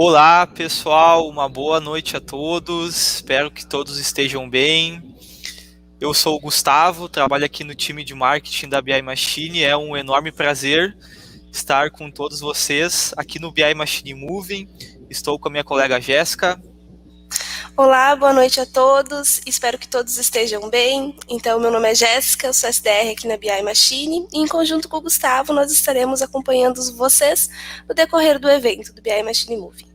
Olá, pessoal, uma boa noite a todos. Espero que todos estejam bem. Eu sou o Gustavo, trabalho aqui no time de marketing da BI Machine. É um enorme prazer estar com todos vocês aqui no BI Machine Moving. Estou com a minha colega Jéssica. Olá, boa noite a todos. Espero que todos estejam bem. Então, meu nome é Jéssica, eu sou SDR aqui na BI Machine e em conjunto com o Gustavo nós estaremos acompanhando vocês no decorrer do evento do BI Machine Moving.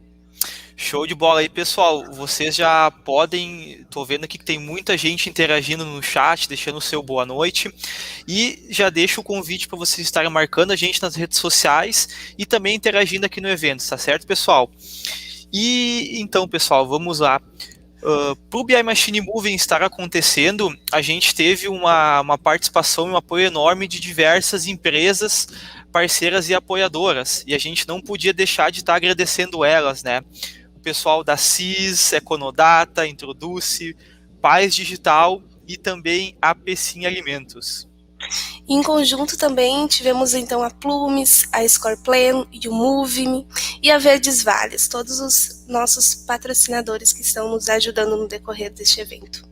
Show de bola aí, pessoal. Vocês já podem, tô vendo aqui que tem muita gente interagindo no chat, deixando o seu boa noite. E já deixo o convite para vocês estarem marcando a gente nas redes sociais e também interagindo aqui no evento, tá certo, pessoal? E então, pessoal, vamos lá. Para o BI Machine Moving estar acontecendo, a gente teve uma participação e um apoio enorme de diversas empresas, parceiras e apoiadoras. E a gente não podia deixar de estar agradecendo elas, né? O pessoal da CIS, Econodata, Introduce, Paz Digital e também a Pecim Alimentos. Em conjunto também tivemos então a Plumes, a Scoreplan, o Move e a Verdes Vales, todos os nossos patrocinadores que estão nos ajudando no decorrer deste evento.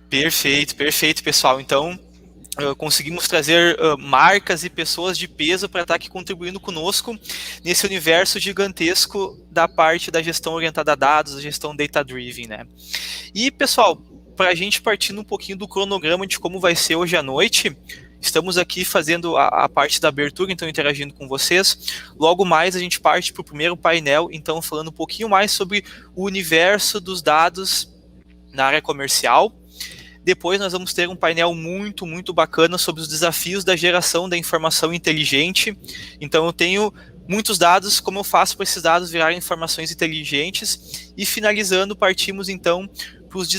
Perfeito, perfeito, pessoal. Então, conseguimos trazer marcas e pessoas de peso para estar aqui contribuindo conosco nesse universo gigantesco da parte da gestão orientada a dados, a gestão data-driven, né? E, pessoal, para a gente partindo um pouquinho do cronograma de como vai ser hoje à noite, estamos aqui fazendo a parte da abertura, então interagindo com vocês. Logo mais a gente parte para o primeiro painel, então falando um pouquinho mais sobre o universo dos dados na área comercial. Depois nós vamos ter um painel muito bacana sobre os desafios da geração da informação inteligente. Então eu tenho muitos dados, como eu faço para esses dados virarem informações inteligentes. E finalizando, partimos então para os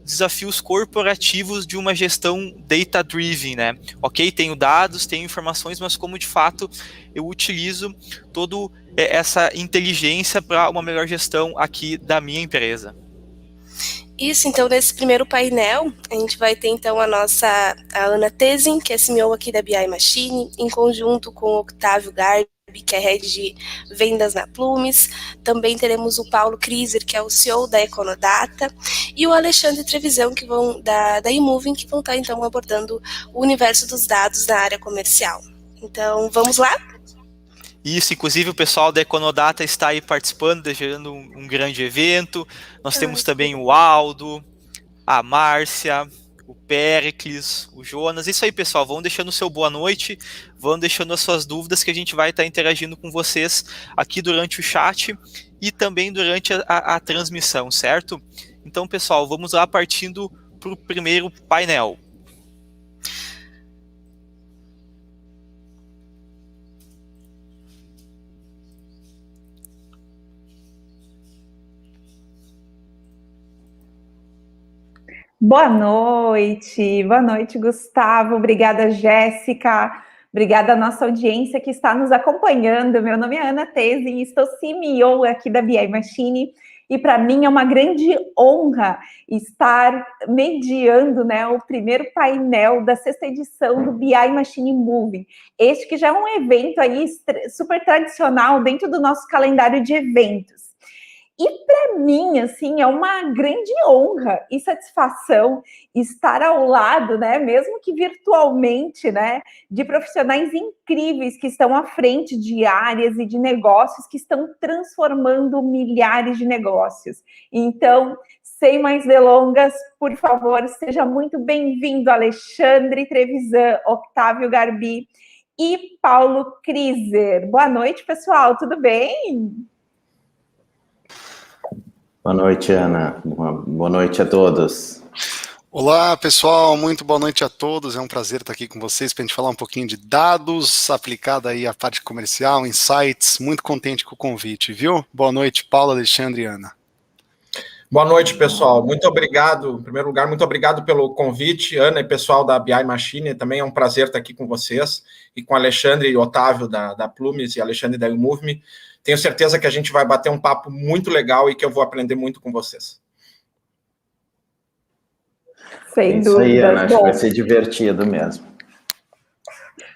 desafios corporativos de uma gestão data-driven, né? Ok, tenho dados, tenho informações, mas como de fato eu utilizo toda essa inteligência para uma melhor gestão aqui da minha empresa. Isso, então, nesse primeiro painel, a gente vai ter, então, a Ana Tesin, que é CMO aqui da BI Machine, em conjunto com o Octávio Garbi, que é Head de Vendas na Plumes. Também teremos o Paulo Kriser, que é o CEO da Econodata, e o Alexandre Trevisão, que da eMoving, que vão estar, então, abordando o universo dos dados na área comercial. Então, vamos lá? Isso, inclusive o pessoal da Econodata está aí participando, gerando um grande evento. Nós temos também o Aldo, a Márcia, o Péricles, o Jonas. Isso aí, pessoal, vão deixando o seu boa noite, vão deixando as suas dúvidas que a gente vai estar interagindo com vocês aqui durante o chat e também durante a transmissão, certo? Então, pessoal, vamos lá partindo para o primeiro painel. Boa noite, Gustavo. Obrigada, Jéssica. Obrigada à nossa audiência que está nos acompanhando. Meu nome é Ana Tesin, estou CMO aqui da BI Machine e para mim é uma grande honra estar mediando, né, o primeiro painel da 6ª edição do BI Machine Moving. Este que já é um evento aí super tradicional dentro do nosso calendário de eventos. E para mim, assim, é uma grande honra e satisfação estar ao lado, né, mesmo que virtualmente, né, de profissionais incríveis que estão à frente de áreas e de negócios que estão transformando milhares de negócios. Então, sem mais delongas, por favor, seja muito bem-vindo, Alexandre Trevisan, Octávio Garbi e Paulo Kriser. Boa noite, pessoal, tudo bem? Boa noite, Ana. Boa noite a todos. Olá, pessoal. Muito boa noite a todos. É um prazer estar aqui com vocês para a gente falar um pouquinho de dados, aplicada aí à parte comercial, insights. Muito contente com o convite, viu? Boa noite, Paulo, Alexandre e Ana. Boa noite, pessoal. Muito obrigado. Em primeiro lugar, muito obrigado pelo convite, Ana e pessoal da BI Machine. Também é um prazer estar aqui com vocês e com Alexandre e Otávio da Plumes e Alexandre da eMoving. Tenho certeza que a gente vai bater um papo muito legal e que eu vou aprender muito com vocês. Sem dúvida. Isso aí, Ana, acho que vai ser divertido mesmo.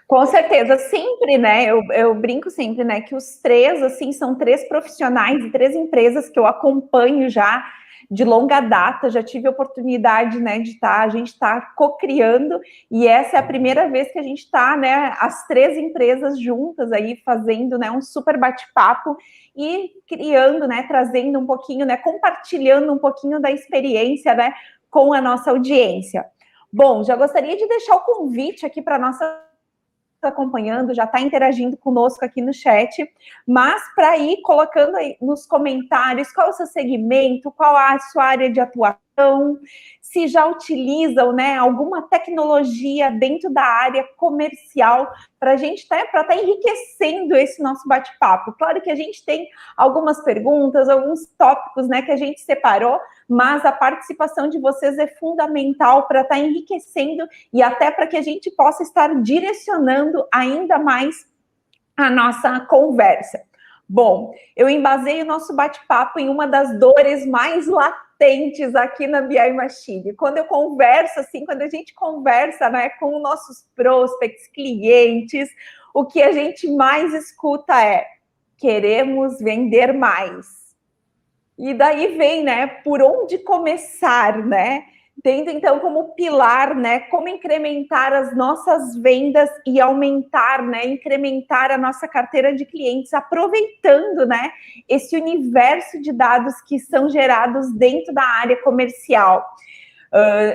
Com certeza, sempre, né? Eu brinco sempre, né? Que os três, assim, são três profissionais e três empresas que eu acompanho já de longa data. Já tive a oportunidade, né, de estar, a gente está co-criando, e essa é a primeira vez que a gente está, né, as três empresas juntas aí, fazendo, né, um super bate-papo e criando, né, trazendo um pouquinho, né, compartilhando um pouquinho da experiência, né, com a nossa audiência. Bom, já gostaria de deixar o convite aqui para a nossa acompanhando, já está interagindo conosco aqui no chat, mas para ir colocando aí nos comentários qual é o seu segmento, qual a sua área de atuação, se já utilizam, né, alguma tecnologia dentro da área comercial, para a gente para estar enriquecendo esse nosso bate-papo. Claro que a gente tem algumas perguntas, alguns tópicos, né, que a gente separou, mas a participação de vocês é fundamental para estar enriquecendo e até para que a gente possa estar direcionando ainda mais a nossa conversa. Bom, eu embasei o nosso bate-papo em uma das dores mais latentes aqui na BI Machine. Quando eu converso, assim, quando a gente conversa, né, com nossos prospects, clientes, o que a gente mais escuta é: queremos vender mais. E daí vem, né, por onde começar, né? Tendo, então, como pilar, né, como incrementar as nossas vendas e aumentar, né, incrementar a nossa carteira de clientes, aproveitando, né, esse universo de dados que são gerados dentro da área comercial.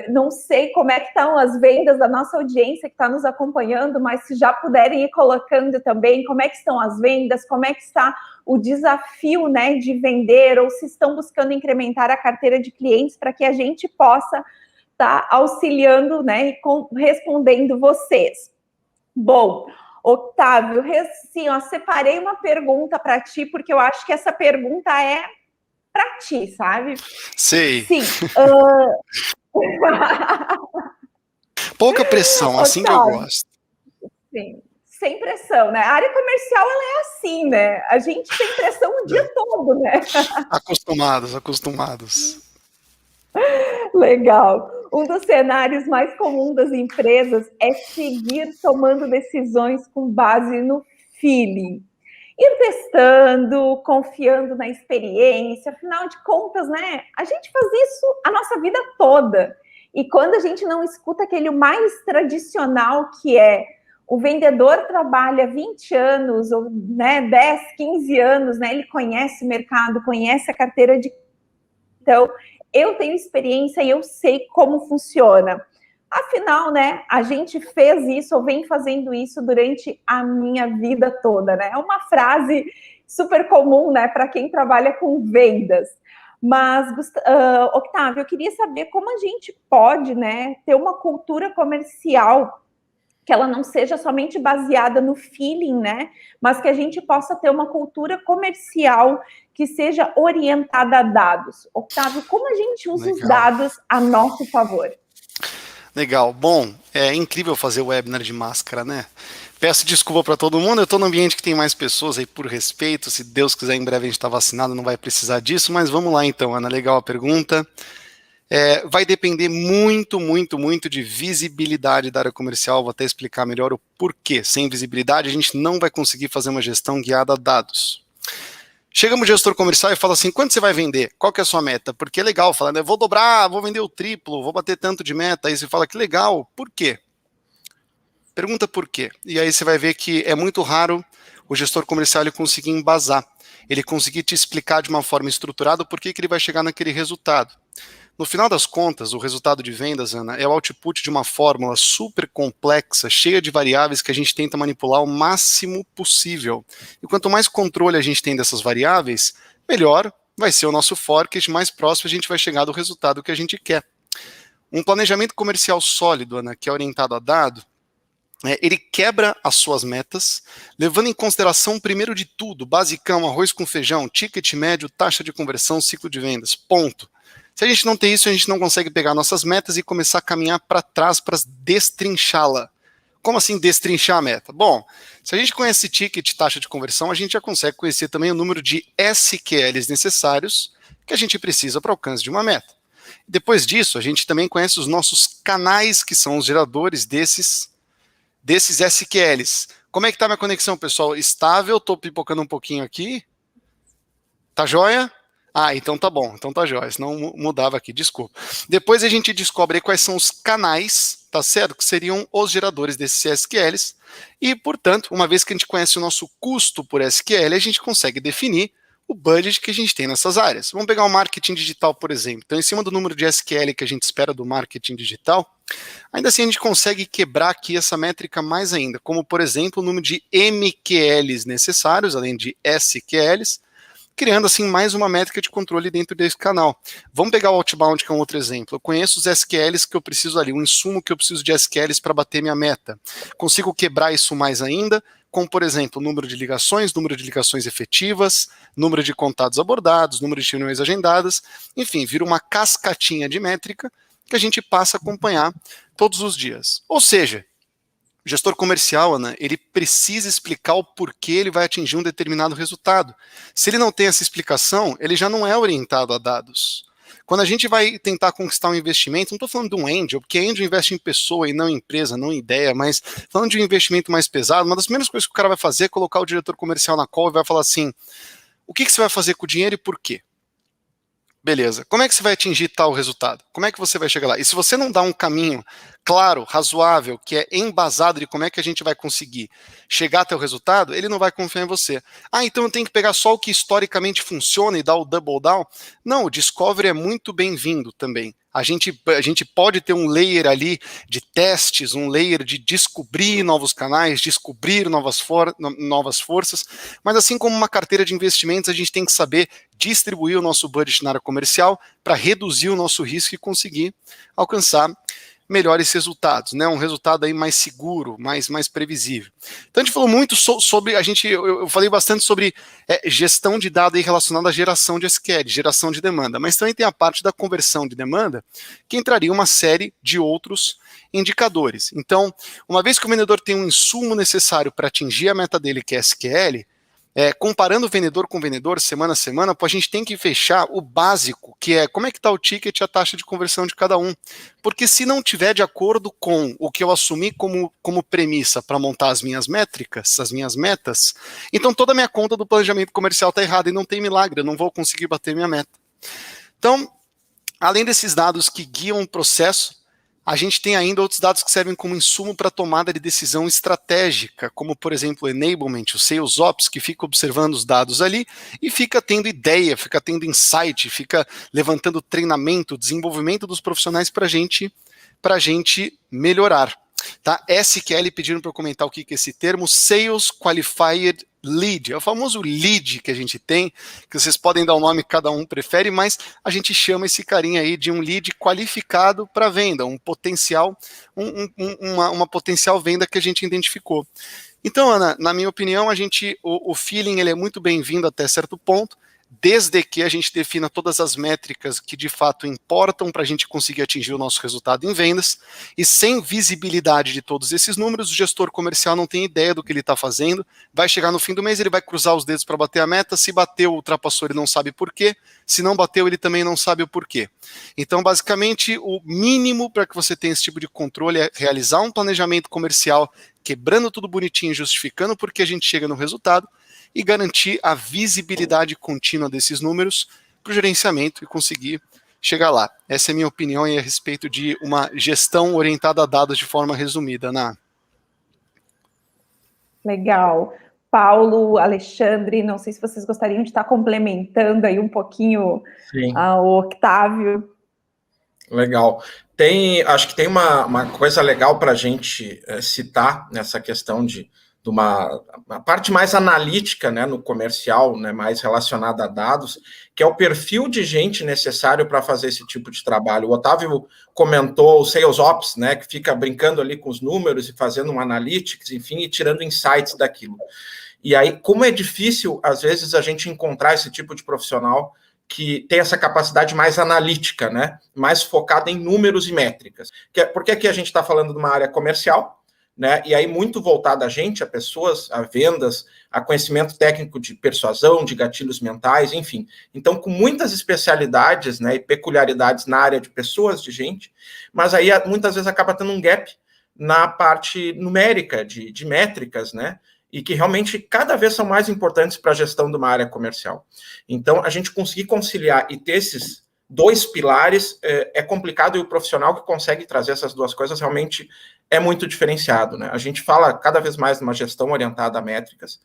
Não sei como é que estão as vendas da nossa audiência que está nos acompanhando, mas se já puderem ir colocando também como é que estão as vendas, como é que está o desafio, né, de vender, ou se estão buscando incrementar a carteira de clientes para que a gente possa estar auxiliando, né, e respondendo vocês. Bom, Otávio, sim, ó, separei uma pergunta para ti, porque eu acho que essa pergunta é para ti, sabe? Sei. Sim. Pouca pressão, assim que eu gosto. Sim, sem pressão, né? A área comercial, ela é assim, né? A gente tem pressão o dia todo, né? Acostumados. Legal. Um dos cenários mais comuns das empresas é seguir tomando decisões com base no feeling. Ir testando, confiando na experiência, afinal de contas, né? A gente faz isso a nossa vida toda. E quando a gente não escuta aquele mais tradicional, que é o vendedor trabalha 20 anos, ou, né, 10, 15 anos, né? Ele conhece o mercado, conhece a carteira de... Então, eu tenho experiência e eu sei como funciona. Afinal, né, a gente fez isso, ou vem fazendo isso durante a minha vida toda, né? É uma frase super comum, né, para quem trabalha com vendas. Mas, Octávio, eu queria saber como a gente pode, né, ter uma cultura comercial que ela não seja somente baseada no feeling, né, mas que a gente possa ter uma cultura comercial que seja orientada a dados. Octávio, como a gente usa os dados a nosso favor? Legal. Bom, é incrível fazer webinar de máscara, né? Peço desculpa para todo mundo, eu estou no ambiente que tem mais pessoas aí por respeito, se Deus quiser em breve a gente está vacinado, não vai precisar disso, mas vamos lá então, Ana, legal a pergunta. Vai depender muito de visibilidade da área comercial, vou até explicar melhor o porquê. Sem visibilidade a gente não vai conseguir fazer uma gestão guiada a dados. Chegamos no gestor comercial e fala assim, quanto você vai vender? Qual que é a sua meta? Porque é legal, falando, eu vou dobrar, vou vender o triplo, vou bater tanto de meta. Aí você fala, que legal, por quê? Pergunta por quê. E aí você vai ver que é muito raro o gestor comercial ele conseguir embasar, ele conseguir te explicar de uma forma estruturada por que ele vai chegar naquele resultado. No final das contas, o resultado de vendas, Ana, é o output de uma fórmula super complexa, cheia de variáveis que a gente tenta manipular o máximo possível. E quanto mais controle a gente tem dessas variáveis, melhor vai ser o nosso forecast, mais próximo a gente vai chegar do resultado que a gente quer. Um planejamento comercial sólido, Ana, que é orientado a dado, ele quebra as suas metas, levando em consideração, primeiro de tudo, basicão, arroz com feijão, ticket médio, taxa de conversão, ciclo de vendas, ponto. Se a gente não tem isso, a gente não consegue pegar nossas metas e começar a caminhar para trás para destrinchá-la. Como assim destrinchar a meta? Bom, se a gente conhece ticket, taxa de conversão, a gente já consegue conhecer também o número de SQLs necessários que a gente precisa para o alcance de uma meta. Depois disso, a gente também conhece os nossos canais, que são os geradores desses desses SQLs. Como é que tá minha conexão, pessoal? Estável, tô pipocando um pouquinho aqui. Tá joia? Ah, então tá bom, então tá joia, senão mudava aqui, desculpa. Depois a gente descobre aí quais são os canais, tá certo? Que seriam os geradores desses SQLs. E, portanto, uma vez que a gente conhece o nosso custo por SQL, a gente consegue definir o budget que a gente tem nessas áreas. Vamos pegar o marketing digital, por exemplo. Então, em cima do número de SQL que a gente espera do marketing digital, ainda assim a gente consegue quebrar aqui essa métrica mais ainda, como, por exemplo, o número de MQLs necessários, além de SQLs, criando assim mais uma métrica de controle dentro desse canal. Vamos pegar o outbound, que é um outro exemplo. Eu conheço os SQLs que eu preciso ali, o insumo que eu preciso de SQLs para bater minha meta. Consigo quebrar isso mais ainda, como, por exemplo, número de ligações efetivas, número de contatos abordados, número de reuniões agendadas, enfim, vira uma cascatinha de métrica que a gente passa a acompanhar todos os dias. Ou seja, o gestor comercial, Ana, ele precisa explicar o porquê ele vai atingir um determinado resultado. Se ele não tem essa explicação, ele já não é orientado a dados. Quando a gente vai tentar conquistar um investimento, não estou falando de um angel, porque angel investe em pessoa e não em empresa, não em ideia, mas falando de um investimento mais pesado, uma das primeiras coisas que o cara vai fazer é colocar o diretor comercial na call e vai falar assim, o que você vai fazer com o dinheiro e por quê? Beleza, como é que você vai atingir tal resultado? Como é que você vai chegar lá? E se você não dá um caminho claro, razoável, que é embasado de como é que a gente vai conseguir chegar até o resultado, ele não vai confiar em você. Ah, então eu tenho que pegar só o que historicamente funciona e dar o double down? Não, o discovery é muito bem-vindo também. A gente pode ter um layer ali de testes, um layer de descobrir novos canais, descobrir novas forças, mas assim como uma carteira de investimentos, a gente tem que saber distribuir o nosso budget na área comercial para reduzir o nosso risco e conseguir alcançar melhores resultados, né? Um resultado aí mais seguro, mais previsível. Então a gente falou muito sobre, eu falei bastante sobre gestão de dados aí relacionada à geração de SQL, geração de demanda, mas também tem a parte da conversão de demanda, que entraria uma série de outros indicadores. Então, uma vez que o vendedor tem um insumo necessário para atingir a meta dele, que é SQL, comparando vendedor com vendedor, semana a semana, a gente tem que fechar o básico, que é como é que está o ticket e a taxa de conversão de cada um. Porque se não tiver de acordo com o que eu assumi como premissa para montar as minhas métricas, as minhas metas, então toda a minha conta do planejamento comercial está errada e não tem milagre, eu não vou conseguir bater minha meta. Então, além desses dados que guiam o processo, a gente tem ainda outros dados que servem como insumo para tomada de decisão estratégica, como, por exemplo, o enablement, o sales ops, que fica observando os dados ali e fica tendo ideia, fica tendo insight, fica levantando treinamento, desenvolvimento dos profissionais para a gente melhorar. Tá? SQL pediram para eu comentar o que é esse termo, Sales Qualified Lead, é o famoso lead que a gente tem, que vocês podem dar o nome que cada um prefere, mas a gente chama esse carinha aí de um lead qualificado para venda, um potencial, uma potencial venda que a gente identificou. Então, Ana, na minha opinião, o feeling ele é muito bem-vindo até certo ponto, desde que a gente defina todas as métricas que de fato importam para a gente conseguir atingir o nosso resultado em vendas, e sem visibilidade de todos esses números, o gestor comercial não tem ideia do que ele está fazendo, vai chegar no fim do mês, ele vai cruzar os dedos para bater a meta, se bateu, ultrapassou, ele não sabe por quê, se não bateu, ele também não sabe o porquê. Então, basicamente, o mínimo para que você tenha esse tipo de controle é realizar um planejamento comercial, quebrando tudo bonitinho, justificando por que a gente chega no resultado, e garantir a visibilidade contínua desses números para o gerenciamento e conseguir chegar lá. Essa é a minha opinião a respeito de uma gestão orientada a dados de forma resumida, Ana. Legal. Paulo, Alexandre, não sei se vocês gostariam de estar complementando aí um pouquinho o Octávio. Legal. Acho que tem uma coisa legal para a gente citar nessa questão de uma parte mais analítica, né, no comercial, né, mais relacionada a dados, que é o perfil de gente necessário para fazer esse tipo de trabalho. O Otávio comentou o Sales Ops, né, que fica brincando ali com os números e fazendo um analytics, enfim, e tirando insights daquilo. E aí, como é difícil, às vezes, a gente encontrar esse tipo de profissional que tem essa capacidade mais analítica, né, mais focada em números e métricas. Porque aqui a gente está falando de uma área comercial, né? E aí muito voltado a gente, a pessoas, a vendas, a conhecimento técnico de persuasão, de gatilhos mentais, enfim. Então, com muitas especialidades, né, e peculiaridades na área de pessoas, de gente, mas aí muitas vezes acaba tendo um gap, na parte numérica, de métricas, né? E que realmente cada vez são mais importantes para a gestão de uma área comercial. Então, a gente conseguir conciliar e ter esses dois pilares é complicado, e o profissional que consegue trazer essas duas coisas realmente é muito diferenciado, né? A gente fala cada vez mais de uma gestão orientada a métricas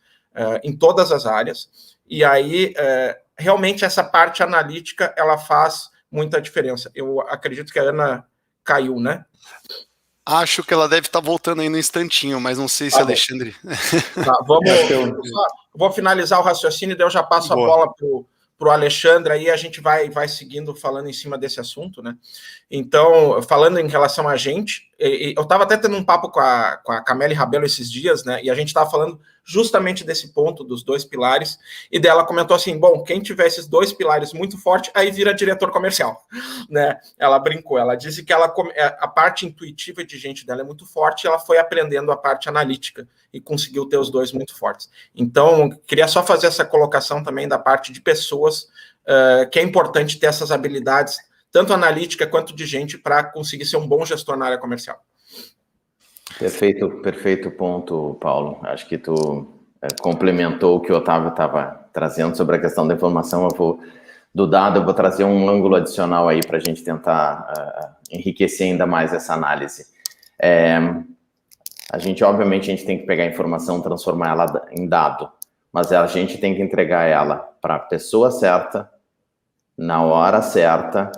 em todas as áreas, e aí realmente essa parte analítica ela faz muita diferença. Eu acredito que a Ana caiu, né? Acho que ela deve estar voltando aí no instantinho, mas não sei se Alexandre... Tá, vou finalizar o raciocínio e daí eu já passo a bola para o Alexandre, aí a gente vai seguindo falando em cima desse assunto, né? Então, falando em relação a gente, eu estava até tendo um papo com a Camille Rabelo esses dias, né? E a gente estava falando justamente desse ponto dos dois pilares, e dela comentou assim, bom, quem tiver esses dois pilares muito forte, aí vira diretor comercial, né? Ela brincou, ela disse que a parte intuitiva de gente dela é muito forte, e ela foi aprendendo a parte analítica, e conseguiu ter os dois muito fortes. Então, queria só fazer essa colocação também da parte de pessoas, que é importante ter essas habilidades, tanto analítica quanto de gente, para conseguir ser um bom gestor na área comercial. Perfeito ponto, Paulo. Acho que tu complementou o que o Otávio estava trazendo sobre a questão da informação. Do dado, eu vou trazer um ângulo adicional aí para a gente tentar enriquecer ainda mais essa análise. Obviamente, a gente tem que pegar a informação, transformar ela em dado, mas a gente tem que entregar ela para a pessoa certa, na hora certa,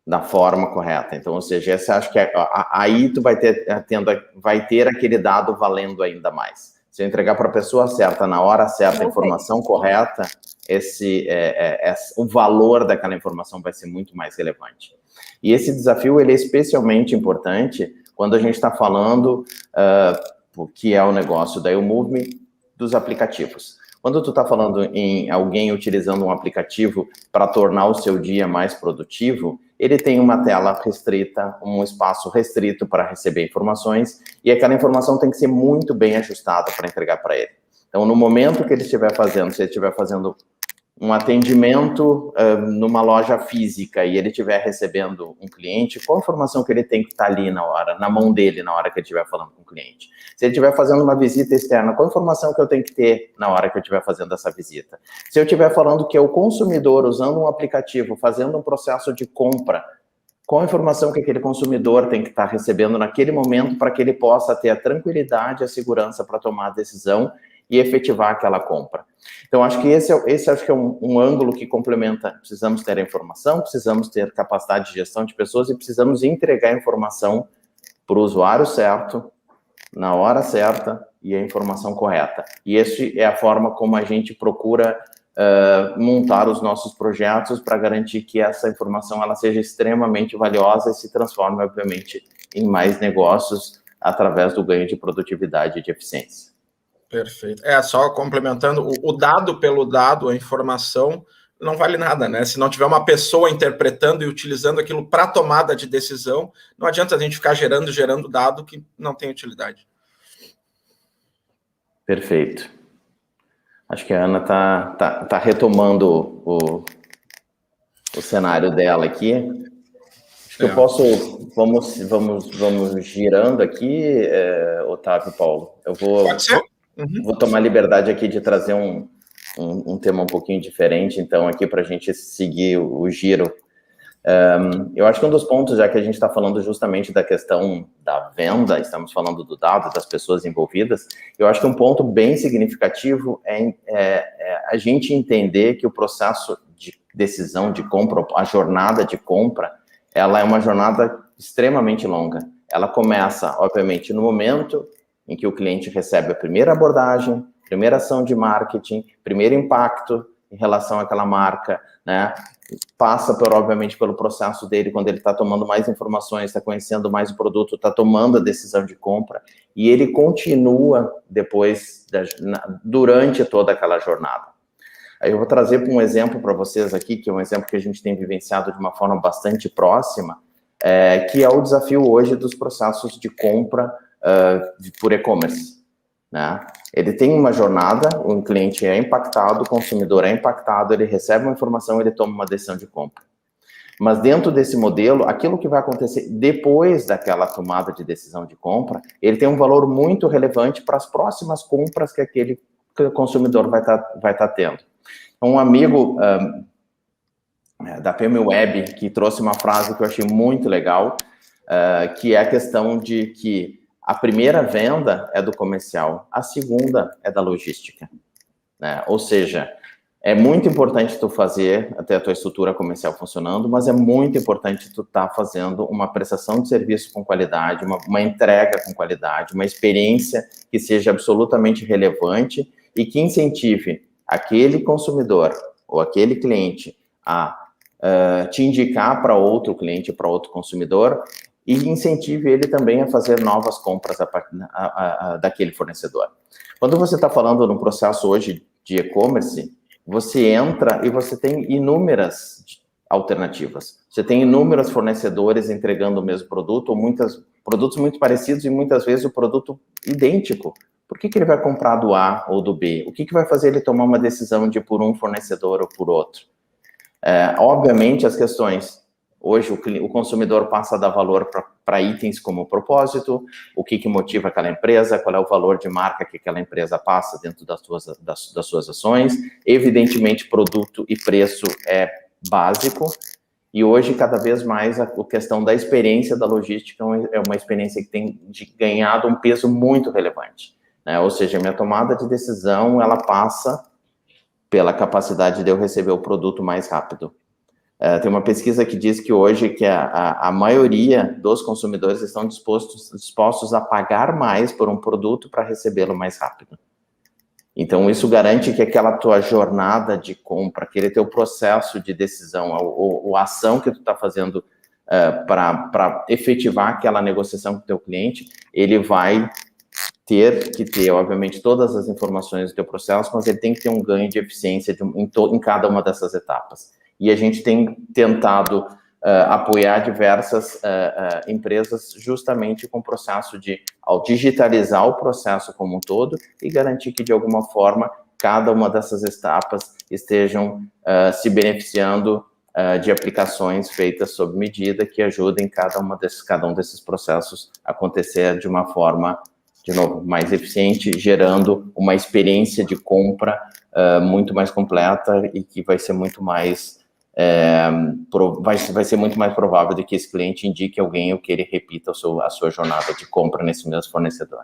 da forma correta. Então, ou seja, você acha que aí tu vai ter aquele dado valendo ainda mais. Se eu entregar para a pessoa certa, na hora certa, a informação correta, o valor daquela informação vai ser muito mais relevante. E esse desafio, ele é especialmente importante quando a gente está falando o que é o negócio da YouMove dos aplicativos. Quando tu está falando em alguém utilizando um aplicativo para tornar o seu dia mais produtivo, ele tem uma tela restrita, um espaço restrito para receber informações, e aquela informação tem que ser muito bem ajustada para entregar para ele. Então, no momento que ele estiver fazendo, se ele estiver fazendo um atendimento numa loja física e ele estiver recebendo um cliente, qual a informação que ele tem que estar ali na mão dele, na hora que ele estiver falando com o cliente? Se ele estiver fazendo uma visita externa, qual a informação que eu tenho que ter na hora que eu estiver fazendo essa visita? Se eu estiver falando que é o consumidor usando um aplicativo, fazendo um processo de compra, qual a informação que aquele consumidor tem que estar recebendo naquele momento para que ele possa ter a tranquilidade e a segurança para tomar a decisão e efetivar aquela compra? Então, acho que esse acho que é um ângulo que complementa. Precisamos ter a informação, precisamos ter capacidade de gestão de pessoas e precisamos entregar a informação para o usuário certo, na hora certa e a informação correta. E essa é a forma como a gente procura montar os nossos projetos para garantir que essa informação ela seja extremamente valiosa e se transforme, obviamente, em mais negócios através do ganho de produtividade e de eficiência. Perfeito. Só complementando, o dado pelo dado, a informação, não vale nada, né? Se não tiver uma pessoa interpretando e utilizando aquilo para tomada de decisão, não adianta a gente ficar gerando dado que não tem utilidade. Perfeito. Acho que a Ana tá retomando o cenário dela aqui. Acho que eu posso... Vamos girando aqui, Otávio e Paulo. Pode ser? Vou tomar liberdade aqui de trazer um tema um pouquinho diferente, então, aqui para a gente seguir o giro. Eu acho que um dos pontos, já que a gente está falando justamente da questão da venda, estamos falando do dado, das pessoas envolvidas, eu acho que um ponto bem significativo é a gente entender que o processo de decisão de compra, a jornada de compra, ela é uma jornada extremamente longa. Ela começa, obviamente, no momento em que o cliente recebe a primeira abordagem, primeira ação de marketing, primeiro impacto em relação àquela marca, né? Passa, obviamente, pelo processo dele, quando ele está tomando mais informações, está conhecendo mais o produto, está tomando a decisão de compra, e ele continua depois, durante toda aquela jornada. Aí eu vou trazer um exemplo para vocês aqui, que é um exemplo que a gente tem vivenciado de uma forma bastante próxima, que é o desafio hoje dos processos de compra por e-commerce, né? Ele tem uma jornada, o cliente é impactado, o consumidor é impactado, ele recebe uma informação, ele toma uma decisão de compra. Mas dentro desse modelo, aquilo que vai acontecer depois daquela tomada de decisão de compra, ele tem um valor muito relevante para as próximas compras que aquele consumidor vai tá tendo. Um amigo da PM Web que trouxe uma frase que eu achei muito legal, que é a questão de que a primeira venda é do comercial, a segunda é da logística, né? Ou seja, é muito importante tu fazer até a tua estrutura comercial funcionando, mas é muito importante tu estar fazendo uma prestação de serviço com qualidade, uma entrega com qualidade, uma experiência que seja absolutamente relevante e que incentive aquele consumidor ou aquele cliente a te indicar para outro cliente, para outro consumidor, e incentive ele também a fazer novas compras daquele fornecedor. Quando você está falando no processo hoje de e-commerce, você entra e você tem inúmeras alternativas. Você tem inúmeros fornecedores entregando o mesmo produto, ou muitos produtos muito parecidos e muitas vezes o produto idêntico. Por que ele vai comprar do A ou do B? O que vai fazer ele tomar uma decisão de ir por um fornecedor ou por outro? Obviamente, as questões. Hoje, o consumidor passa a dar valor para itens como propósito, o que motiva aquela empresa, qual é o valor de marca que aquela empresa passa dentro das suas ações. Evidentemente, produto e preço é básico. E hoje, cada vez mais, a questão da experiência da logística é uma experiência que tem ganhado um peso muito relevante, né? Ou seja, a minha tomada de decisão, ela passa pela capacidade de eu receber o produto mais rápido. Tem uma pesquisa que diz que hoje que a maioria dos consumidores estão dispostos a pagar mais por um produto para recebê-lo mais rápido. Então, isso garante que aquela tua jornada de compra, aquele teu processo de decisão, a ação que tu está fazendo para efetivar aquela negociação com o teu cliente, ele vai ter que ter, obviamente, todas as informações do teu processo, mas ele tem que ter um ganho de eficiência em cada uma dessas etapas. E a gente tem tentado apoiar diversas empresas justamente com o processo ao digitalizar o processo como um todo e garantir que, de alguma forma, cada uma dessas etapas estejam se beneficiando de aplicações feitas sob medida que ajudem cada um desses processos a acontecer de uma forma, de novo, mais eficiente, gerando uma experiência de compra muito mais completa e que vai ser muito mais vai ser muito mais provável de que esse cliente indique alguém ou que ele repita a sua jornada de compra nesse mesmo fornecedor.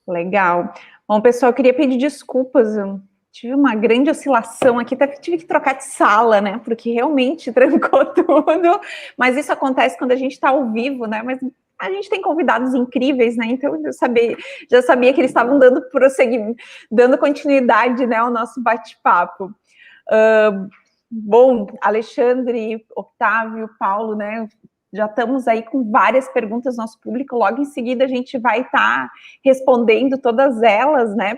Legal. Bom, pessoal, eu queria pedir desculpas, eu tive uma grande oscilação aqui, até tive que trocar de sala, né, porque realmente trancou tudo, mas isso acontece quando a gente está ao vivo, né, mas a gente tem convidados incríveis, né, então eu já sabia que eles estavam dando continuidade, né, ao nosso bate-papo. Bom, Alexandre, Otávio, Paulo, né, já estamos aí com várias perguntas do nosso público, logo em seguida a gente vai estar respondendo todas elas, né,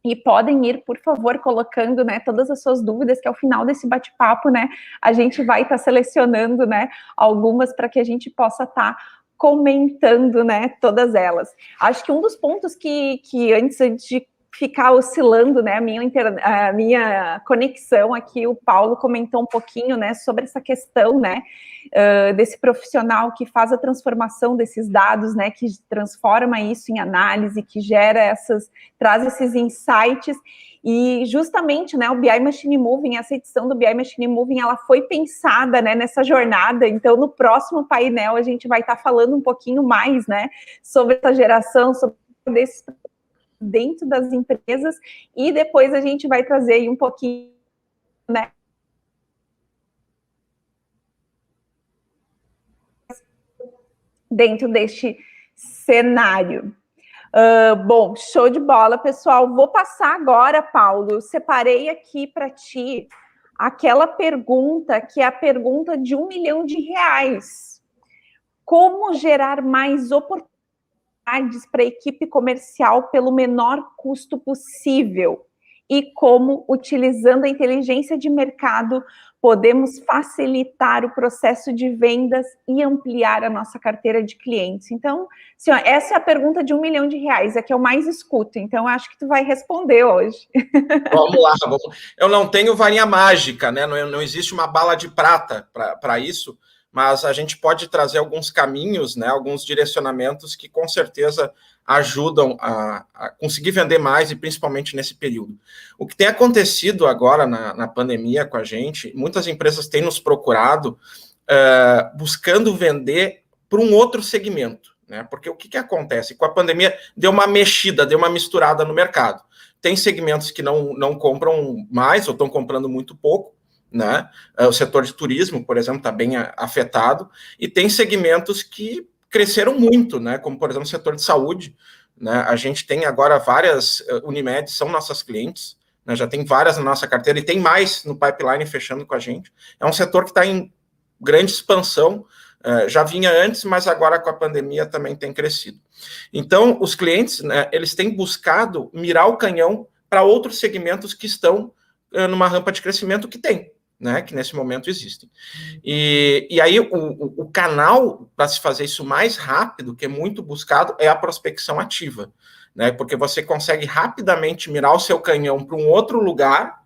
e podem ir, por favor, colocando, né, todas as suas dúvidas, que ao final desse bate-papo, né, a gente vai estar selecionando, né, algumas para que a gente possa estar comentando, né, todas elas. Acho que um dos pontos que antes de ficar oscilando, né, a minha conexão aqui, o Paulo comentou um pouquinho, né, sobre essa questão, né, desse profissional que faz a transformação desses dados, né, que transforma isso em análise, que traz esses insights, e justamente, né, o BI Machine Moving, essa edição do BI Machine Moving, ela foi pensada, né, nessa jornada. Então, no próximo painel, a gente vai estar falando um pouquinho mais, né, sobre essa geração, sobre desses dentro das empresas, e depois a gente vai trazer aí um pouquinho, né, dentro deste cenário. Bom, show de bola, pessoal. Vou passar agora, Paulo, eu separei aqui para ti aquela pergunta, que é a pergunta de R$1 milhão. Como gerar mais oportunidades para a equipe comercial pelo menor custo possível? E como, utilizando a inteligência de mercado, podemos facilitar o processo de vendas e ampliar a nossa carteira de clientes? Então, assim, ó, essa é a pergunta de R$1 milhão, é que eu mais escuto, então acho que tu vai responder hoje. Vamos lá, eu não tenho varinha mágica, né? Não existe uma bala de prata para isso, mas a gente pode trazer alguns caminhos, né? Alguns direcionamentos que com certeza ajudam a conseguir vender mais, e principalmente nesse período. O que tem acontecido agora na pandemia com a gente, muitas empresas têm nos procurado buscando vender para um outro segmento, né? Porque o que acontece? Com a pandemia deu uma mexida, deu uma misturada no mercado. Tem segmentos que não compram mais ou estão comprando muito pouco, né? O setor de turismo, por exemplo, está bem afetado, e tem segmentos que cresceram muito, né? Como, por exemplo, o setor de saúde, né? A gente tem agora várias Unimed, são nossas clientes, né? Já tem várias na nossa carteira e tem mais no pipeline fechando com a gente. É um setor que está em grande expansão, já vinha antes, mas agora com a pandemia também tem crescido. Então, os clientes, né, eles têm buscado mirar o canhão para outros segmentos que estão numa rampa de crescimento que tem, né, que nesse momento existem. E aí o canal para se fazer isso mais rápido, que é muito buscado, é a prospecção ativa, né, porque você consegue rapidamente mirar o seu canhão para um outro lugar,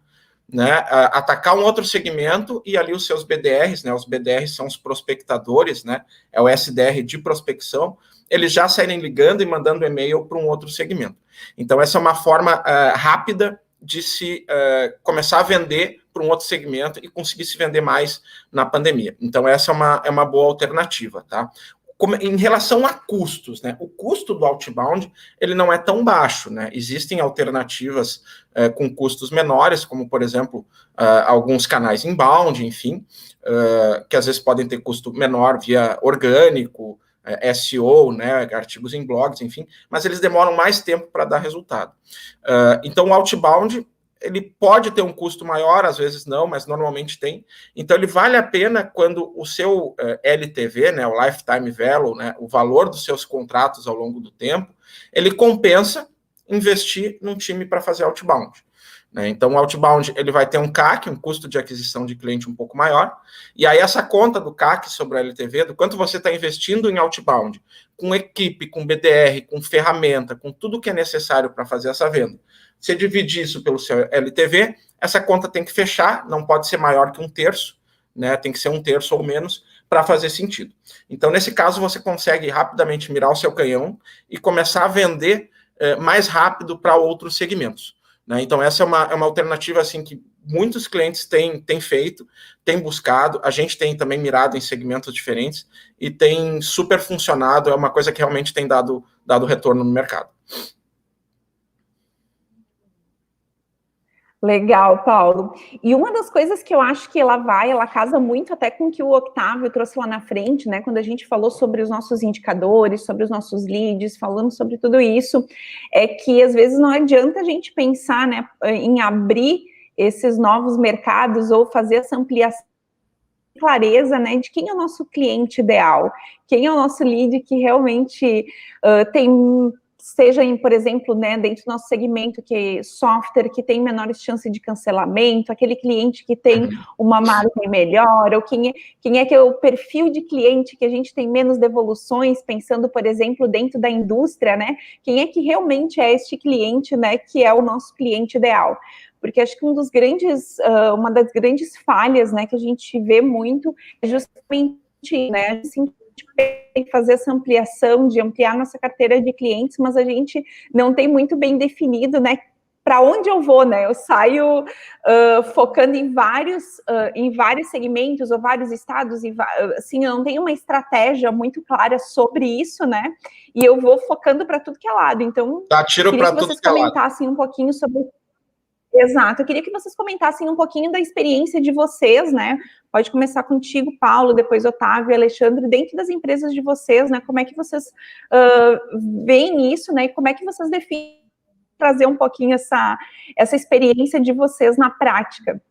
né, atacar um outro segmento, e ali os seus BDRs, né, os BDRs são os prospectadores, né, é o SDR de prospecção, eles já saírem ligando e mandando e-mail para um outro segmento. Então, essa é uma forma rápida de se começar a vender para um outro segmento e conseguir se vender mais na pandemia. Então, essa é uma boa alternativa, tá? Em relação a custos, né? O custo do outbound, ele não é tão baixo, né? Existem alternativas com custos menores, como, por exemplo, alguns canais inbound, enfim, que às vezes podem ter custo menor via orgânico, SEO, né, artigos em blogs, enfim, mas eles demoram mais tempo para dar resultado. Então, o outbound, ele pode ter um custo maior, às vezes não, mas normalmente tem. Então, ele vale a pena quando o seu LTV, né, o Lifetime Value, né, o valor dos seus contratos ao longo do tempo, ele compensa investir num time para fazer outbound. Então, o outbound, ele vai ter um CAC, um custo de aquisição de cliente um pouco maior, e aí essa conta do CAC sobre a LTV, do quanto você está investindo em outbound, com equipe, com BDR, com ferramenta, com tudo que é necessário para fazer essa venda. Você divide isso pelo seu LTV, essa conta tem que fechar, não pode ser maior que 1/3, né? Tem que ser 1/3 ou menos para fazer sentido. Então, nesse caso, você consegue rapidamente mirar o seu canhão e começar a vender mais rápido para outros segmentos. Então, essa é uma alternativa assim, que muitos clientes têm feito, têm buscado, a gente tem também mirado em segmentos diferentes e tem super funcionado, é uma coisa que realmente tem dado retorno no mercado. Legal, Paulo. E uma das coisas que eu acho que ela casa muito até com o que o Octávio trouxe lá na frente, né, quando a gente falou sobre os nossos indicadores, sobre os nossos leads, falando sobre tudo isso, é que às vezes não adianta a gente pensar, né, em abrir esses novos mercados ou fazer essa ampliação, clareza, né, de quem é o nosso cliente ideal, quem é o nosso lead que realmente tem... seja, por exemplo, né, dentro do nosso segmento, que é software, que tem menores chances de cancelamento, aquele cliente que tem uma margem melhor, ou quem é que é o perfil de cliente que a gente tem menos devoluções, pensando, por exemplo, dentro da indústria, né, quem é que realmente é este cliente, né, que é o nosso cliente ideal. Porque acho que uma das grandes falhas, né, que a gente vê muito é justamente, né, a gente tem que fazer essa ampliação, de ampliar nossa carteira de clientes, mas a gente não tem muito bem definido, né, para onde eu vou, né, eu saio focando em vários segmentos, ou vários estados, assim, eu não tenho uma estratégia muito clara sobre isso, né, e eu vou focando para tudo que é lado, então, dá tiro para tudo que é lado. Vocês comentassem um pouquinho sobre... Exato, eu queria que vocês comentassem um pouquinho da experiência de vocês, né? Pode começar contigo, Paulo, depois Otávio e Alexandre, dentro das empresas de vocês, né? Como é que vocês veem isso, né? E como é que vocês definem trazer um pouquinho essa experiência de vocês na prática?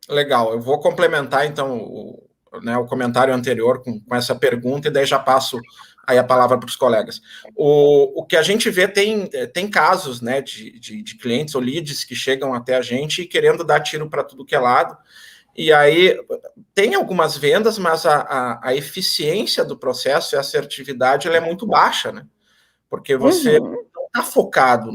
Legal, eu vou complementar, então, o comentário anterior com essa pergunta, e daí já passo aí a palavra para os colegas. O que a gente vê, tem casos, né, de clientes ou leads que chegam até a gente querendo dar tiro para tudo que é lado, E aí tem algumas vendas, mas a eficiência do processo e a assertividade ela é muito baixa, né? Porque você não está focado.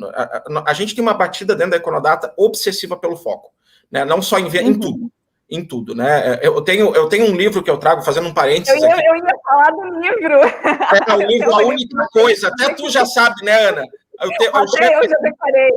A gente tem uma batida dentro da Econodata obsessiva pelo foco, né? Não só em tudo. Em tudo, né? Eu tenho um livro que eu trago, fazendo um parênteses aqui. Eu ia falar do livro. É o livro, a única coisa. Até tu já sabe, né, Ana? Eu já decorei.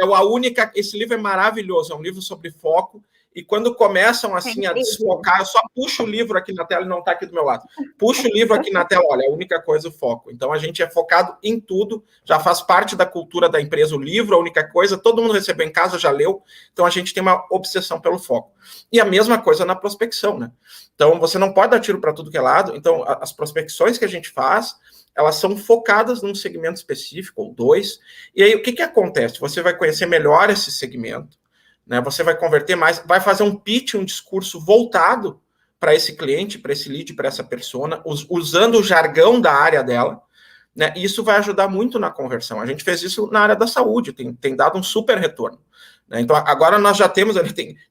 A única. Esse livro é maravilhoso, é um livro sobre foco. E quando começam assim a desfocar, eu só puxo o livro aqui na tela, e não está aqui do meu lado. Puxo o livro aqui na tela, olha, a única coisa é o foco. Então a gente é focado em tudo, já faz parte da cultura da empresa o livro, a única coisa, todo mundo recebeu em casa, já leu, então a gente tem uma obsessão pelo foco. E a mesma coisa na prospecção, né? Então você não pode dar tiro para tudo que é lado, então as prospecções que a gente faz, elas são focadas num segmento específico, ou dois, e aí o que acontece? Você vai conhecer melhor esse segmento, né, você vai converter mais, vai fazer um pitch, um discurso voltado para esse cliente, para esse lead, para essa persona, usando o jargão da área dela, né, e isso vai ajudar muito na conversão. A gente fez isso na área da saúde, tem dado um super retorno. Né, então, agora nós já temos,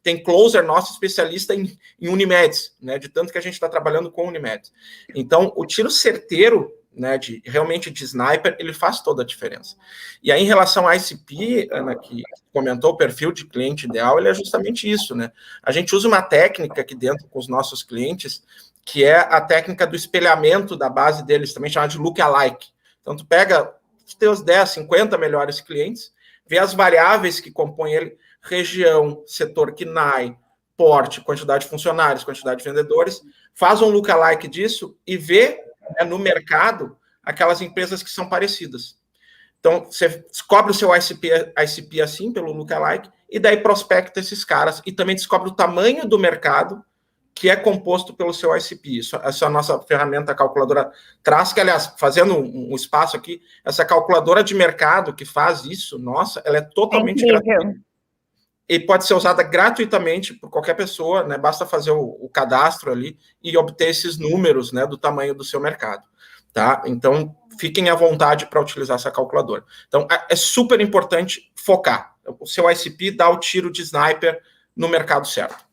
tem closer nosso especialista em Unimeds, né, de tanto que a gente está trabalhando com Unimeds. Então, o tiro certeiro, né, realmente de sniper, ele faz toda a diferença. E aí, em relação à ICP, Ana, que comentou o perfil de cliente ideal, ele é justamente isso, né? A gente usa uma técnica aqui dentro com os nossos clientes, que é a técnica do espelhamento da base deles, também chamada de look-alike. Então, tu pega os teus 10, 50 melhores clientes, vê as variáveis que compõem ele, região, setor KNAI, porte, quantidade de funcionários, quantidade de vendedores, faz um look-alike disso e vê no mercado aquelas empresas que são parecidas. Então, você descobre o seu ICP assim, pelo lookalike, e daí prospecta esses caras, e também descobre o tamanho do mercado que é composto pelo seu ICP. Essa é a nossa ferramenta calculadora traz, que, aliás, fazendo um espaço aqui, essa calculadora de mercado que faz isso, nossa, ela é totalmente gratuita. E pode ser usada gratuitamente por qualquer pessoa, né? Basta fazer o cadastro ali e obter esses números, né, do tamanho do seu mercado, tá? Então, fiquem à vontade para utilizar essa calculadora. Então, é super importante focar. O seu ICP dá o tiro de sniper no mercado certo.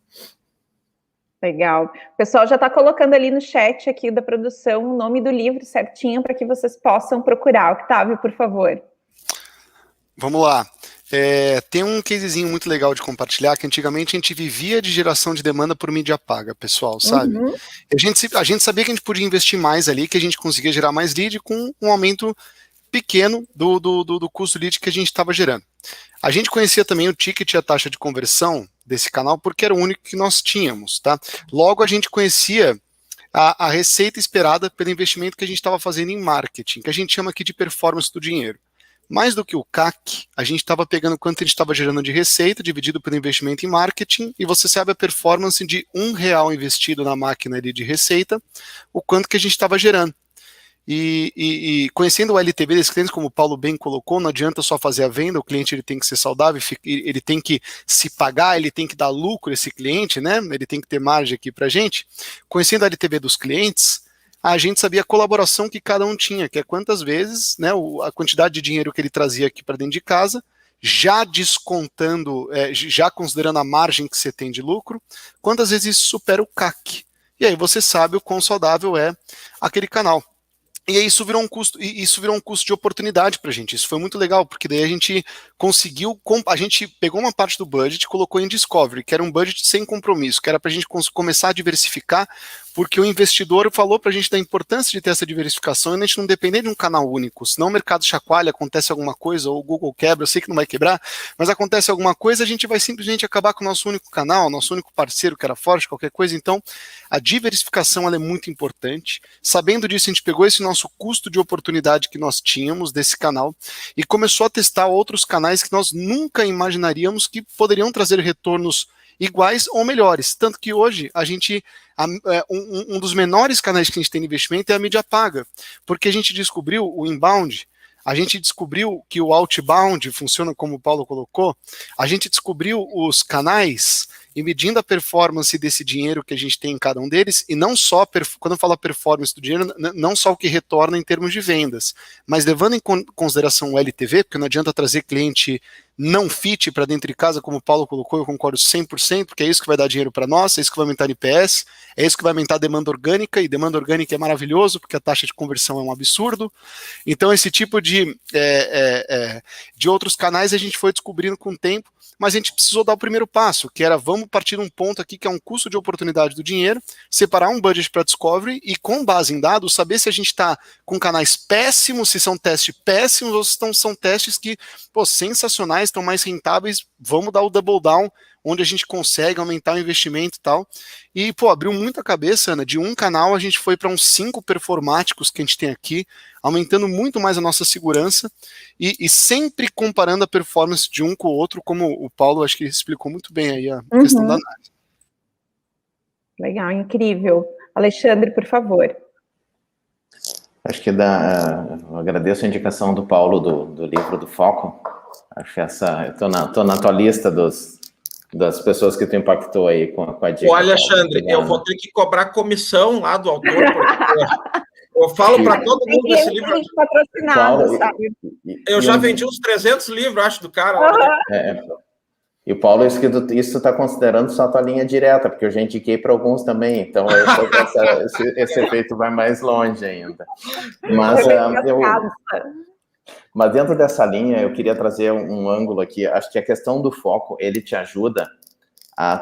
Legal. O pessoal já está colocando ali no chat aqui da produção o nome do livro certinho para que vocês possam procurar. Octávio, por favor. Vamos lá. Tem um casezinho muito legal de compartilhar, que antigamente a gente vivia de geração de demanda por mídia paga, pessoal, sabe? A gente sabia que a gente podia investir mais ali, que a gente conseguia gerar mais lead com um aumento pequeno do custo lead que a gente estava gerando. A gente conhecia também o ticket e a taxa de conversão desse canal, porque era o único que nós tínhamos, tá? Logo, a gente conhecia a receita esperada pelo investimento que a gente estava fazendo em marketing, que a gente chama aqui de performance do dinheiro. Mais do que o CAC, a gente estava pegando quanto a gente estava gerando de receita, dividido pelo investimento em marketing, e você sabe a performance de R$1 investido na máquina ali de receita, o quanto que a gente estava gerando. E conhecendo o LTV desses clientes, como o Paulo bem colocou, não adianta só fazer a venda, o cliente ele tem que ser saudável, ele tem que se pagar, ele tem que dar lucro, esse cliente, né? Ele tem que ter margem aqui para a gente. Conhecendo a LTV dos clientes, a gente sabia a colaboração que cada um tinha, que é quantas vezes, né, a quantidade de dinheiro que ele trazia aqui para dentro de casa, já descontando, já considerando a margem que você tem de lucro, quantas vezes isso supera o CAC. E aí você sabe o quão saudável é aquele canal. E aí isso virou um custo de oportunidade para a gente. Isso foi muito legal, porque daí a gente conseguiu, a gente pegou uma parte do budget e colocou em Discovery, que era um budget sem compromisso, que era para a gente começar a diversificar, porque o investidor falou para a gente da importância de ter essa diversificação e a gente não depender de um canal único. Senão o mercado chacoalha, acontece alguma coisa, ou o Google quebra, eu sei que não vai quebrar, mas acontece alguma coisa, a gente vai simplesmente acabar com o nosso único canal, nosso único parceiro que era forte, qualquer coisa. Então, a diversificação ela é muito importante. Sabendo disso, a gente pegou esse nosso custo de oportunidade que nós tínhamos desse canal e começou a testar outros canais que nós nunca imaginaríamos que poderiam trazer retornos iguais ou melhores. Tanto que hoje a gente um dos menores canais que a gente tem de investimento é a mídia paga, porque a gente descobriu o inbound, a gente descobriu que o outbound funciona como o Paulo colocou, a gente descobriu os canais e medindo a performance desse dinheiro que a gente tem em cada um deles, e não só, quando eu falo performance do dinheiro, não só o que retorna em termos de vendas, mas levando em consideração o LTV, porque não adianta trazer cliente não fit para dentro de casa, como o Paulo colocou, eu concordo 100%, porque é isso que vai dar dinheiro para nós, é isso que vai aumentar NPS, é isso que vai aumentar a demanda orgânica, e demanda orgânica é maravilhoso, porque a taxa de conversão é um absurdo. Então, esse tipo de outros canais a gente foi descobrindo com o tempo, mas a gente precisou dar o primeiro passo, que era, vamos partir de um ponto aqui que é um custo de oportunidade do dinheiro, separar um budget para discovery e, com base em dados, saber se a gente está com canais péssimos, se são testes péssimos ou se são testes que, pô, sensacionais, estão mais rentáveis, vamos dar o double down, onde a gente consegue aumentar o investimento e tal. E, pô, abriu muito a cabeça, Ana, de um canal a gente foi para uns 5 performáticos que a gente tem aqui, aumentando muito mais a nossa segurança e sempre comparando a performance de um com o outro, como o Paulo acho que explicou muito bem aí a questão da análise. Legal, incrível. Alexandre, por favor. Acho que eu agradeço a indicação do Paulo do livro do Foco. Acho que tô na tua lista das pessoas que tu impactou aí com a dica. Olha, Alexandre, eu vou ter que cobrar comissão lá do autor, porque eu falo para todo mundo desse livro. Patrocinado, sabe? Eu já vendi uns 300 livros, acho, do cara. E o Paulo, isso está considerando só a tua linha direta, porque eu já indiquei para alguns também, então esse efeito vai mais longe ainda. Mas dentro dessa linha, eu queria trazer um ângulo aqui. Acho que a questão do foco, ele te ajuda a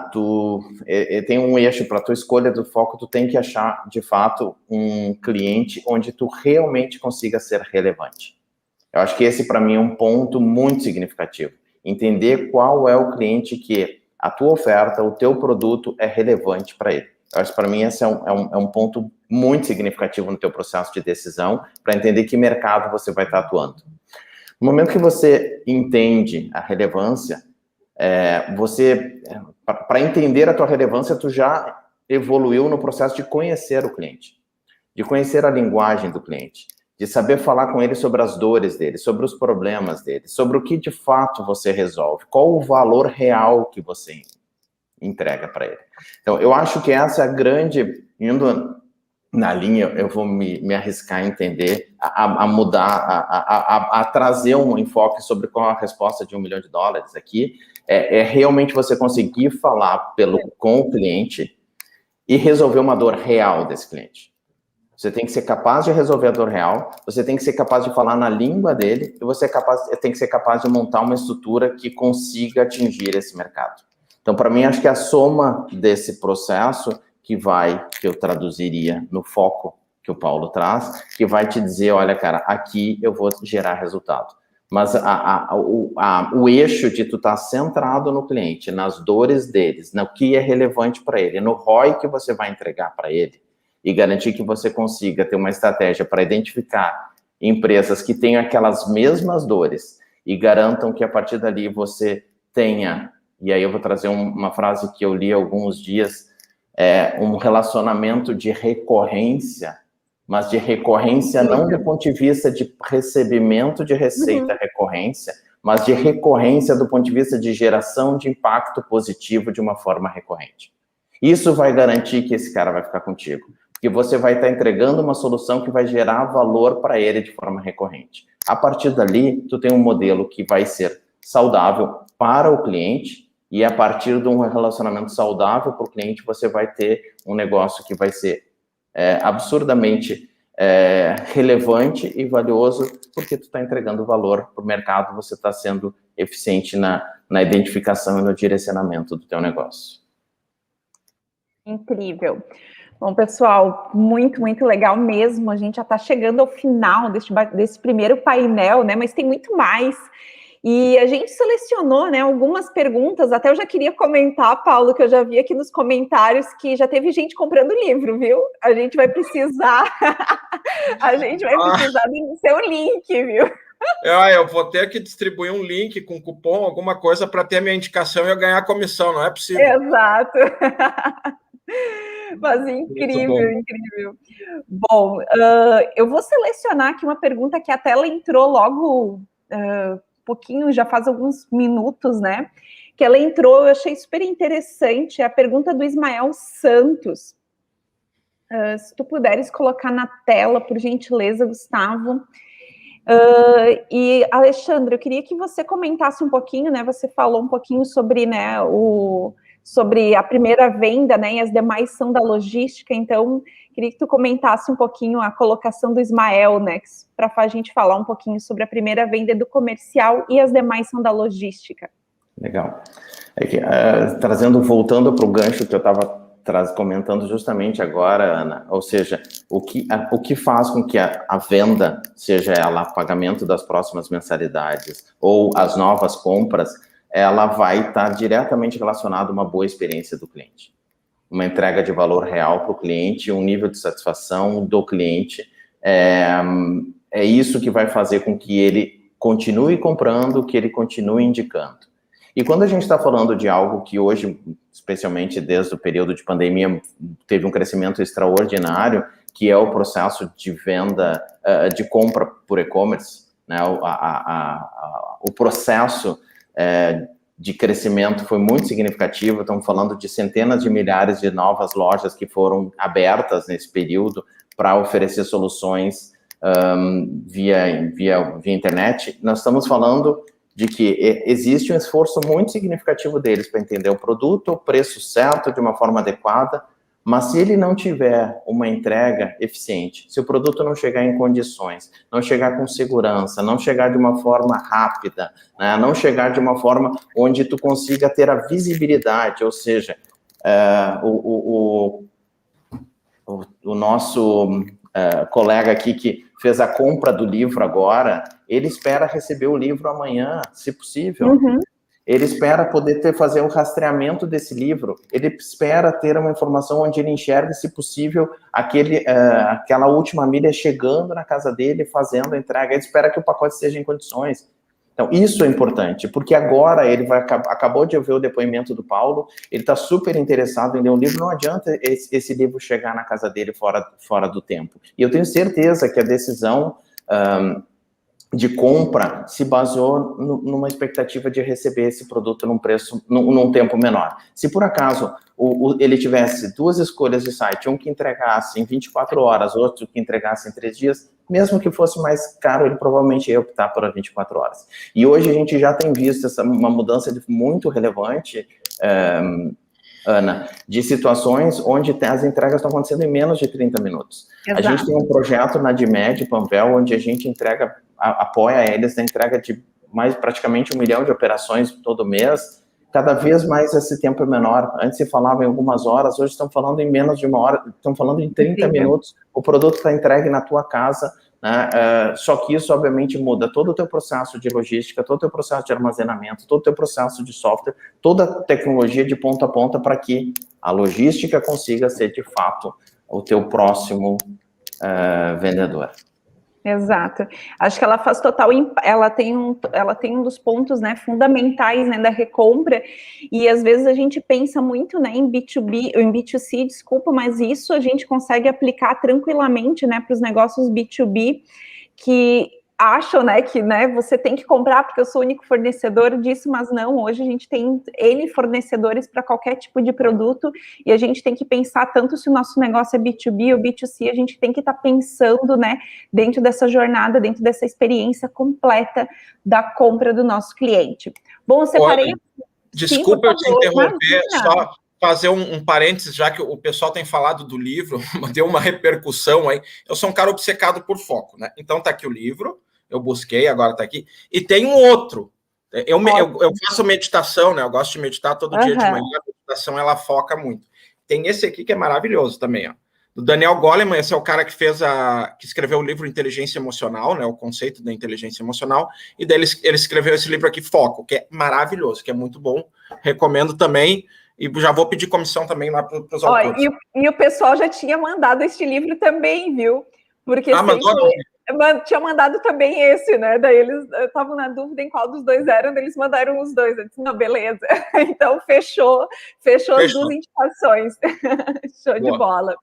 tem um eixo para a tua escolha do foco, tu tem que achar, de fato, um cliente onde tu realmente consiga ser relevante. Eu acho que esse, para mim, é um ponto muito significativo. Entender qual é o cliente que a tua oferta, o teu produto é relevante para ele. Eu acho que, para mim, esse é um ponto muito significativo no teu processo de decisão, para entender que mercado você vai estar atuando. No momento que você entende a relevância, para entender a tua relevância, tu já evoluiu no processo de conhecer o cliente, de conhecer a linguagem do cliente, de saber falar com ele sobre as dores dele, sobre os problemas dele, sobre o que de fato você resolve, qual o valor real que você entrega para ele. Então, eu acho que essa é a grande, indo na linha, eu vou me arriscar a entender, a mudar, a trazer um enfoque sobre qual a resposta de $1 milhão aqui, realmente você conseguir falar com o cliente e resolver uma dor real desse cliente. Você tem que ser capaz de resolver a dor real, você tem que ser capaz de falar na língua dele, e você tem que ser capaz de montar uma estrutura que consiga atingir esse mercado. Então, para mim, acho que a soma desse processo que eu traduziria no foco que o Paulo traz, que vai te dizer, olha, cara, aqui eu vou gerar resultado. Mas o eixo de tu estar centrado no cliente, nas dores deles, no que é relevante para ele, no ROI que você vai entregar para ele, e garantir que você consiga ter uma estratégia para identificar empresas que tenham aquelas mesmas dores e garantam que a partir dali você tenha, e aí eu vou trazer uma frase que eu li há alguns dias, um relacionamento de recorrência, mas de recorrência não do ponto de vista de recebimento de receita recorrência, mas de recorrência do ponto de vista de geração de impacto positivo de uma forma recorrente. Isso vai garantir que esse cara vai ficar contigo, porque você vai estar entregando uma solução que vai gerar valor para ele de forma recorrente. A partir dali, tu tem um modelo que vai ser saudável para o cliente, e a partir de um relacionamento saudável para o cliente, você vai ter um negócio que vai ser absurdamente relevante e valioso, porque tu está entregando valor para o mercado, você está sendo eficiente na identificação e no direcionamento do teu negócio. Incrível. Bom, pessoal, muito, muito legal mesmo. A gente já está chegando ao final desse primeiro painel, né? Mas tem muito mais. E a gente selecionou, né, algumas perguntas. Até eu já queria comentar, Paulo, que eu já vi aqui nos comentários que já teve gente comprando livro, viu? A gente vai precisar do seu link, viu? Eu vou ter que distribuir um link com cupom, alguma coisa, para ter a minha indicação e eu ganhar a comissão, não é possível. Exato. Mas incrível, incrível. Bom, eu vou selecionar aqui uma pergunta que a tela entrou logo pouquinho, já faz alguns minutos, né? Que ela entrou, eu achei super interessante, é a pergunta do Ismael Santos. Se tu puderes colocar na tela, por gentileza, Gustavo. E, Alexandre, eu queria que você comentasse um pouquinho, né? Você falou um pouquinho sobre, né, sobre a primeira venda, né? E as demais são da logística. Então, queria que tu comentasse um pouquinho a colocação do Ismael, né? Para a gente falar um pouquinho sobre a primeira venda do comercial e as demais são da logística. Legal. Voltando para o gancho que eu estava comentando justamente agora, Ana, ou seja, o que faz com que a venda, seja ela pagamento das próximas mensalidades ou as novas compras, ela vai estar diretamente relacionada a uma boa experiência do cliente. Uma entrega de valor real para o cliente, um nível de satisfação do cliente. É isso que vai fazer com que ele continue comprando, que ele continue indicando. E quando a gente está falando de algo que hoje, especialmente desde o período de pandemia, teve um crescimento extraordinário, que é o processo de venda, de compra por e-commerce, né? O processo de crescimento foi muito significativo. Estamos falando de centenas de milhares de novas lojas que foram abertas nesse período para oferecer soluções via internet. Nós estamos falando de que existe um esforço muito significativo deles para entender o produto, o preço certo, de uma forma adequada, mas se ele não tiver uma entrega eficiente, se o produto não chegar em condições, não chegar com segurança, não chegar de uma forma rápida, né, não chegar de uma forma onde tu consiga ter a visibilidade, ou seja, o nosso colega aqui que fez a compra do livro agora, ele espera receber o livro amanhã, se possível. Uhum. Ele espera poder fazer um rastreamento desse livro, ele espera ter uma informação onde ele enxergue, se possível, aquela última milha chegando na casa dele, fazendo a entrega, ele espera que o pacote esteja em condições. Então, isso é importante, porque agora ele acabou de ouvir o depoimento do Paulo, ele está super interessado em ler um livro, não adianta esse livro chegar na casa dele fora do tempo. E eu tenho certeza que a decisão de compra se baseou numa expectativa de receber esse produto num tempo menor. Se por acaso ele tivesse duas escolhas de site, um que entregasse em 24 horas, outro que entregasse em 3 dias, mesmo que fosse mais caro, ele provavelmente ia optar por 24 horas. E hoje a gente já tem visto uma mudança muito relevante, Ana, de situações onde as entregas estão acontecendo em menos de 30 minutos. Exato. A gente tem um projeto na DIMED, Panvel, onde a gente apoia eles na entrega de praticamente 1 milhão de operações todo mês. Cada vez mais esse tempo é menor. Antes se falava em algumas horas, hoje estão falando em menos de 1 hora, estão falando em 30 minutos, o produto está entregue na tua casa, né? Só que isso, obviamente, muda todo o teu processo de logística, todo o teu processo de armazenamento, todo o teu processo de software, toda a tecnologia de ponta a ponta para que a logística consiga ser, de fato, o teu próximo vendedor. Exato. Acho que ela faz total, ela tem um dos pontos, né, fundamentais, né, da recompra, e às vezes a gente pensa muito, né, em B2B, ou em B2C, desculpa, mas isso a gente consegue aplicar tranquilamente, né, para os negócios B2B, que acham, né, que, né, você tem que comprar porque eu sou o único fornecedor disso, mas não, hoje a gente tem N fornecedores para qualquer tipo de produto, e a gente tem que pensar tanto se o nosso negócio é B2B ou B2C, a gente tem que estar pensando, né, dentro dessa jornada, dentro dessa experiência completa da compra do nosso cliente. Bom, eu separei... Desculpa eu te interromper, só fazer um parênteses, já que o pessoal tem falado do livro, deu uma repercussão aí. Eu sou um cara obcecado por foco, né? Então tá aqui o livro, eu busquei, agora tá aqui. E tem um outro. Eu faço meditação, né? Eu gosto de meditar todo dia de manhã, a meditação ela foca muito. Tem esse aqui que é maravilhoso também, ó. Do Daniel Goleman, esse é o cara que que escreveu o livro Inteligência Emocional, né? O conceito da inteligência emocional, e daí ele escreveu esse livro aqui, Foco, que é maravilhoso, que é muito bom. Recomendo também. E já vou pedir comissão também lá para os autores. E o pessoal já tinha mandado este livro também, viu? Porque tinha mandado também esse, né? Daí eles estavam na dúvida em qual dos dois eram, eles mandaram os dois. Eu disse, não, beleza. Então, fechou as duas indicações. Show de bola.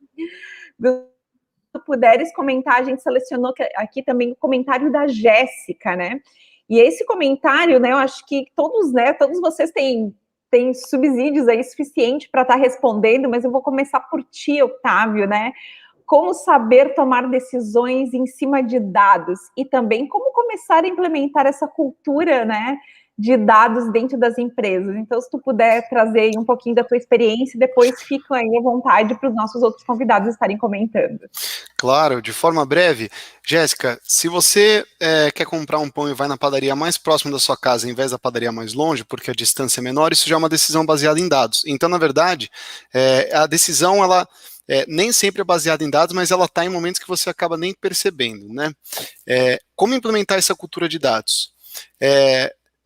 Se puderes comentar, a gente selecionou aqui também o comentário da Jéssica, né? E esse comentário, né? Eu acho que todos vocês têm subsídios aí suficiente para estar respondendo, mas eu vou começar por ti, Otávio, né? como saber tomar decisões em cima de dados e também como começar a implementar essa cultura, né, de dados dentro das empresas. Então, se tu puder trazer um pouquinho da tua experiência, depois ficam aí à vontade para os nossos outros convidados estarem comentando. Claro, de forma breve. Jéssica, se você quer comprar um pão e vai na padaria mais próxima da sua casa, em vez da padaria mais longe, porque a distância é menor, isso já é uma decisão baseada em dados. Então, na verdade, a decisão, ela nem sempre é baseada em dados, mas ela está em momentos que você acaba nem percebendo, né? Como implementar essa cultura de dados?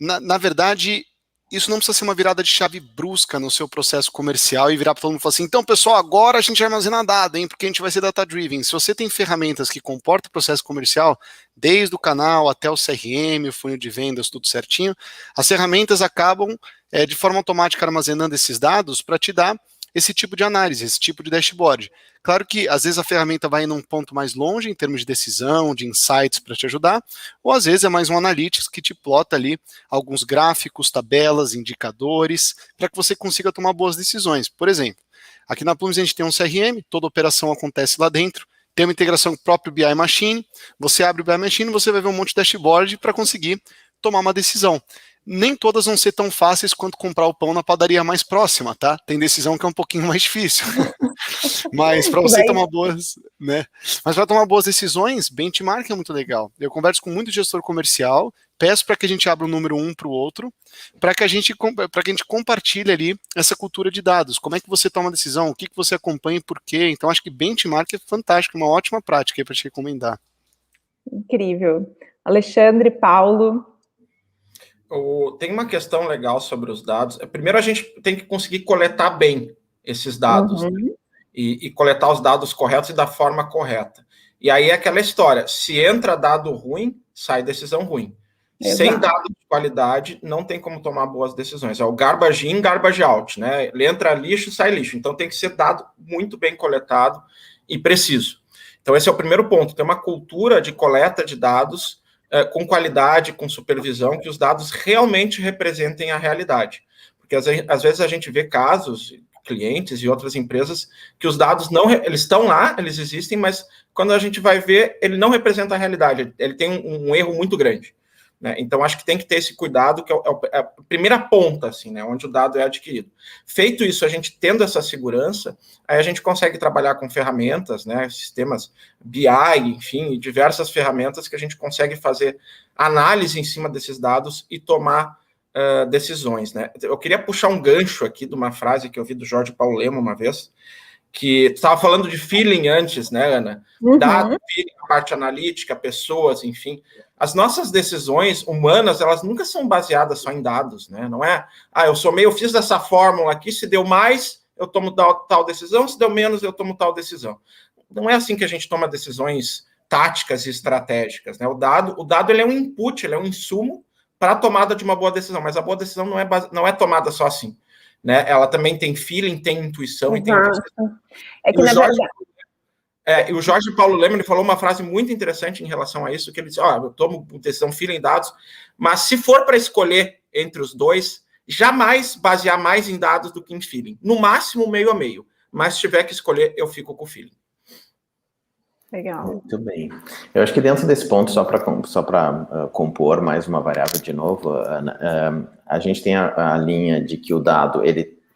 Na verdade, isso não precisa ser uma virada de chave brusca no seu processo comercial e virar para todo mundo e falar assim, então, pessoal, agora a gente vai armazenar dado, hein, porque a gente vai ser data-driven. Se você tem ferramentas que comportam o processo comercial, desde o canal até o CRM, o funil de vendas, tudo certinho, as ferramentas acabam, de forma automática, armazenando esses dados para te dar esse tipo de análise, esse tipo de dashboard. Claro que, às vezes, a ferramenta vai num ponto mais longe, em termos de decisão, de insights para te ajudar, ou às vezes é mais um analytics que te plota ali alguns gráficos, tabelas, indicadores, para que você consiga tomar boas decisões. Por exemplo, aqui na Plumes a gente tem um CRM, toda operação acontece lá dentro, tem uma integração com o próprio BI Machine, você abre o BI Machine, você vai ver um monte de dashboard para conseguir tomar uma decisão. Nem todas vão ser tão fáceis quanto comprar o pão na padaria mais próxima, tá? Tem decisão que é um pouquinho mais difícil. Mas para você tomar boas, né? Mas para tomar boas decisões, benchmark é muito legal. Eu converso com muito gestor comercial, peço para que a gente abra o número um para o outro, para que a gente compartilhe ali essa cultura de dados. Como é que você toma a decisão? O que você acompanha e por quê? Então acho que benchmark é fantástico, uma ótima prática para te recomendar. Incrível. Alexandre, Paulo. Tem uma questão legal sobre os dados. Primeiro, a gente tem que conseguir coletar bem esses dados, né? e coletar os dados corretos e da forma correta. E aí é aquela história, se entra dado ruim, sai decisão ruim. Exato. Sem dado de qualidade, não tem como tomar boas decisões. É o garbage in, garbage out, né? Ele entra lixo, sai lixo. Então tem que ser dado muito bem coletado e preciso. Então esse é o primeiro ponto, tem uma cultura de coleta de dados com qualidade, com supervisão, que os dados realmente representem a realidade. Porque às vezes a gente vê casos, clientes e outras empresas, que os dados não, eles estão lá, eles existem, mas quando a gente vai ver, ele não representa a realidade, ele tem um erro muito grande. Né? Então, acho que tem que ter esse cuidado, que é a primeira ponta, assim, né, onde o dado é adquirido. Feito isso, a gente tendo essa segurança, aí a gente consegue trabalhar com ferramentas, né, sistemas BI, enfim, diversas ferramentas que a gente consegue fazer análise em cima desses dados e tomar decisões. Né? Eu queria puxar um gancho aqui de uma frase que eu vi do Jorge Paulo Lemann uma vez, que estava falando de feeling antes, né, Ana? Dado, feeling, a parte analítica, pessoas, enfim. As nossas decisões humanas, elas nunca são baseadas só em dados, né? Não é, eu fiz dessa fórmula aqui, se deu mais, eu tomo tal decisão, se deu menos, eu tomo tal decisão. Não é assim que a gente toma decisões táticas e estratégicas, né? O dado ele é um input, ele é um insumo para a tomada de uma boa decisão, mas a boa decisão não é tomada só assim. Né? Ela também tem feeling, tem intuição. E tem é que, na verdade... E o Jorge Paulo Lemann falou uma frase muito interessante em relação a isso, que ele disse, eu tomo decisão feeling, dados, mas se for para escolher entre os dois, jamais basear mais em dados do que em feeling. No máximo, meio a meio. Mas se tiver que escolher, eu fico com o feeling. Legal. Muito bem. Eu acho que dentro desse ponto, só para compor mais uma variável de novo, Ana, a gente tem a linha de que o dado,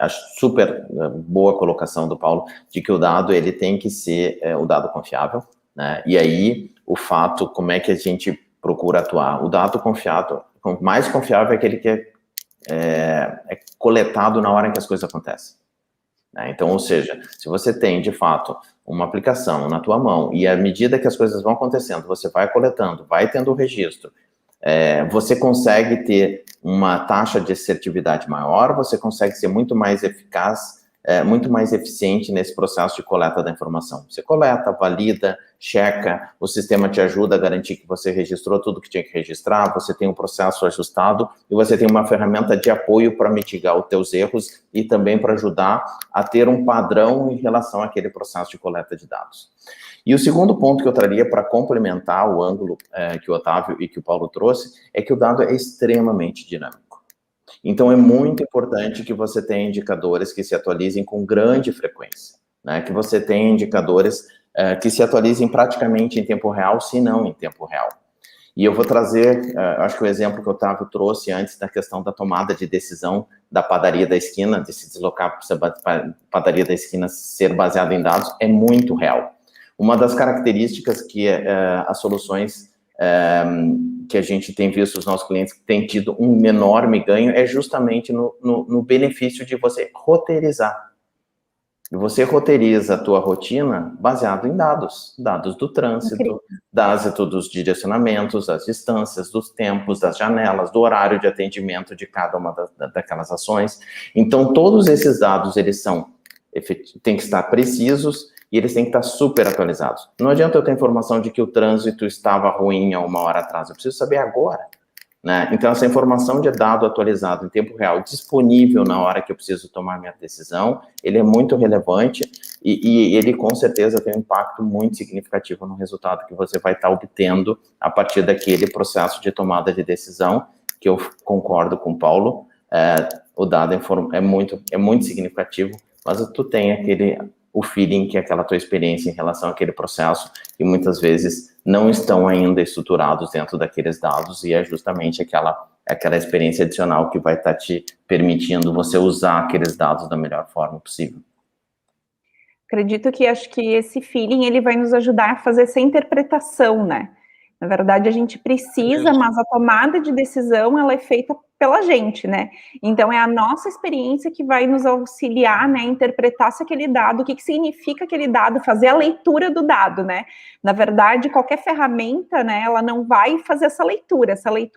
acho super boa colocação do Paulo, de que o dado ele tem que ser o dado confiável, né? E aí o fato, como é que a gente procura atuar? O dado confiável, mais confiável é aquele que é coletado na hora em que as coisas acontecem. Né? Então, ou seja, se você tem de fato uma aplicação na tua mão e à medida que as coisas vão acontecendo, você vai coletando, vai tendo o registro, você consegue ter uma taxa de assertividade maior, você consegue ser muito mais eficaz, muito mais eficiente nesse processo de coleta da informação. Você coleta, valida, checa, o sistema te ajuda a garantir que você registrou tudo que tinha que registrar, você tem um processo ajustado e você tem uma ferramenta de apoio para mitigar os teus erros e também para ajudar a ter um padrão em relação àquele processo de coleta de dados. E o segundo ponto que eu traria para complementar o ângulo que o Otávio e que o Paulo trouxe é que o dado é extremamente dinâmico. Então, é muito importante que você tenha indicadores que se atualizem com grande frequência, né? Que você tenha indicadores que se atualizem praticamente em tempo real, se não em tempo real. E eu vou trazer, acho que o exemplo que o Otávio trouxe antes da questão da tomada de decisão da padaria da esquina, de se deslocar para a padaria da esquina ser baseado em dados, é muito real. Uma das características que as soluções que a gente tem visto os nossos clientes que têm tido um enorme ganho é justamente no benefício de você roteirizar. Você roteiriza a tua rotina baseado em dados do trânsito, dos direcionamentos, das distâncias, dos tempos, das janelas, do horário de atendimento de cada uma daquelas ações. Então, todos esses dados, eles têm que estar precisos e eles têm que estar super atualizados. Não adianta eu ter informação de que o trânsito estava ruim há 1 hora atrás, eu preciso saber agora. Né? Então, essa informação de dado atualizado em tempo real, disponível na hora que eu preciso tomar minha decisão, ele é muito relevante e ele, com certeza, tem um impacto muito significativo no resultado que você vai estar obtendo a partir daquele processo de tomada de decisão, que eu concordo com o Paulo, o dado é muito significativo, mas tu tem o feeling que é aquela tua experiência em relação àquele processo, e muitas vezes não estão ainda estruturados dentro daqueles dados, e é justamente aquela experiência adicional que vai estar te permitindo você usar aqueles dados da melhor forma possível. Acredito que acho que esse feeling ele vai nos ajudar a fazer essa interpretação, né? Na verdade, a gente precisa, mas a tomada de decisão, ela é feita pela gente, né? Então, é a nossa experiência que vai nos auxiliar, né, a interpretar se aquele dado, o que significa aquele dado, fazer a leitura do dado, né? Na verdade, qualquer ferramenta, né, ela não vai fazer essa leitura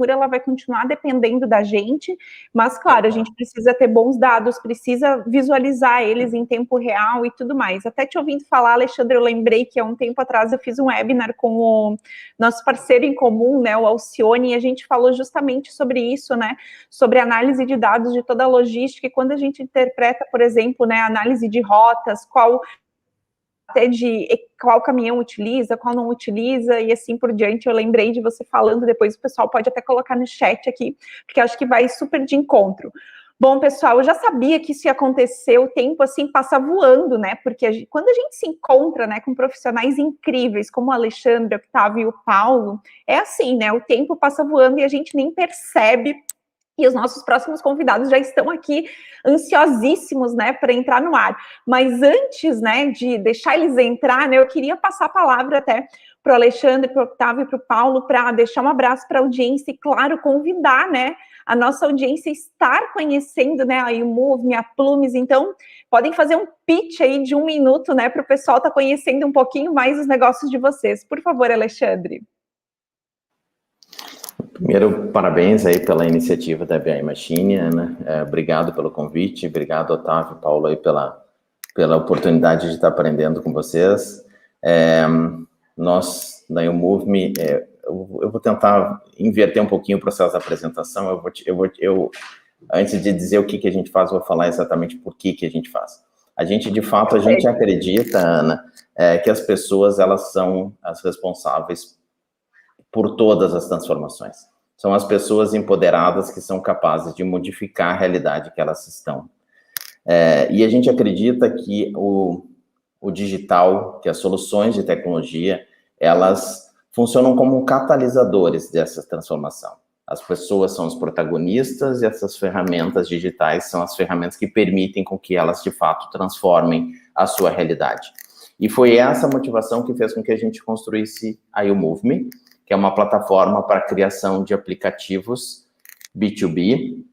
ela vai continuar dependendo da gente, mas, claro, a gente precisa ter bons dados, precisa visualizar eles em tempo real e tudo mais. Até te ouvindo falar, Alexandre, eu lembrei que há um tempo atrás eu fiz um webinar com o nosso parceiro em comum, né, o Alcione, e a gente falou justamente sobre isso, né, sobre análise de dados de toda a logística, e quando a gente interpreta, por exemplo, né, análise de rotas, qual caminhão utiliza, qual não utiliza, e assim por diante. Eu lembrei de você falando, depois o pessoal pode até colocar no chat aqui, porque acho que vai super de encontro. Bom, pessoal, eu já sabia que isso ia acontecer, o tempo, assim, passa voando, né, porque quando a gente se encontra, né, com profissionais incríveis, como o Alexandre, o Octávio e o Paulo, é assim, né, o tempo passa voando e a gente nem percebe, e os nossos próximos convidados já estão aqui ansiosíssimos, né, para entrar no ar. Mas antes, né, de deixar eles entrar, né, eu queria passar a palavra até para o Alexandre, para o Octávio e para o Paulo, para deixar um abraço para a audiência e, claro, convidar, né, a nossa audiência a estar conhecendo, né, a YouMove, a Plumes. Então, podem fazer um pitch aí de 1 minuto, né, para o pessoal estar conhecendo um pouquinho mais os negócios de vocês. Por favor, Alexandre. Primeiro, parabéns aí pela iniciativa da BI Machine, Ana. Obrigado pelo convite, obrigado, Otávio e Paulo, aí pela oportunidade de estar aprendendo com vocês. Nós, da YouMove, eu vou tentar inverter um pouquinho o processo da apresentação. Antes de dizer o que a gente faz, eu vou falar exatamente por que a gente faz. A gente acredita, Ana, que as pessoas, elas são as responsáveis por todas as transformações. São as pessoas empoderadas que são capazes de modificar a realidade que elas estão. E a gente acredita que o digital, que as soluções de tecnologia, elas funcionam como catalisadores dessa transformação. As pessoas são os protagonistas e essas ferramentas digitais são as ferramentas que permitem com que elas, de fato, transformem a sua realidade. E foi essa motivação que fez com que a gente construísse a YouMove, que é uma plataforma para a criação de aplicativos B2B,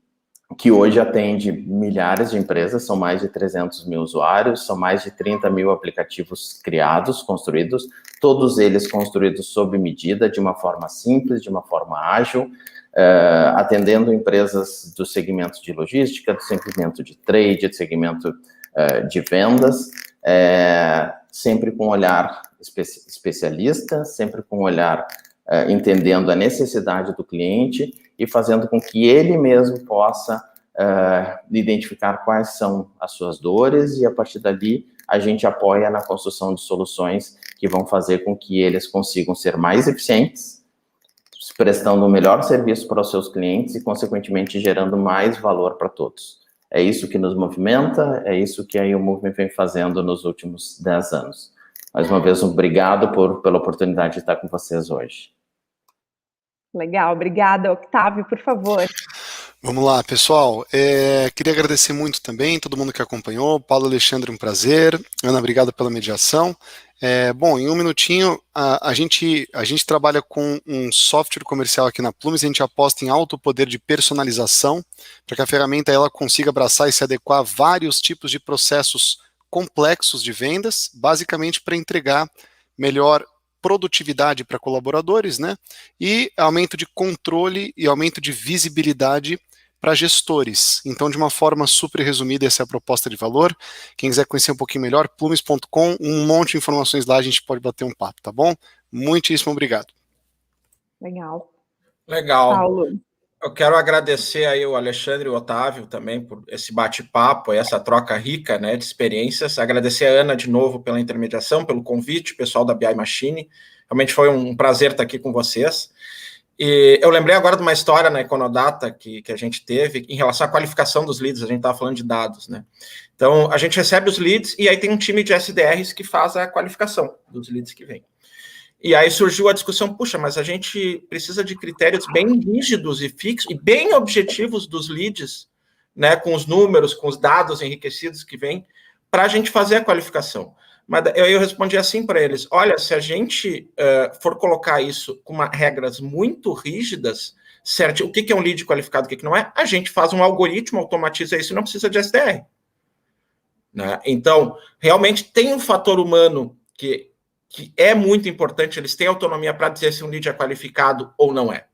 que hoje atende milhares de empresas, são mais de 300 mil usuários, são mais de 30 mil aplicativos criados, construídos, todos eles construídos sob medida, de uma forma simples, de uma forma ágil, atendendo empresas do segmento de logística, do segmento de trade, do segmento de vendas, sempre com um olhar especialista, sempre com um olhar entendendo a necessidade do cliente e fazendo com que ele mesmo possa identificar quais são as suas dores, e a partir dali a gente apoia na construção de soluções que vão fazer com que eles consigam ser mais eficientes, prestando o melhor serviço para os seus clientes e, consequentemente, gerando mais valor para todos. É isso que nos movimenta, é isso que a YouMove vem fazendo nos últimos 10 anos. Mais uma vez, obrigado pela oportunidade de estar com vocês hoje. Legal, obrigada. Octávio, por favor. Vamos lá, pessoal. Queria agradecer muito também todo mundo que acompanhou. Paulo, Alexandre, um prazer. Ana, obrigado pela mediação. Bom, em um minutinho, a gente trabalha com um software comercial aqui na Plumes. A gente aposta em alto poder de personalização para que a ferramenta ela consiga abraçar e se adequar a vários tipos de processos complexos de vendas, basicamente para entregar melhor produtividade para colaboradores, né? E aumento de controle e aumento de visibilidade para gestores. Então, de uma forma super resumida, essa é a proposta de valor. Quem quiser conhecer um pouquinho melhor, plumes.com, um monte de informações lá, a gente pode bater um papo, tá bom? Muitíssimo obrigado. Legal. Paulo. Eu quero agradecer aí o Alexandre e o Otávio também por esse bate-papo, essa troca rica, né, de experiências. Agradecer a Ana de novo pela intermediação, pelo convite, pessoal da BI Machine. Realmente foi um prazer estar aqui com vocês. E eu lembrei agora de uma história na Econodata que a gente teve em relação à qualificação dos leads. A gente estava falando de dados, né? Então, a gente recebe os leads e aí tem um time de SDRs que faz a qualificação dos leads que vem. E aí surgiu a discussão, puxa, mas a gente precisa de critérios bem rígidos e fixos e bem objetivos dos leads, né, com os números, com os dados enriquecidos que vem, para a gente fazer a qualificação. Mas eu respondi assim para eles, olha, se a gente for colocar isso com regras muito rígidas, certo? O que é um lead qualificado, o que não é? A gente faz um algoritmo, automatiza isso e não precisa de SDR. Né? Então, realmente tem um fator humano que é muito importante, eles têm autonomia para dizer se um lead é qualificado ou não é.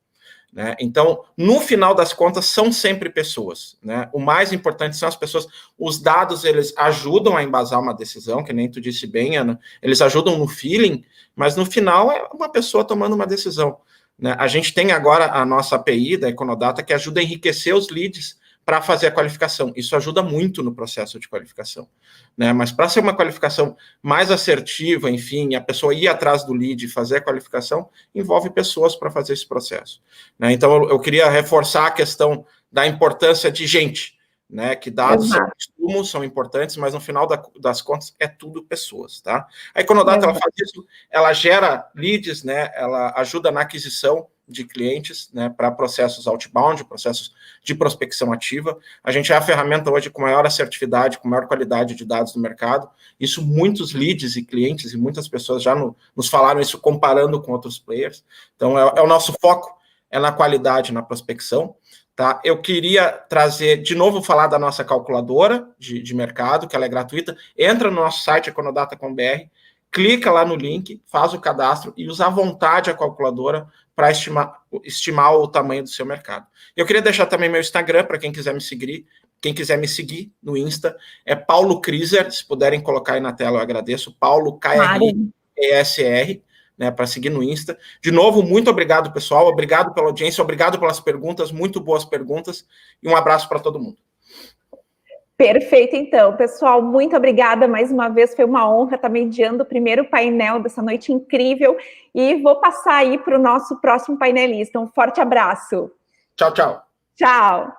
Né? Então, no final das contas, são sempre pessoas. Né? O mais importante são as pessoas. Os dados, eles ajudam a embasar uma decisão, que nem tu disse bem, Ana, eles ajudam no feeling, mas no final é uma pessoa tomando uma decisão. Né? A gente tem agora a nossa API da Econodata, que ajuda a enriquecer os leads para fazer a qualificação. Isso ajuda muito no processo de qualificação. Né? Mas para ser uma qualificação mais assertiva, enfim, a pessoa ir atrás do lead e fazer a qualificação, envolve pessoas para fazer esse processo. Né? Então, eu queria reforçar a questão da importância de gente, né? Que dados são importantes, mas no final das contas é tudo pessoas. Tá? A Econodata, ela faz isso, ela gera leads, né? Ela ajuda na aquisição de clientes, né, para processos outbound, processos de prospecção ativa. A gente é a ferramenta hoje com maior assertividade, com maior qualidade de dados no mercado. Isso muitos leads e clientes e muitas pessoas já nos falaram isso comparando com outros players. Então, é o nosso foco, é na qualidade, na prospecção. Tá? Eu queria trazer, de novo, falar da nossa calculadora de mercado, que ela é gratuita. Entra no nosso site, econodata.com.br, clica lá no link, faz o cadastro e usa à vontade a calculadora para estimar o tamanho do seu mercado. Eu queria deixar também meu Instagram para quem quiser me seguir no Insta, é Paulo Kriser, se puderem colocar aí na tela eu agradeço, Paulo KRESR, né, para seguir no Insta. De novo, muito obrigado, pessoal, obrigado pela audiência, obrigado pelas perguntas, muito boas perguntas, e um abraço para todo mundo. Perfeito, então. Pessoal, muito obrigada mais uma vez. Foi uma honra estar mediando o primeiro painel dessa noite incrível. E vou passar aí para o nosso próximo painelista. Um forte abraço. Tchau, tchau. Tchau.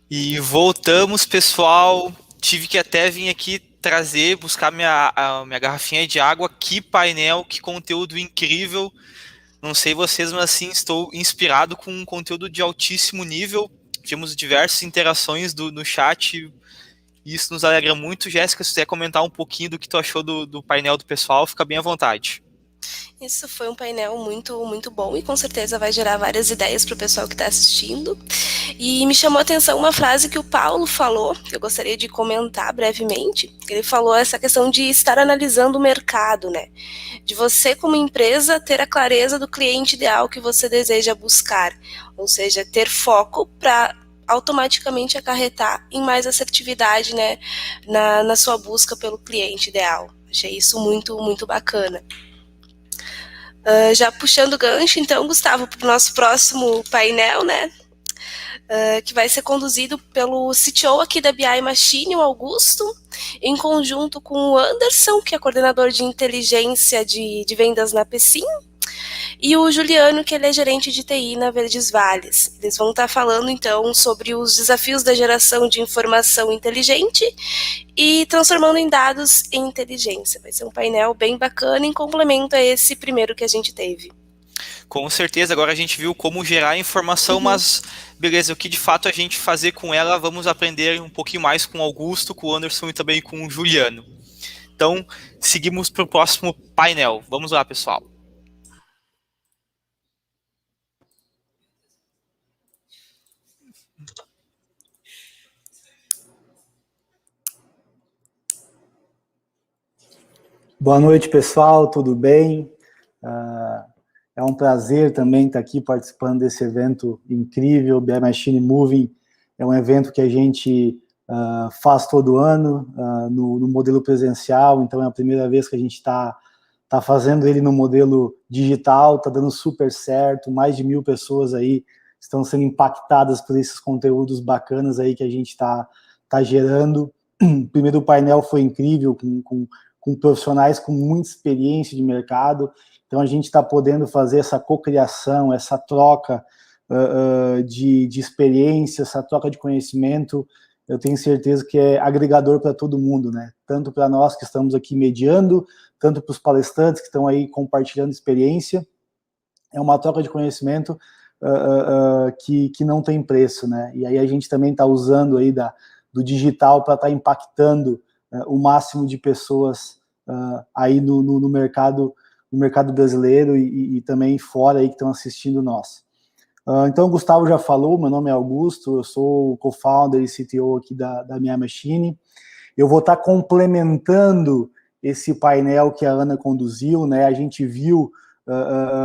E voltamos, pessoal. Tive que até vir aqui buscar minha garrafinha de água. Que painel, que conteúdo incrível. Não sei vocês, mas assim, estou inspirado com um conteúdo de altíssimo nível. Tivemos diversas interações no chat. E isso nos alegra muito. Jéssica, se você quiser comentar um pouquinho do que tu achou do painel do pessoal, fica bem à vontade. Isso foi um painel muito, muito bom e com certeza vai gerar várias ideias para o pessoal que está assistindo. E me chamou a atenção uma frase que o Paulo falou, que eu gostaria de comentar brevemente. Ele falou essa questão de estar analisando o mercado, né? De você, como empresa, ter a clareza do cliente ideal que você deseja buscar. Ou seja, ter foco para automaticamente acarretar em mais assertividade, né, na sua busca pelo cliente ideal. Achei isso muito, muito bacana. Já puxando o gancho, então, Gustavo, para o nosso próximo painel, né? Que vai ser conduzido pelo CTO aqui da BI Machine, o Augusto, em conjunto com o Anderson, que é coordenador de inteligência de vendas na Pecim, e o Juliano, que ele é gerente de TI na Verdes Vales. Eles vão estar falando, então, sobre os desafios da geração de informação inteligente e transformando em dados em inteligência. Vai ser um painel bem bacana em complemento a esse primeiro que a gente teve. Com certeza, agora a gente viu como gerar informação, mas beleza, o que de fato a gente fazer com ela, vamos aprender um pouquinho mais com o Augusto, com o Anderson e também com o Juliano. Então, seguimos para o próximo painel. Vamos lá, pessoal. Boa noite, pessoal, tudo bem? É um prazer também estar aqui participando desse evento incrível. BI Machine Moving é um evento que a gente faz todo ano no modelo presencial, então é a primeira vez que a gente está fazendo ele no modelo digital, está dando super certo, mais de 1.000 pessoas aí estão sendo impactadas por esses conteúdos bacanas aí que a gente está gerando. O primeiro painel foi incrível, com profissionais com muita experiência de mercado, então a gente está podendo fazer essa cocriação, essa troca de experiência, essa troca de conhecimento. Eu tenho certeza que é agregador para todo mundo, né? Tanto para nós que estamos aqui mediando, tanto para os palestrantes que estão aí compartilhando experiência. É uma troca de conhecimento que não tem preço, né? E aí a gente também está usando aí do digital para estar impactando o máximo de pessoas aí no mercado brasileiro e também fora aí que estão assistindo nós. Então, o Gustavo já falou, meu nome é Augusto, eu sou o co-founder e CTO aqui da BI Machine. Eu vou estar complementando esse painel que a Ana conduziu, né? A gente viu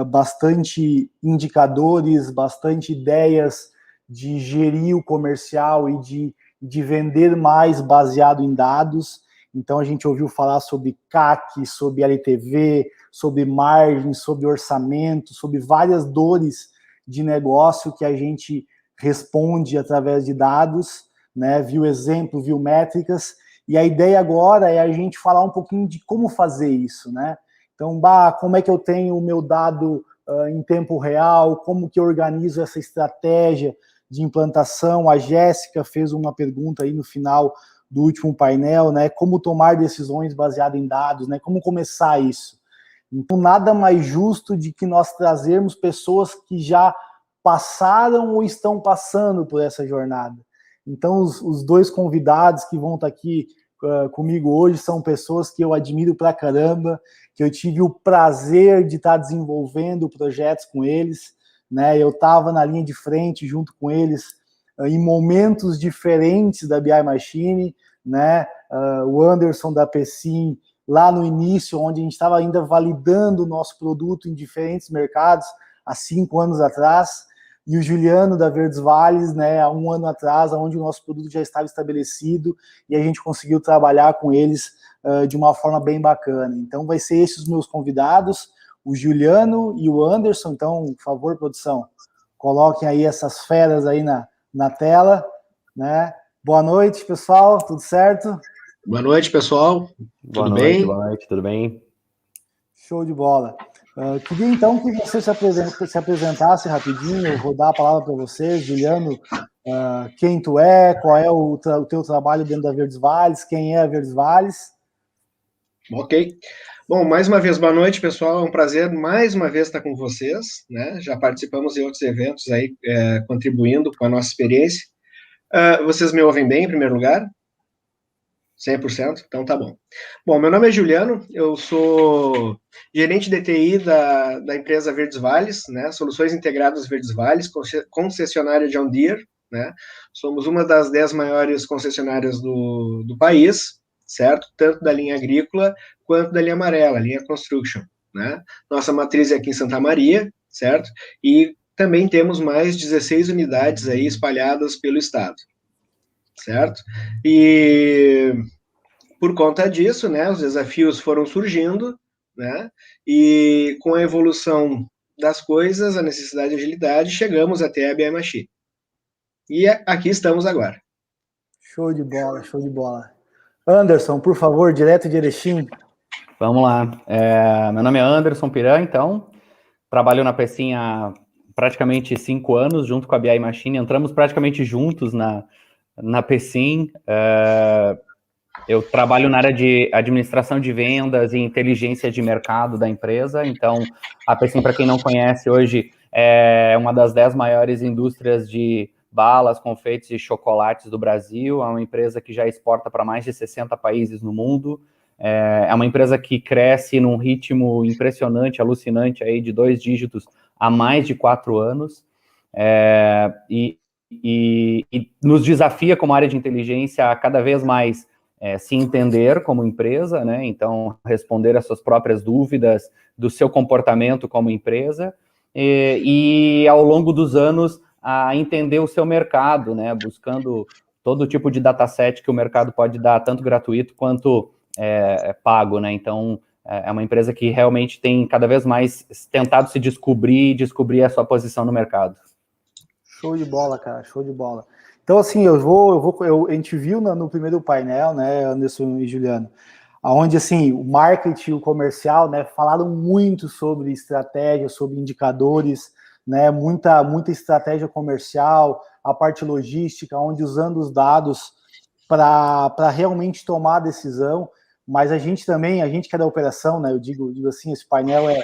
bastante indicadores, bastante ideias de gerir o comercial e de vender mais baseado em dados. Então, a gente ouviu falar sobre CAC, sobre LTV, sobre margem, sobre orçamento, sobre várias dores de negócio que a gente responde através de dados, né? Viu exemplo, viu métricas, e a ideia agora é a gente falar um pouquinho de como fazer isso, né? Então, como é que eu tenho o meu dado em tempo real, como que eu organizo essa estratégia de implantação. A Jéssica fez uma pergunta aí no final do último painel, né? Como tomar decisões baseadas em dados, né? Como começar isso? Então, nada mais justo de que nós trazermos pessoas que já passaram ou estão passando por essa jornada. Então, os dois convidados que vão estar aqui comigo hoje são pessoas que eu admiro pra caramba, que eu tive o prazer de estar desenvolvendo projetos com eles, né? Eu estava na linha de frente junto com eles em momentos diferentes da BI Machine, né? O Anderson da Pessim, lá no início, onde a gente estava ainda validando o nosso produto em diferentes mercados, há 5 anos atrás, e o Juliano da Verdes Vales, né, há 1 ano atrás, onde o nosso produto já estava estabelecido, e a gente conseguiu trabalhar com eles de uma forma bem bacana. Então, vai ser esses os meus convidados, o Juliano e o Anderson. Então, por favor, produção, coloquem aí essas feras aí na tela, né? Boa noite, pessoal, tudo certo? Boa noite, pessoal. Tudo bem? Boa noite, tudo bem? Show de bola. Queria então que você se apresentasse rapidinho, eu vou dar a palavra para você, Juliano, quem tu é, qual é o teu trabalho dentro da Verdes Vales, quem é a Verdes Vales. Ok. Bom, mais uma vez, boa noite, pessoal. É um prazer mais uma vez estar com vocês, né? Já participamos de outros eventos aí, contribuindo com a nossa experiência. Vocês me ouvem bem, em primeiro lugar? 100%? Então tá bom. Bom, meu nome é Juliano, eu sou gerente de TI da empresa Verdes Vales, né? Soluções Integradas Verdes Vales, concessionária John Deere, né? Somos uma das 10 maiores concessionárias do país, certo? Tanto da linha agrícola quanto da linha amarela, linha construction, né? Nossa matriz é aqui em Santa Maria, certo? E também temos mais 16 unidades aí espalhadas pelo estado, certo? E por conta disso, né, os desafios foram surgindo, né? E com a evolução das coisas, a necessidade de agilidade, chegamos até a BI Machine. E aqui estamos agora. Show de bola, show de bola. Anderson, por favor, direto de Erechim. Vamos lá. Meu nome é Anderson Piran, então. trabalho na Pecim há praticamente 5 anos, junto com a BI Machine, entramos praticamente juntos na Pecim. Eu trabalho na área de administração de vendas e inteligência de mercado da empresa. Então, a Pecim, para quem não conhece, hoje é uma das 10 maiores indústrias de balas, confeitos e chocolates do Brasil. É uma empresa que já exporta para mais de 60 países no mundo. É uma empresa que cresce num ritmo impressionante, alucinante, aí de 2 dígitos há mais de 4 anos. E nos desafia, como área de inteligência, a cada vez mais se entender como empresa, né? Então, responder às suas próprias dúvidas do seu comportamento como empresa, e ao longo dos anos, a entender o seu mercado, né? Buscando todo tipo de dataset que o mercado pode dar, tanto gratuito quanto pago, né? Então, é uma empresa que realmente tem cada vez mais tentado se descobrir a sua posição no mercado. Show de bola, cara, show de bola. Então, assim, a gente viu no primeiro painel, né, Anderson e Juliano, onde, assim, o marketing, o comercial, né, falaram muito sobre estratégia, sobre indicadores, né, muita estratégia comercial, a parte logística, onde usando os dados para realmente tomar a decisão. Mas a gente que é da operação, né, eu digo assim, esse painel é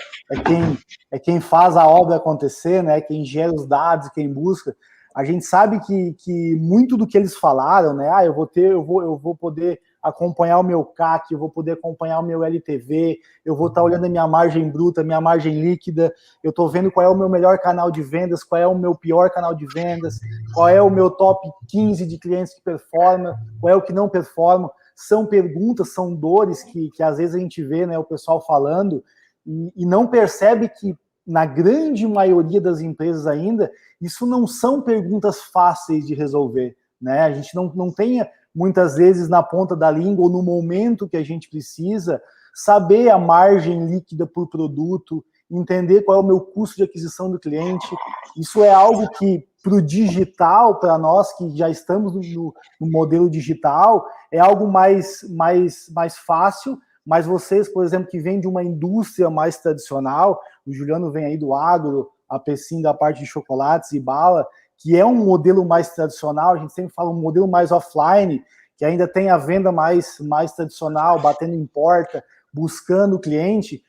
quem faz a obra acontecer, né, quem gera os dados, quem busca. A gente sabe que muito do que eles falaram, né, eu vou poder acompanhar o meu CAC, eu vou poder acompanhar o meu LTV, eu vou estar olhando a minha margem bruta, a minha margem líquida, eu estou vendo qual é o meu melhor canal de vendas, qual é o meu pior canal de vendas, qual é o meu top 15 de clientes que performa, qual é o que não performa. São perguntas, são dores que às vezes a gente vê, né, o pessoal falando e não percebe que, na grande maioria das empresas ainda, isso não são perguntas fáceis de resolver, né? A gente não tem, muitas vezes, na ponta da língua ou no momento que a gente precisa, saber a margem líquida por produto, entender qual é o meu custo de aquisição do cliente. Isso é algo que, para o digital, para nós que já estamos no modelo digital, é algo mais fácil, mas vocês, por exemplo, que vêm de uma indústria mais tradicional, o Juliano vem aí do agro, a Pecim da parte de chocolates e bala, que é um modelo mais tradicional, a gente sempre fala um modelo mais offline, que ainda tem a venda mais tradicional, batendo em porta, buscando o cliente,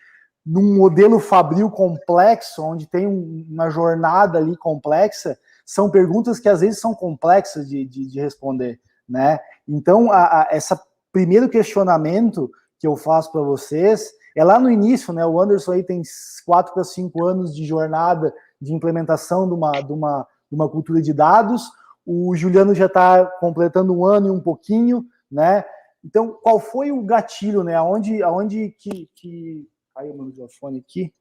num modelo fabril complexo, onde tem uma jornada ali complexa, são perguntas que às vezes são complexas de responder, né? Então, esse primeiro questionamento que eu faço para vocês é lá no início, né? O Anderson aí tem 4 para 5 anos de jornada de implementação de uma cultura de dados, o Juliano já está completando 1 ano e um pouquinho, né? Então, qual foi o gatilho, né? Aonde que caiu o meu microfone aqui?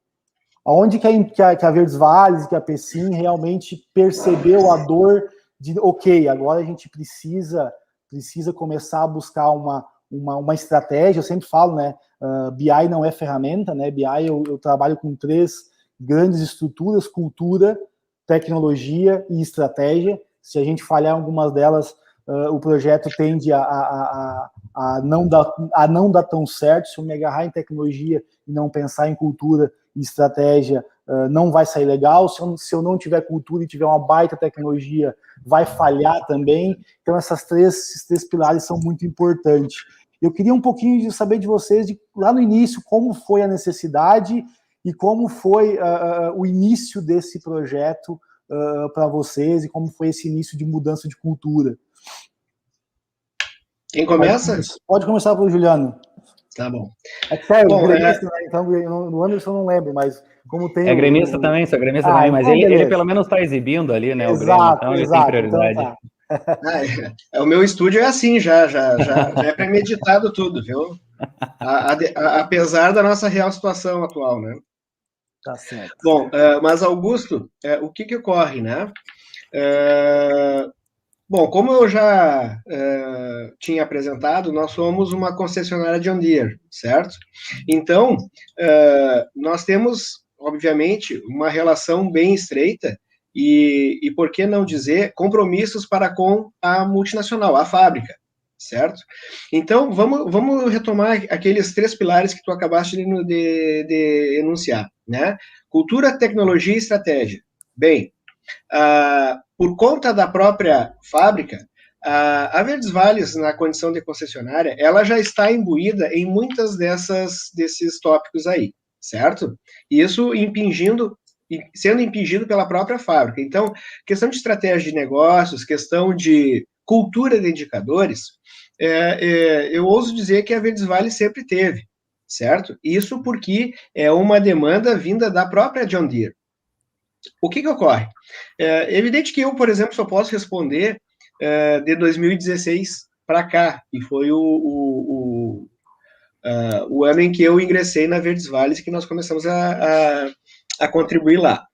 Aonde que a Verdes Vales, que a Pecim realmente percebeu a dor de, ok, agora a gente precisa começar a buscar uma estratégia. Eu sempre falo, né? BI não é ferramenta, né? BI eu trabalho com 3 grandes estruturas: cultura, tecnologia e estratégia. Se a gente falhar em algumas delas, o projeto tende a não dar tão certo. Se eu me agarrar em tecnologia e não pensar em cultura e estratégia, não vai sair legal. Se eu não tiver cultura e tiver uma baita tecnologia, vai falhar também. Então, esses três pilares são muito importantes. Eu queria um pouquinho de saber de vocês, lá no início, como foi a necessidade e como foi o início desse projeto para vocês, e como foi esse início de mudança de cultura. Quem começa? Pode começar pelo Juliano. Tá bom. Sério, gremista, né? Então, no Anderson eu não lembro, mas como tem... É gremista também, sou gremista também, mas ele pelo menos está exibindo ali, né, exato, o Grêmio, então ele tem prioridade. Então o meu estúdio é assim, já é premeditado tudo, viu? Apesar da nossa real situação atual, né? Tá certo. Bom, mas Augusto, o que ocorre, né? Bom, como eu já tinha apresentado, nós somos uma concessionária John Deere, certo? Então, nós temos, obviamente, uma relação bem estreita e por que não dizer, compromissos para com a multinacional, a fábrica, certo? Então, vamos retomar aqueles 3 pilares que tu acabaste de enunciar, né? Cultura, tecnologia e estratégia. Bem, por conta da própria fábrica, a Verdes Vales, na condição de concessionária, ela já está imbuída em muitas desses tópicos aí, certo? Isso sendo impingido pela própria fábrica. Então, questão de estratégia de negócios, questão de cultura de indicadores, eu ouso dizer que a Verdes Vales sempre teve, certo? Isso porque é uma demanda vinda da própria John Deere. O que ocorre? É evidente que eu, por exemplo, só posso responder de 2016 para cá, e foi o ano em que eu ingressei na Verdes Vales e que nós começamos a contribuir lá.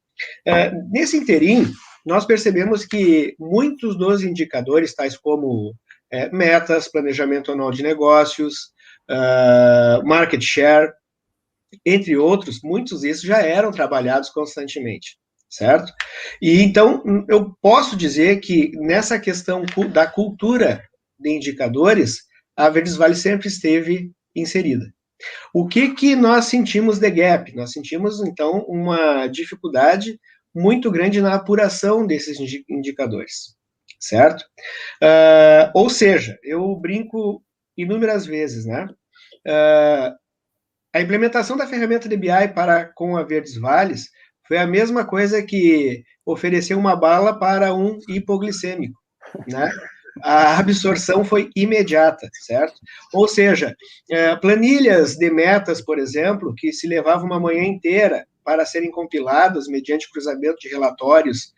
Nesse interim, nós percebemos que muitos dos indicadores, tais como metas, planejamento anual de negócios, market share, entre outros, muitos desses já eram trabalhados constantemente, certo? E então, eu posso dizer que nessa questão da cultura de indicadores, a Verdes Vales sempre esteve inserida. O que nós sentimos de gap? Nós sentimos, então, uma dificuldade muito grande na apuração desses indicadores, certo? Ou seja, eu brinco inúmeras vezes, né? A implementação da ferramenta de BI com a Verdes Vales foi a mesma coisa que oferecer uma bala para um hipoglicêmico, né? A absorção foi imediata, certo? Ou seja, planilhas de metas, por exemplo, que se levavam uma manhã inteira para serem compiladas mediante cruzamento de relatórios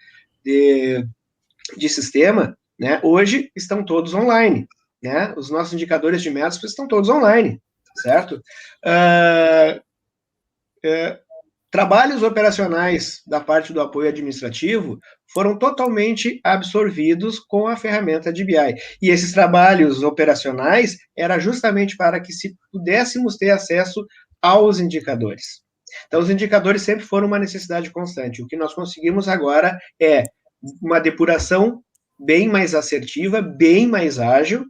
de sistema, né? Hoje estão todos online, né? Os nossos indicadores de metas estão todos online, certo? Trabalhos operacionais da parte do apoio administrativo foram totalmente absorvidos com a ferramenta de BI. E esses trabalhos operacionais era justamente para que se pudéssemos ter acesso aos indicadores. Então, os indicadores sempre foram uma necessidade constante. O que nós conseguimos agora é uma depuração bem mais assertiva, bem mais ágil,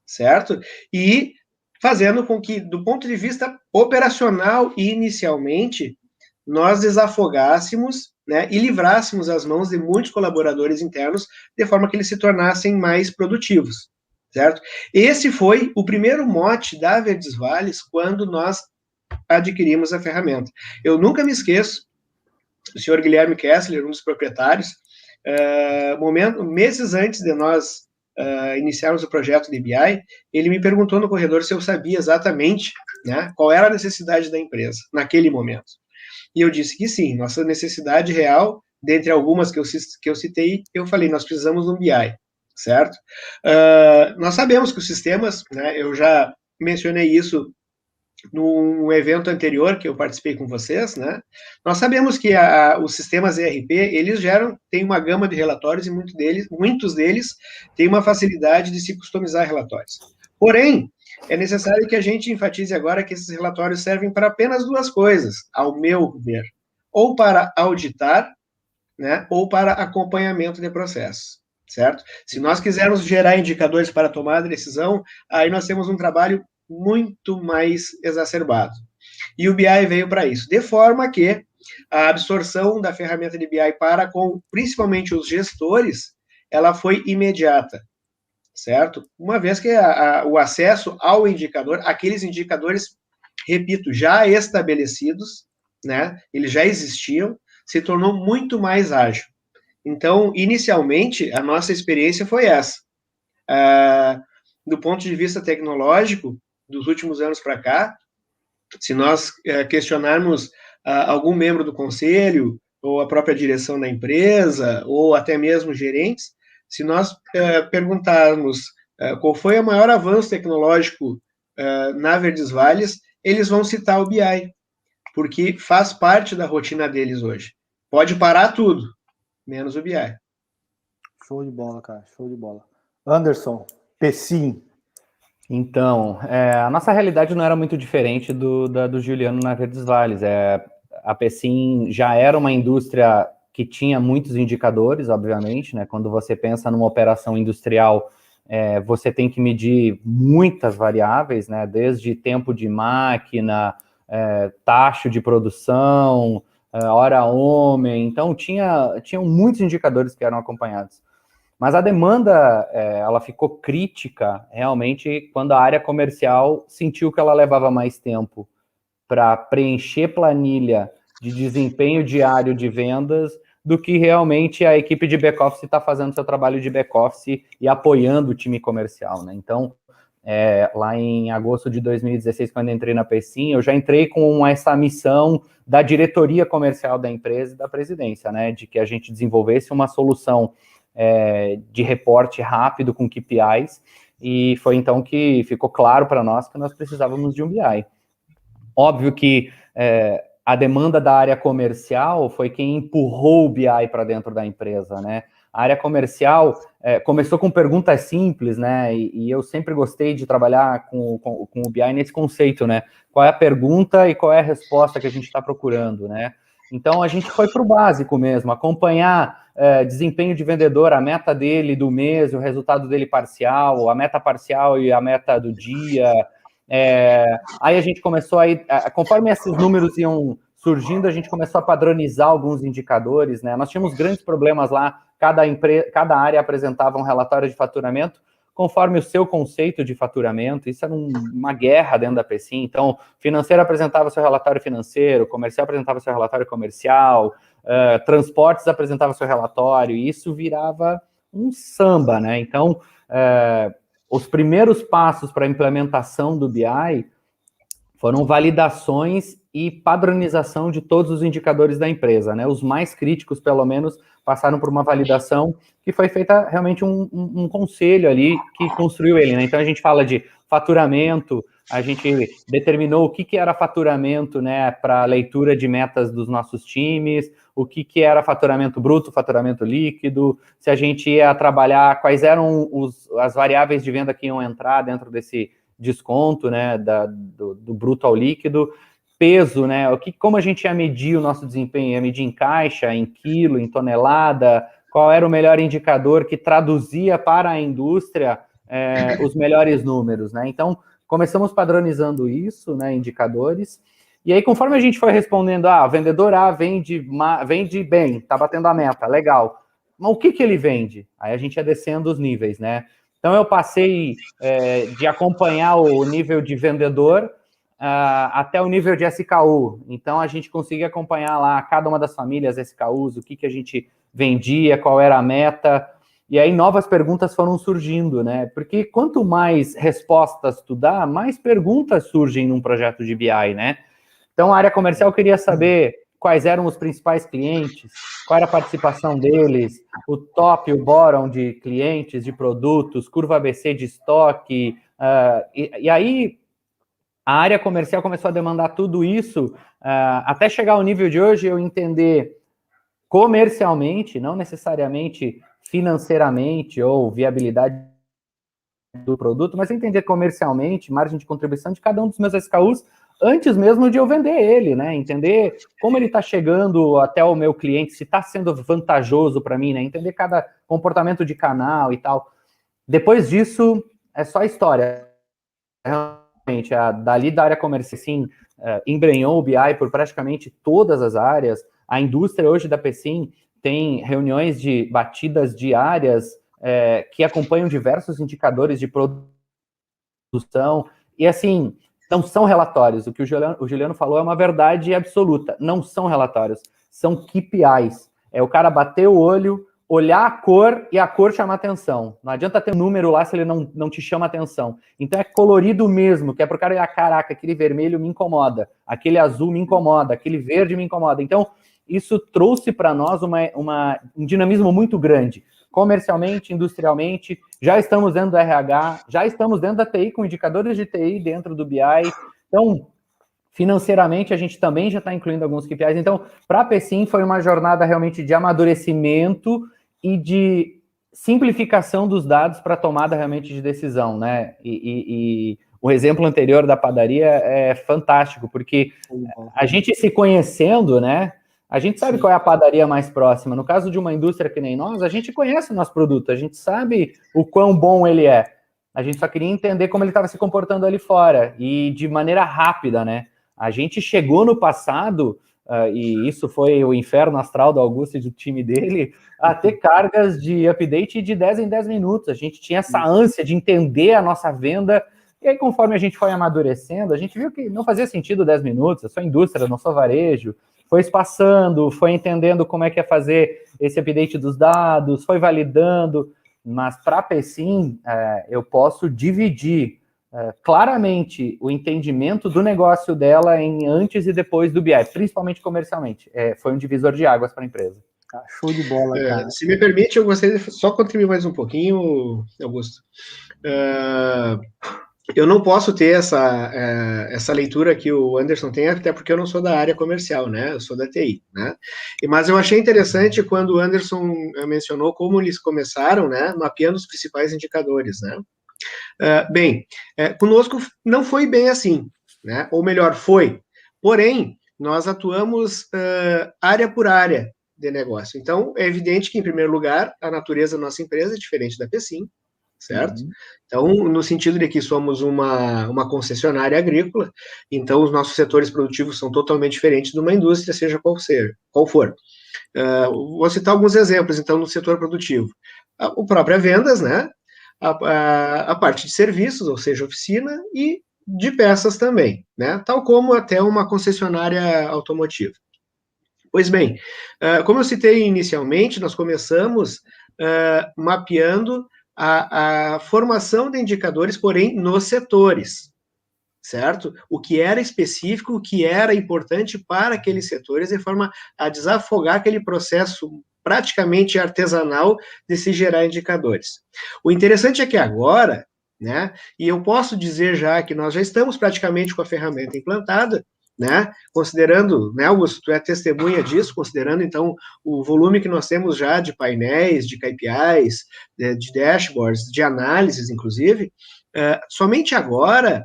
certo? E fazendo com que, do ponto de vista operacional, inicialmente, nós desafogássemos, né, e livrássemos as mãos de muitos colaboradores internos, de forma que eles se tornassem mais produtivos, certo? Esse foi o primeiro mote da Verdes Vales quando nós adquirimos a ferramenta. Eu nunca me esqueço, o senhor Guilherme Kessler, um dos proprietários, meses antes de nós iniciarmos o projeto de BI, ele me perguntou no corredor se eu sabia exatamente, né, qual era a necessidade da empresa naquele momento. E eu disse que sim, nossa necessidade real, dentre algumas que eu citei, eu falei, nós precisamos de um BI, certo? Nós sabemos que os sistemas, né, eu já mencionei isso num evento anterior que eu participei com vocês, né? Nós sabemos que os sistemas ERP, eles têm uma gama de relatórios e muitos deles têm uma facilidade de se customizar relatórios. Porém, é necessário que a gente enfatize agora que esses relatórios servem para apenas 2 coisas, ao meu ver. Ou para auditar, né, ou para acompanhamento de processos, certo? Se nós quisermos gerar indicadores para tomada de decisão, aí nós temos um trabalho muito mais exacerbado. E o BI veio para isso, de forma que a absorção da ferramenta de BI com, principalmente os gestores, ela foi imediata, certo? Uma vez que o acesso ao indicador, aqueles indicadores, repito, já estabelecidos, né, eles já existiam, se tornou muito mais ágil. Então, inicialmente, a nossa experiência foi essa. Do ponto de vista tecnológico, dos últimos anos para cá, se nós questionarmos algum membro do conselho, ou a própria direção da empresa, ou até mesmo gerentes, se nós perguntarmos qual foi o maior avanço tecnológico na Verdes Vales, eles vão citar o BI, porque faz parte da rotina deles hoje. Pode parar tudo, menos o BI. Show de bola, cara, show de bola. Anderson, PECIM. Então, a nossa realidade não era muito diferente do Juliano na Verdes Vales. A PECIM já era uma indústria que tinha muitos indicadores, obviamente, né? Quando você pensa numa operação industrial, você tem que medir muitas variáveis, né? Desde tempo de máquina, taxa de produção, hora homem. Então, tinham muitos indicadores que eram acompanhados. Mas a demanda, ela ficou crítica, realmente, quando a área comercial sentiu que ela levava mais tempo para preencher planilha de desempenho diário de vendas do que realmente a equipe de back-office está fazendo seu trabalho de back-office e apoiando o time comercial, né? Então, lá em agosto de 2016, quando entrei na Pecim, eu já entrei com essa missão da diretoria comercial da empresa e da presidência, né? De que a gente desenvolvesse uma solução de reporte rápido com KPIs, e foi então que ficou claro para nós que nós precisávamos de um BI. Óbvio que a demanda da área comercial foi quem empurrou o BI para dentro da empresa, né? A área comercial começou com perguntas simples, né? E eu sempre gostei de trabalhar com o BI nesse conceito, né? Qual é a pergunta e qual é a resposta que a gente está procurando, né? Então, a gente foi para o básico mesmo, acompanhar desempenho de vendedor, a meta dele do mês, o resultado dele parcial, a meta parcial e a meta do dia. Aí a gente começou conforme esses números iam surgindo, a gente começou a padronizar alguns indicadores, né? Nós tínhamos grandes problemas lá, cada área apresentava um relatório de faturamento conforme o seu conceito de faturamento. Isso era uma guerra dentro da Pecim. Então, financeiro apresentava seu relatório financeiro, comercial apresentava seu relatório comercial, transportes apresentava seu relatório, e isso virava um samba, né? Então, os primeiros passos para a implementação do BI foram validações e padronização de todos os indicadores da empresa, né? Os mais críticos, pelo menos, passaram por uma validação que foi feita realmente um conselho ali que construiu ele, né? Então, a gente fala de faturamento, a gente determinou o que era faturamento, né, para leitura de metas dos nossos times, o que era faturamento bruto, faturamento líquido, se a gente ia trabalhar, quais eram as variáveis de venda que iam entrar dentro desse desconto, né, do bruto ao líquido, peso, né, como a gente ia medir o nosso desempenho, ia medir em caixa, em quilo, em tonelada, qual era o melhor indicador que traduzia para a indústria os melhores números, né? Então, começamos padronizando isso, né, indicadores, e aí conforme a gente foi respondendo, o vendedor A vende bem, tá batendo a meta, legal, mas o que ele vende? Aí a gente ia descendo os níveis, né? Então eu passei de acompanhar o nível de vendedor até o nível de SKU, então a gente conseguia acompanhar lá cada uma das famílias SKUs, o que a gente vendia, qual era a meta. E aí novas perguntas foram surgindo, né? Porque quanto mais respostas tu dá, mais perguntas surgem num projeto de BI, né? Então a área comercial queria saber quais eram os principais clientes, qual era a participação deles, o top e o bottom de clientes, de produtos, curva ABC de estoque. E aí a área comercial começou a demandar tudo isso, até chegar ao nível de hoje eu entender comercialmente, não necessariamente financeiramente ou viabilidade do produto, mas entender comercialmente, margem de contribuição de cada um dos meus SKUs, antes mesmo de eu vender ele, né? Entender como ele está chegando até o meu cliente, se está sendo vantajoso para mim, né? Entender cada comportamento de canal e tal. Depois disso, é só história. Realmente, dali da área comercial, sim, embrenhou o BI por praticamente todas as áreas. A indústria hoje da Pecim tem reuniões de batidas diárias que acompanham diversos indicadores de produção. E, assim, não são relatórios. O que o Juliano falou é uma verdade absoluta. Não são relatórios, são KPIs. O cara bater o olho, olhar a cor e a cor chamar atenção. Não adianta ter um número lá se ele não te chama atenção. Então é colorido mesmo, que é para o cara olhar, caraca, aquele vermelho me incomoda, aquele azul me incomoda, aquele verde me incomoda. Então, isso trouxe para nós um dinamismo muito grande. Comercialmente, industrialmente, já estamos dentro do RH, já estamos dentro da TI, com indicadores de TI dentro do BI. Então, financeiramente, a gente também já está incluindo alguns KPIs. Então, para a Pecim, foi uma jornada realmente de amadurecimento e de simplificação dos dados para tomada realmente de decisão, né? E o exemplo anterior da padaria é fantástico, porque a gente se conhecendo, né? A gente sabe qual é a padaria mais próxima. No caso de uma indústria que nem nós, a gente conhece o nosso produto, a gente sabe o quão bom ele é. A gente só queria entender como ele estava se comportando ali fora, e de maneira rápida, né? A gente chegou no passado, e isso foi o inferno astral do Augusto e do time dele, a ter cargas de update de 10 em 10 minutos. A gente tinha essa ânsia de entender a nossa venda, e aí conforme a gente foi amadurecendo, a gente viu que não fazia sentido 10 minutos, eu sou indústria, não sou varejo, foi espaçando, foi entendendo como é que ia fazer esse update dos dados, foi validando, mas para a PSIM, eu posso dividir claramente o entendimento do negócio dela em antes e depois do BI, principalmente comercialmente. Foi um divisor de águas para a empresa. Show de bola, cara. Se me permite, eu gostaria de só contribuir mais um pouquinho, Augusto. Eu não posso ter essa leitura que o Anderson tem, até porque eu não sou da área comercial, né? Eu sou da TI, né? Mas eu achei interessante quando o Anderson mencionou como eles começaram, né? Mapeando os principais indicadores, né? Conosco não foi bem assim, né? Ou melhor, foi. Porém, nós atuamos área por área de negócio. Então, é evidente que, em primeiro lugar, a natureza da nossa empresa é diferente da PSIM, certo? Então, no sentido de que somos uma concessionária agrícola, então os nossos setores produtivos são totalmente diferentes de uma indústria, seja qual for. Vou citar alguns exemplos, então, no setor produtivo. O próprio vendas, né? A parte de serviços, ou seja, oficina, e de peças também, né? Tal como até uma concessionária automotiva. Pois bem, como eu citei inicialmente, nós começamos mapeando a formação de indicadores, porém, nos setores, certo? O que era específico, o que era importante para aqueles setores, de forma a desafogar aquele processo praticamente artesanal de se gerar indicadores. O interessante é que agora, né, e eu posso dizer já que nós já estamos praticamente com a ferramenta implantada, né, considerando, né, Augusto, tu é testemunha disso, considerando, então, o volume que nós temos já de painéis, de KPIs, de dashboards, de análises, inclusive, somente agora,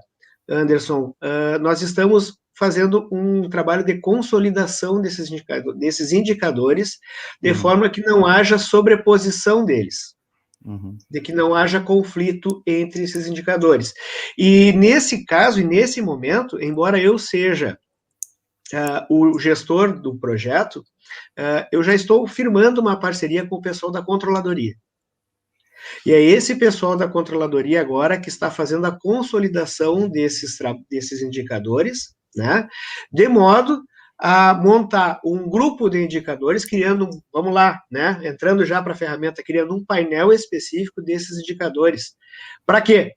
Anderson, nós estamos fazendo um trabalho de consolidação desses indicadores, de forma que não haja sobreposição deles, de que não haja conflito entre esses indicadores. E nesse caso, e nesse momento, embora eu seja o gestor do projeto, eu já estou firmando uma parceria com o pessoal da controladoria. E é esse pessoal da controladoria agora que está fazendo a consolidação desses indicadores, né, de modo a montar um grupo de indicadores, criando, vamos lá, né, entrando já para a ferramenta, criando um painel específico desses indicadores. Para quê?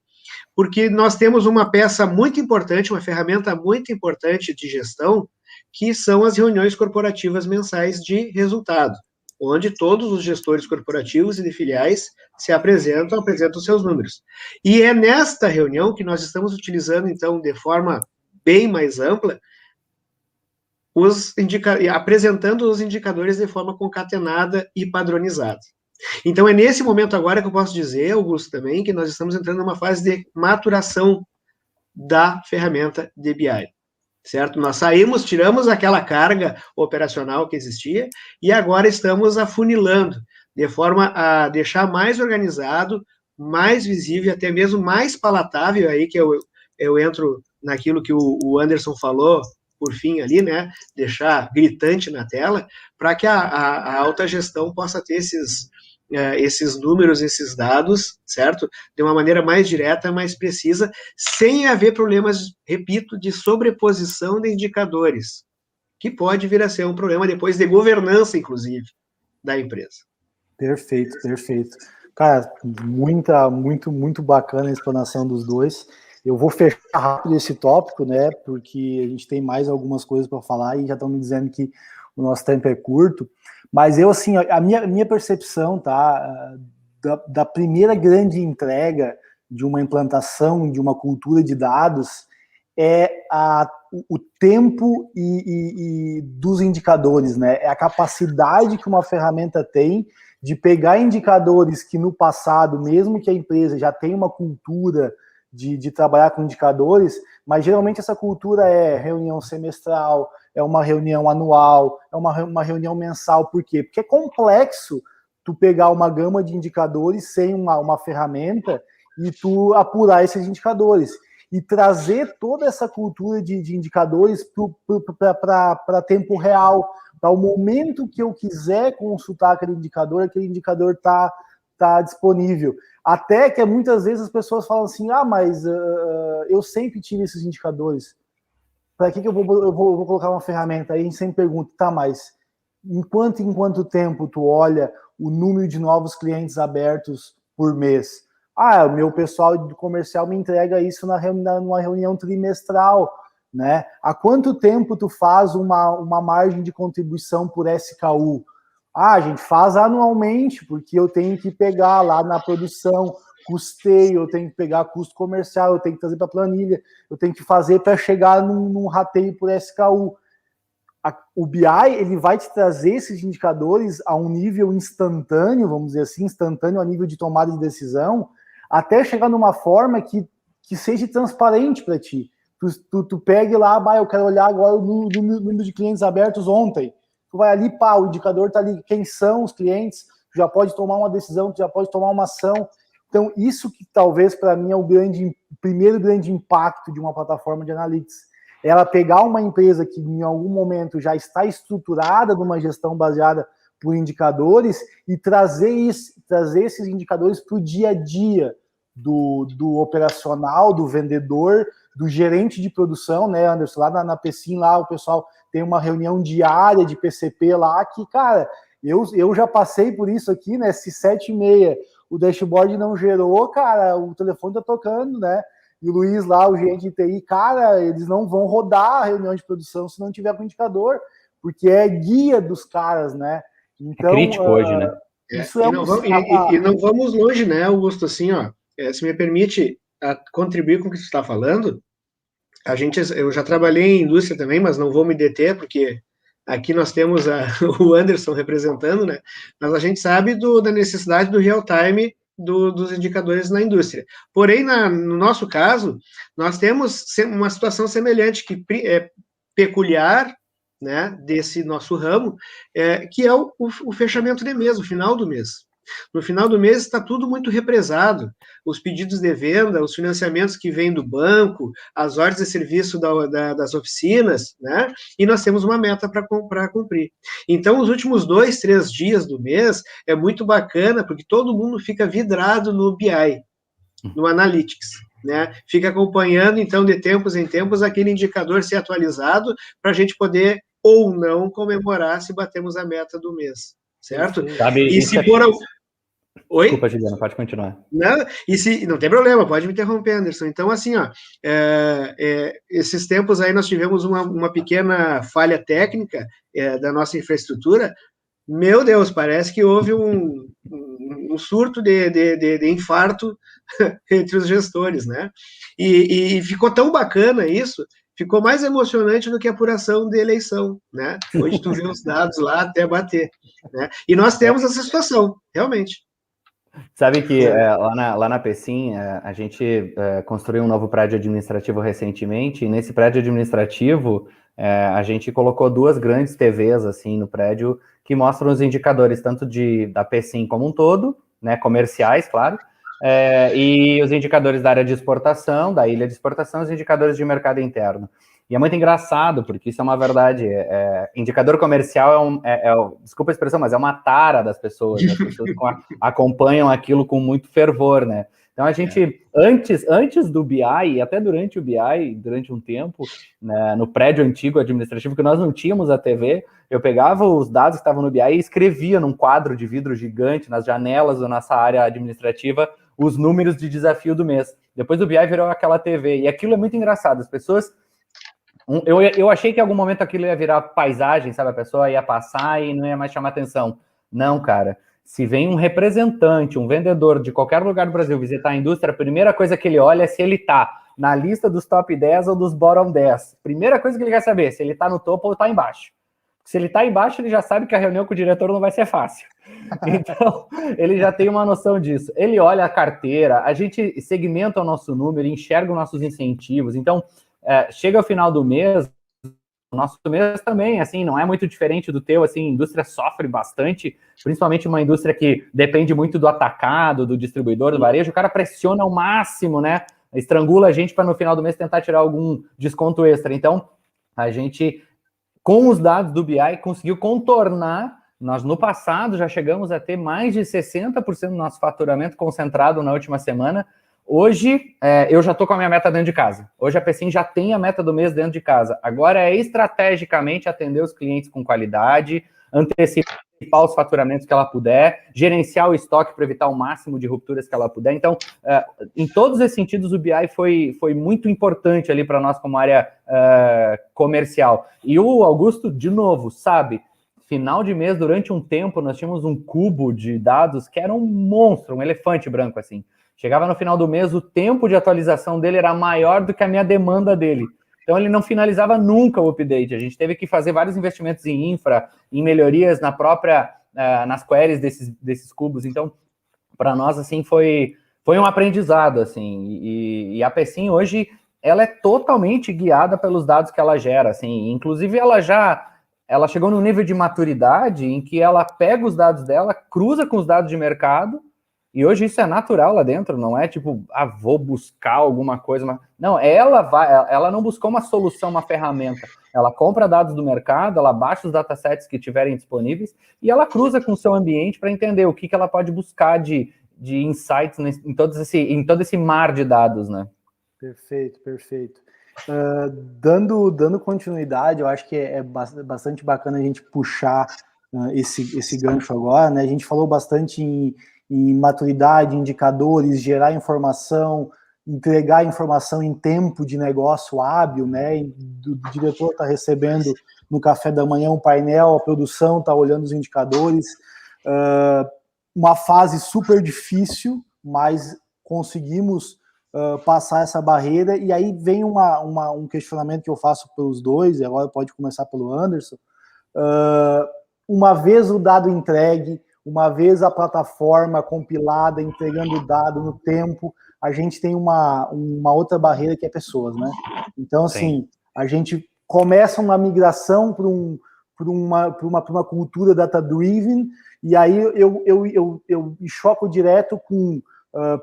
Porque nós temos uma peça muito importante, uma ferramenta muito importante de gestão, que são as reuniões corporativas mensais de resultado, onde todos os gestores corporativos e de filiais se apresentam seus números. E é nesta reunião que nós estamos utilizando, então, de forma bem mais ampla, apresentando os indicadores de forma concatenada e padronizada. Então, é nesse momento agora que eu posso dizer, Augusto, também, que nós estamos entrando numa fase de maturação da ferramenta de BI, certo? Nós tiramos aquela carga operacional que existia e agora estamos afunilando, de forma a deixar mais organizado, mais visível, até mesmo mais palatável, aí que eu entro naquilo que o Anderson falou, por fim ali, né, deixar gritante na tela, para que a alta gestão possa ter esses números, esses dados, certo? De uma maneira mais direta, mais precisa, sem haver problemas, repito, de sobreposição de indicadores, que pode vir a ser um problema depois de governança, inclusive, da empresa. Perfeito, perfeito. Cara, muito bacana a explanação dos dois. Eu vou fechar rápido esse tópico, né, porque a gente tem mais algumas coisas para falar e já estão me dizendo que o nosso tempo é curto. Mas eu, assim, a minha percepção, tá, da primeira grande entrega de uma implantação de uma cultura de dados é o tempo e dos indicadores, né? É a capacidade que uma ferramenta tem de pegar indicadores que no passado, mesmo que a empresa já tenha uma cultura de trabalhar com indicadores, mas geralmente essa cultura é reunião semestral, é uma reunião anual, é uma reunião mensal. Por quê? Porque é complexo tu pegar uma gama de indicadores sem uma ferramenta e tu apurar esses indicadores. E trazer toda essa cultura de indicadores para tempo real, para o momento que eu quiser consultar aquele indicador tá disponível. Até que muitas vezes as pessoas falam assim, mas eu sempre tive esses indicadores. Para que eu vou colocar uma ferramenta? Aí a gente sempre pergunta, tá, mas em quanto tempo tu olha o número de novos clientes abertos por mês? O meu pessoal do comercial me entrega isso numa reunião trimestral, né? Há quanto tempo tu faz uma margem de contribuição por SKU? A gente faz anualmente, porque eu tenho que pegar lá na produção, custeio, eu tenho que pegar custo comercial, eu tenho que trazer para a planilha, eu tenho que fazer para chegar num rateio por SKU. O BI, ele vai te trazer esses indicadores a um nível instantâneo, vamos dizer assim, instantâneo a nível de tomada de decisão, até chegar numa forma que seja transparente para ti. Tu pegue lá, eu quero olhar agora o número de clientes abertos ontem. Tu vai ali, o indicador está ali, quem são os clientes, tu já pode tomar uma decisão, tu já pode tomar uma ação. Então, isso que talvez para mim é o primeiro grande impacto de uma plataforma de analytics. Ela pegar uma empresa que em algum momento já está estruturada numa gestão baseada por indicadores e trazer esses indicadores para o dia a dia do operacional, do vendedor, do gerente de produção, né, Anderson? Lá na PCIM, lá o pessoal tem uma reunião diária de PCP lá que, cara, eu já passei por isso aqui, né? Se 7h30 o dashboard não gerou, cara, o telefone tá tocando, né? E o Luiz lá, o gerente de TI, cara, eles não vão rodar a reunião de produção se não tiver com indicador, porque é guia dos caras, né? Então, é crítico hoje, né? Isso e não vamos longe, né, Augusto? Assim, se me permite contribuir com o que você está falando, eu já trabalhei em indústria também, mas não vou me deter, porque aqui nós temos o Anderson representando, né? Mas a gente sabe da necessidade do real-time dos indicadores na indústria. Porém, no nosso caso, nós temos uma situação semelhante, que é peculiar, né, desse nosso ramo, que é o fechamento de mês, o final do mês. No final do mês está tudo muito represado, os pedidos de venda, os financiamentos que vêm do banco, as ordens de serviço das oficinas, né? E nós temos uma meta para cumprir. Então, os últimos 2, 3 dias do mês é muito bacana, porque todo mundo fica vidrado no BI, no Analytics, né? Fica acompanhando, então, de tempos em tempos, aquele indicador ser atualizado para a gente poder ou não comemorar se batemos a meta do mês. Certo? Sabe, e se for... Oi? Desculpa, Juliana, pode continuar. Não tem problema, pode me interromper, Anderson. Então, assim, esses tempos aí nós tivemos uma pequena falha técnica da nossa infraestrutura. Meu Deus, parece que houve um surto de infarto entre os gestores, né? E ficou tão bacana isso, ficou mais emocionante do que a apuração de eleição, né? Hoje tu vê os dados lá até bater, né? E nós temos essa situação, realmente. Sabe que lá na PCIM, a gente construiu um novo prédio administrativo recentemente, e nesse prédio administrativo a gente colocou 2 grandes TVs assim no prédio que mostram os indicadores tanto da PCIM como um todo, né, comerciais, claro, e os indicadores da área de exportação, da ilha de exportação, os indicadores de mercado interno. E é muito engraçado, porque isso é uma verdade. Indicador comercial desculpa a expressão, mas é uma tara das pessoas. As pessoas acompanham aquilo com muito fervor, né? Então, a gente, antes do BI, e até durante o BI, durante um tempo, né, no prédio antigo administrativo, que nós não tínhamos a TV, eu pegava os dados que estavam no BI e escrevia num quadro de vidro gigante, nas janelas da nossa área administrativa, os números de desafio do mês. Depois do BI virou aquela TV, e aquilo é muito engraçado. As pessoas... Eu achei que em algum momento aquilo ia virar paisagem, sabe? A pessoa ia passar e não ia mais chamar atenção. Não, cara. Se vem um representante, um vendedor de qualquer lugar do Brasil visitar a indústria, a primeira coisa que ele olha é se ele está na lista dos top 10 ou dos bottom 10. Primeira coisa que ele quer saber, se ele está no topo ou está embaixo. Se ele está embaixo, ele já sabe que a reunião com o diretor não vai ser fácil. Então, ele já tem uma noção disso. Ele olha a carteira, a gente segmenta o nosso número, enxerga os nossos incentivos. Então, chega ao final do mês, o nosso mês também, assim, não é muito diferente do teu, assim, a indústria sofre bastante, principalmente uma indústria que depende muito do atacado, do distribuidor, do varejo, o cara pressiona ao máximo, né? Estrangula a gente para no final do mês tentar tirar algum desconto extra. Então, a gente, com os dados do BI, conseguiu contornar. Nós, no passado, já chegamos a ter mais de 60% do nosso faturamento concentrado na última semana. Hoje, eu já estou com a minha meta dentro de casa. Hoje a Pecim já tem a meta do mês dentro de casa. Agora é estrategicamente atender os clientes com qualidade, antecipar os faturamentos que ela puder, gerenciar o estoque para evitar o máximo de rupturas que ela puder. Então, em todos esses sentidos, o BI foi muito importante ali para nós como área comercial. E o Augusto, de novo, sabe, final de mês, durante um tempo, nós tínhamos um cubo de dados que era um monstro, um elefante branco, assim. Chegava no final do mês, o tempo de atualização dele era maior do que a minha demanda dele. Então, ele não finalizava nunca o update. A gente teve que fazer vários investimentos em infra, em melhorias na própria, nas queries desses cubos. Então, para nós, assim, foi um aprendizado, assim. E a Pecim, hoje, ela é totalmente guiada pelos dados que ela gera, assim. Inclusive, ela chegou num nível de maturidade em que ela pega os dados dela, cruza com os dados de mercado, e hoje isso é natural lá dentro, não é tipo, vou buscar alguma coisa. Mas... Não, ela não buscou uma solução, uma ferramenta. Ela compra dados do mercado, ela baixa os datasets que tiverem disponíveis e ela cruza com o seu ambiente para entender o que ela pode buscar de insights em todo esse mar de dados, né? Perfeito, perfeito. Dando continuidade, eu acho que é bastante bacana a gente puxar esse gancho agora, né? A gente falou bastante em maturidade, indicadores, gerar informação, entregar informação em tempo de negócio hábil, né? O diretor está recebendo no café da manhã um painel, a produção está olhando os indicadores. Uma fase super difícil, mas conseguimos passar essa barreira, e aí vem um questionamento que eu faço pelos dois, e agora pode começar pelo Anderson. Uma vez o dado entregue, uma vez a plataforma compilada, entregando o dado no tempo, a gente tem uma outra barreira que é pessoas, né? Então, assim, a gente começa uma migração para uma cultura data-driven, e aí eu choco direto com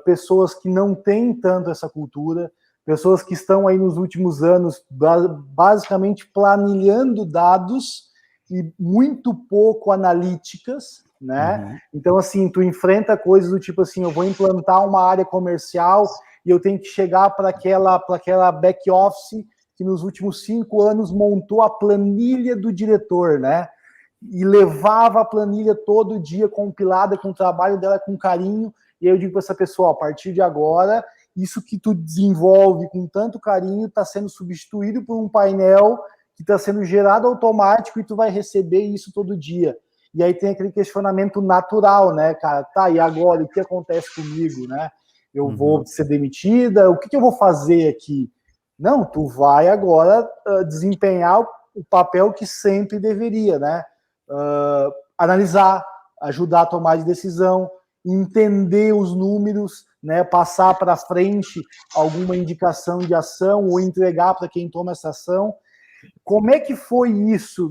pessoas que não têm tanto essa cultura, pessoas que estão aí nos últimos anos basicamente planilhando dados e muito pouco analíticas, né? Uhum. Então, assim, tu enfrenta coisas do tipo assim, eu vou implantar uma área comercial e eu tenho que chegar para aquela back office que nos últimos 5 anos montou a planilha do diretor, né? E levava a planilha todo dia compilada com o trabalho dela com carinho. E aí eu digo para essa pessoa, a partir de agora, isso que tu desenvolve com tanto carinho está sendo substituído por um painel que está sendo gerado automático e tu vai receber isso todo dia. E aí tem aquele questionamento natural, né, cara? Tá, e agora? O que acontece comigo, né? Eu vou ser demitida? O que eu vou fazer aqui? Não, tu vai agora desempenhar o papel que sempre deveria, né? Analisar, ajudar a tomar de decisão, entender os números, né? Passar para frente alguma indicação de ação ou entregar para quem toma essa ação. Como é que foi isso,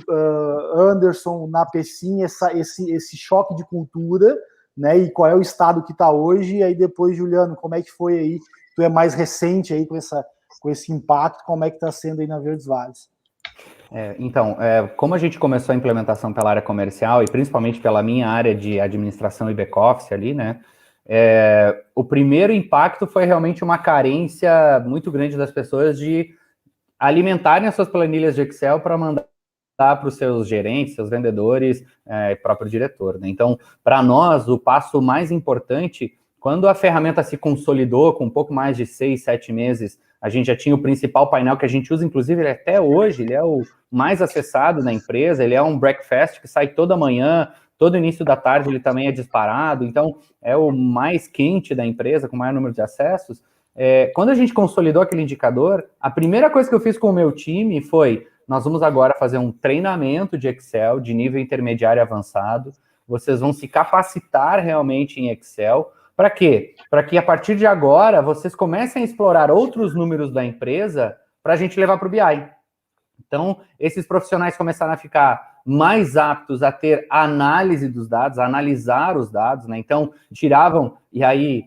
Anderson, na Pecim, esse choque de cultura, né? E qual é o estado que está hoje? E aí depois, Juliano, como é que foi aí? Tu é mais recente aí com esse impacto, como é que está sendo aí na Verdes Vales? Então, como a gente começou a implementação pela área comercial e principalmente pela minha área de administração e back-office ali, né? O primeiro impacto foi realmente uma carência muito grande das pessoas de alimentarem as suas planilhas de Excel para mandar para os seus gerentes, seus vendedores e próprio diretor, né? Então, para nós, o passo mais importante, quando a ferramenta se consolidou com um pouco mais de 6, 7 meses, a gente já tinha o principal painel que a gente usa, inclusive, ele até hoje, ele é o mais acessado na empresa, ele é um breakfast que sai toda manhã, todo início da tarde ele também é disparado, então é o mais quente da empresa, com maior número de acessos. Quando a gente consolidou aquele indicador, a primeira coisa que eu fiz com o meu time foi, nós vamos agora fazer um treinamento de Excel de nível intermediário e avançado. Vocês vão se capacitar realmente em Excel. Para quê? Para que a partir de agora vocês comecem a explorar outros números da empresa para a gente levar para o BI. Então, esses profissionais começaram a ficar mais aptos a ter análise dos dados, a analisar os dados, né? Então, tiravam, e aí,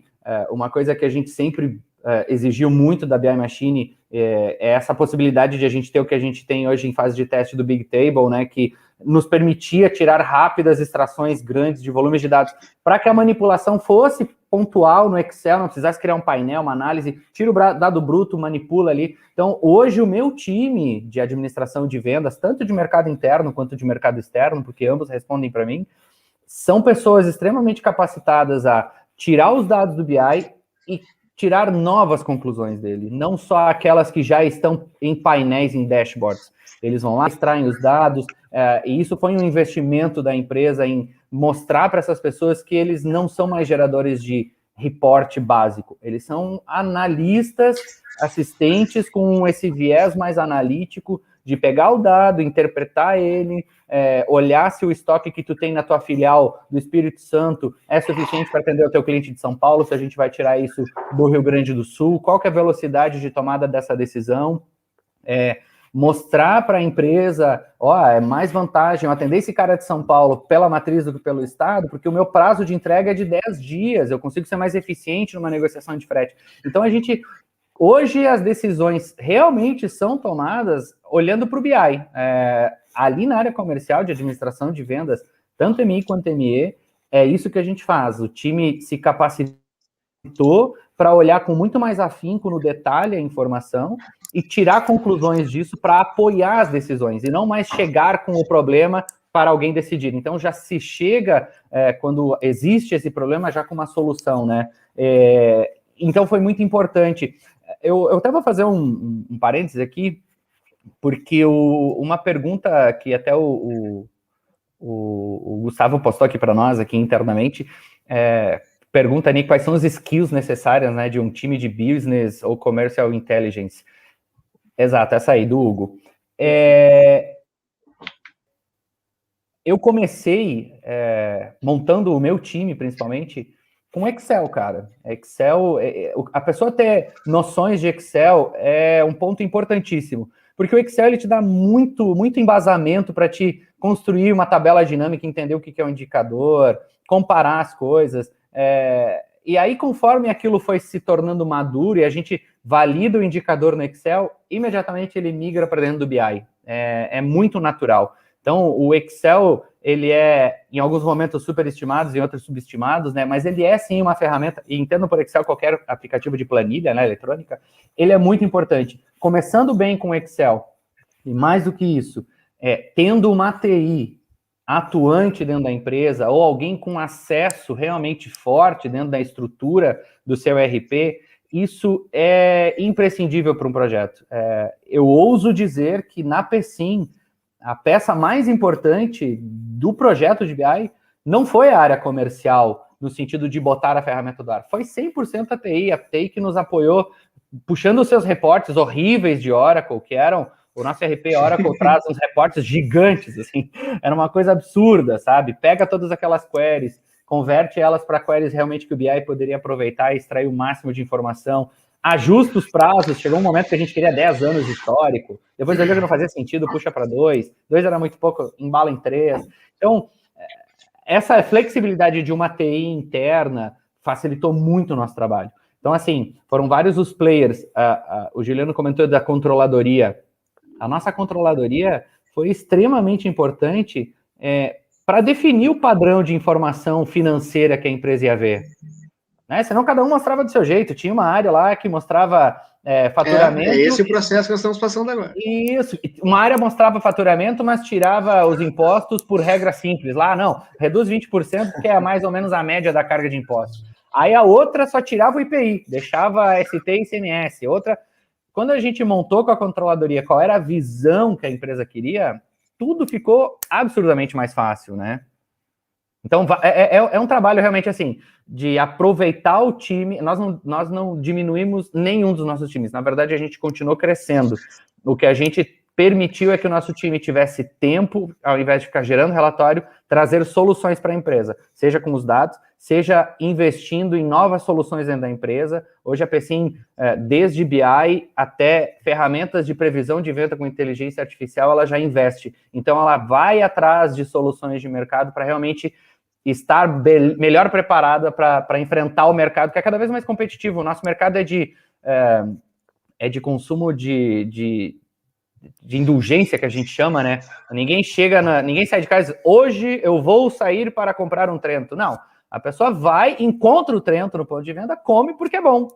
uma coisa que a gente sempre exigiu muito da BI Machine é essa possibilidade de a gente ter o que a gente tem hoje em fase de teste do Big Table, né? Que nos permitia tirar rápidas extrações grandes de volumes de dados, para que a manipulação fosse pontual no Excel, não precisasse criar um painel, uma análise, tira o dado bruto, manipula ali. Então, hoje o meu time de administração de vendas, tanto de mercado interno quanto de mercado externo, porque ambos respondem para mim, são pessoas extremamente capacitadas a tirar os dados do BI e tirar novas conclusões dele, não só aquelas que já estão em painéis, em dashboards. Eles vão lá, extraem os dados, e isso foi um investimento da empresa em mostrar para essas pessoas que eles não são mais geradores de reporte básico, eles são analistas, assistentes com esse viés mais analítico de pegar o dado, interpretar ele, olhar se o estoque que tu tem na tua filial do Espírito Santo é suficiente para atender o teu cliente de São Paulo, se a gente vai tirar isso do Rio Grande do Sul, qual que é a velocidade de tomada dessa decisão, mostrar para a empresa, é mais vantagem eu atender esse cara de São Paulo pela matriz do que pelo estado, porque o meu prazo de entrega é de 10 dias, eu consigo ser mais eficiente numa negociação de frete. Então, hoje as decisões realmente são tomadas olhando para o BI. Ali na área comercial de administração de vendas, tanto MI quanto ME, é isso que a gente faz. O time se capacitou para olhar com muito mais afinco no detalhe a informação e tirar conclusões disso para apoiar as decisões, e não mais chegar com o problema para alguém decidir. Então, já se chega, quando existe esse problema, já com uma solução, né? Então, foi muito importante. Eu até vou fazer um parênteses aqui, porque uma pergunta que até o Gustavo postou aqui para nós, aqui internamente, pergunta ali quais são os skills necessárias, né, de um time de business ou commercial intelligence. Exato, essa aí, do Hugo. Eu comecei montando o meu time, principalmente, com Excel, cara. Excel, a pessoa ter noções de Excel é um ponto importantíssimo, porque o Excel ele te dá muito, muito embasamento para te construir uma tabela dinâmica, entender o que é um indicador, comparar as coisas. E aí, conforme aquilo foi se tornando maduro e a gente valida o indicador no Excel, imediatamente ele migra para dentro do BI. É muito natural. Então, o Excel, ele é, em alguns momentos, superestimado, em outros subestimados, né? Mas ele é, sim, uma ferramenta, e entendo por Excel qualquer aplicativo de planilha, né, eletrônica, ele é muito importante. Começando bem com o Excel, e mais do que isso, tendo uma TI atuante dentro da empresa, ou alguém com acesso realmente forte dentro da estrutura do seu ERP, isso é imprescindível para um projeto. Eu ouso dizer que na PSIM, a peça mais importante do projeto de BI não foi a área comercial, no sentido de botar a ferramenta do ar, foi 100% a TI que nos apoiou, puxando os seus reportes horríveis de Oracle, que eram, o nosso RP Oracle traz uns reportes gigantes, assim, era uma coisa absurda, sabe? Pega todas aquelas queries, converte elas para queries realmente que o BI poderia aproveitar e extrair o máximo de informação, ajusta os prazos, chegou um momento que a gente queria 10 anos de histórico, depois eu vi que não fazia sentido, puxa para 2 era muito pouco, embala em 3. Então, essa flexibilidade de uma TI interna facilitou muito o nosso trabalho. Então, assim, foram vários os players, o Juliano comentou da controladoria, a nossa controladoria foi extremamente importante para definir o padrão de informação financeira que a empresa ia ver. Senão cada um mostrava do seu jeito, tinha uma área lá que mostrava faturamento. É esse o processo que nós estamos passando agora. Isso, uma área mostrava faturamento, mas tirava os impostos por regra simples. Lá, não, reduz 20%, que é mais ou menos a média da carga de impostos. Aí a outra só tirava o IPI, deixava ST e ICMS. Outra, quando a gente montou com a controladoria qual era a visão que a empresa queria, tudo ficou absurdamente mais fácil, né? Então, é um trabalho realmente assim, de aproveitar o time. Nós não diminuímos nenhum dos nossos times. Na verdade, a gente continuou crescendo. O que a gente permitiu é que o nosso time tivesse tempo, ao invés de ficar gerando relatório, trazer soluções para a empresa, seja com os dados, seja investindo em novas soluções dentro da empresa. Hoje a Pecim, desde BI até ferramentas de previsão de venda com inteligência artificial, ela já investe. Então ela vai atrás de soluções de mercado para realmente estar melhor preparada para enfrentar o mercado, que é cada vez mais competitivo. O nosso mercado é de consumo de indulgência, que a gente chama, né? Ninguém sai de casa e diz, hoje eu vou sair para comprar um Trento. Não, a pessoa vai, encontra o Trento no ponto de venda, come porque é bom.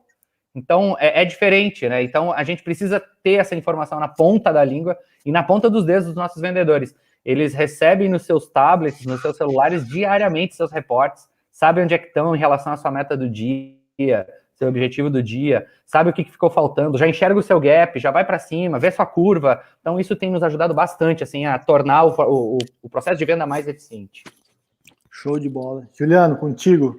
Então, é diferente, né? Então, a gente precisa ter essa informação na ponta da língua e na ponta dos dedos dos nossos vendedores. Eles recebem nos seus tablets, nos seus celulares, diariamente seus reportes, sabem onde é que estão em relação à sua meta do dia, seu objetivo do dia, sabe o que ficou faltando, já enxerga o seu gap, já vai para cima, vê sua curva. Então, isso tem nos ajudado bastante, assim, a tornar o processo de venda mais eficiente. Show de bola. Juliano, contigo.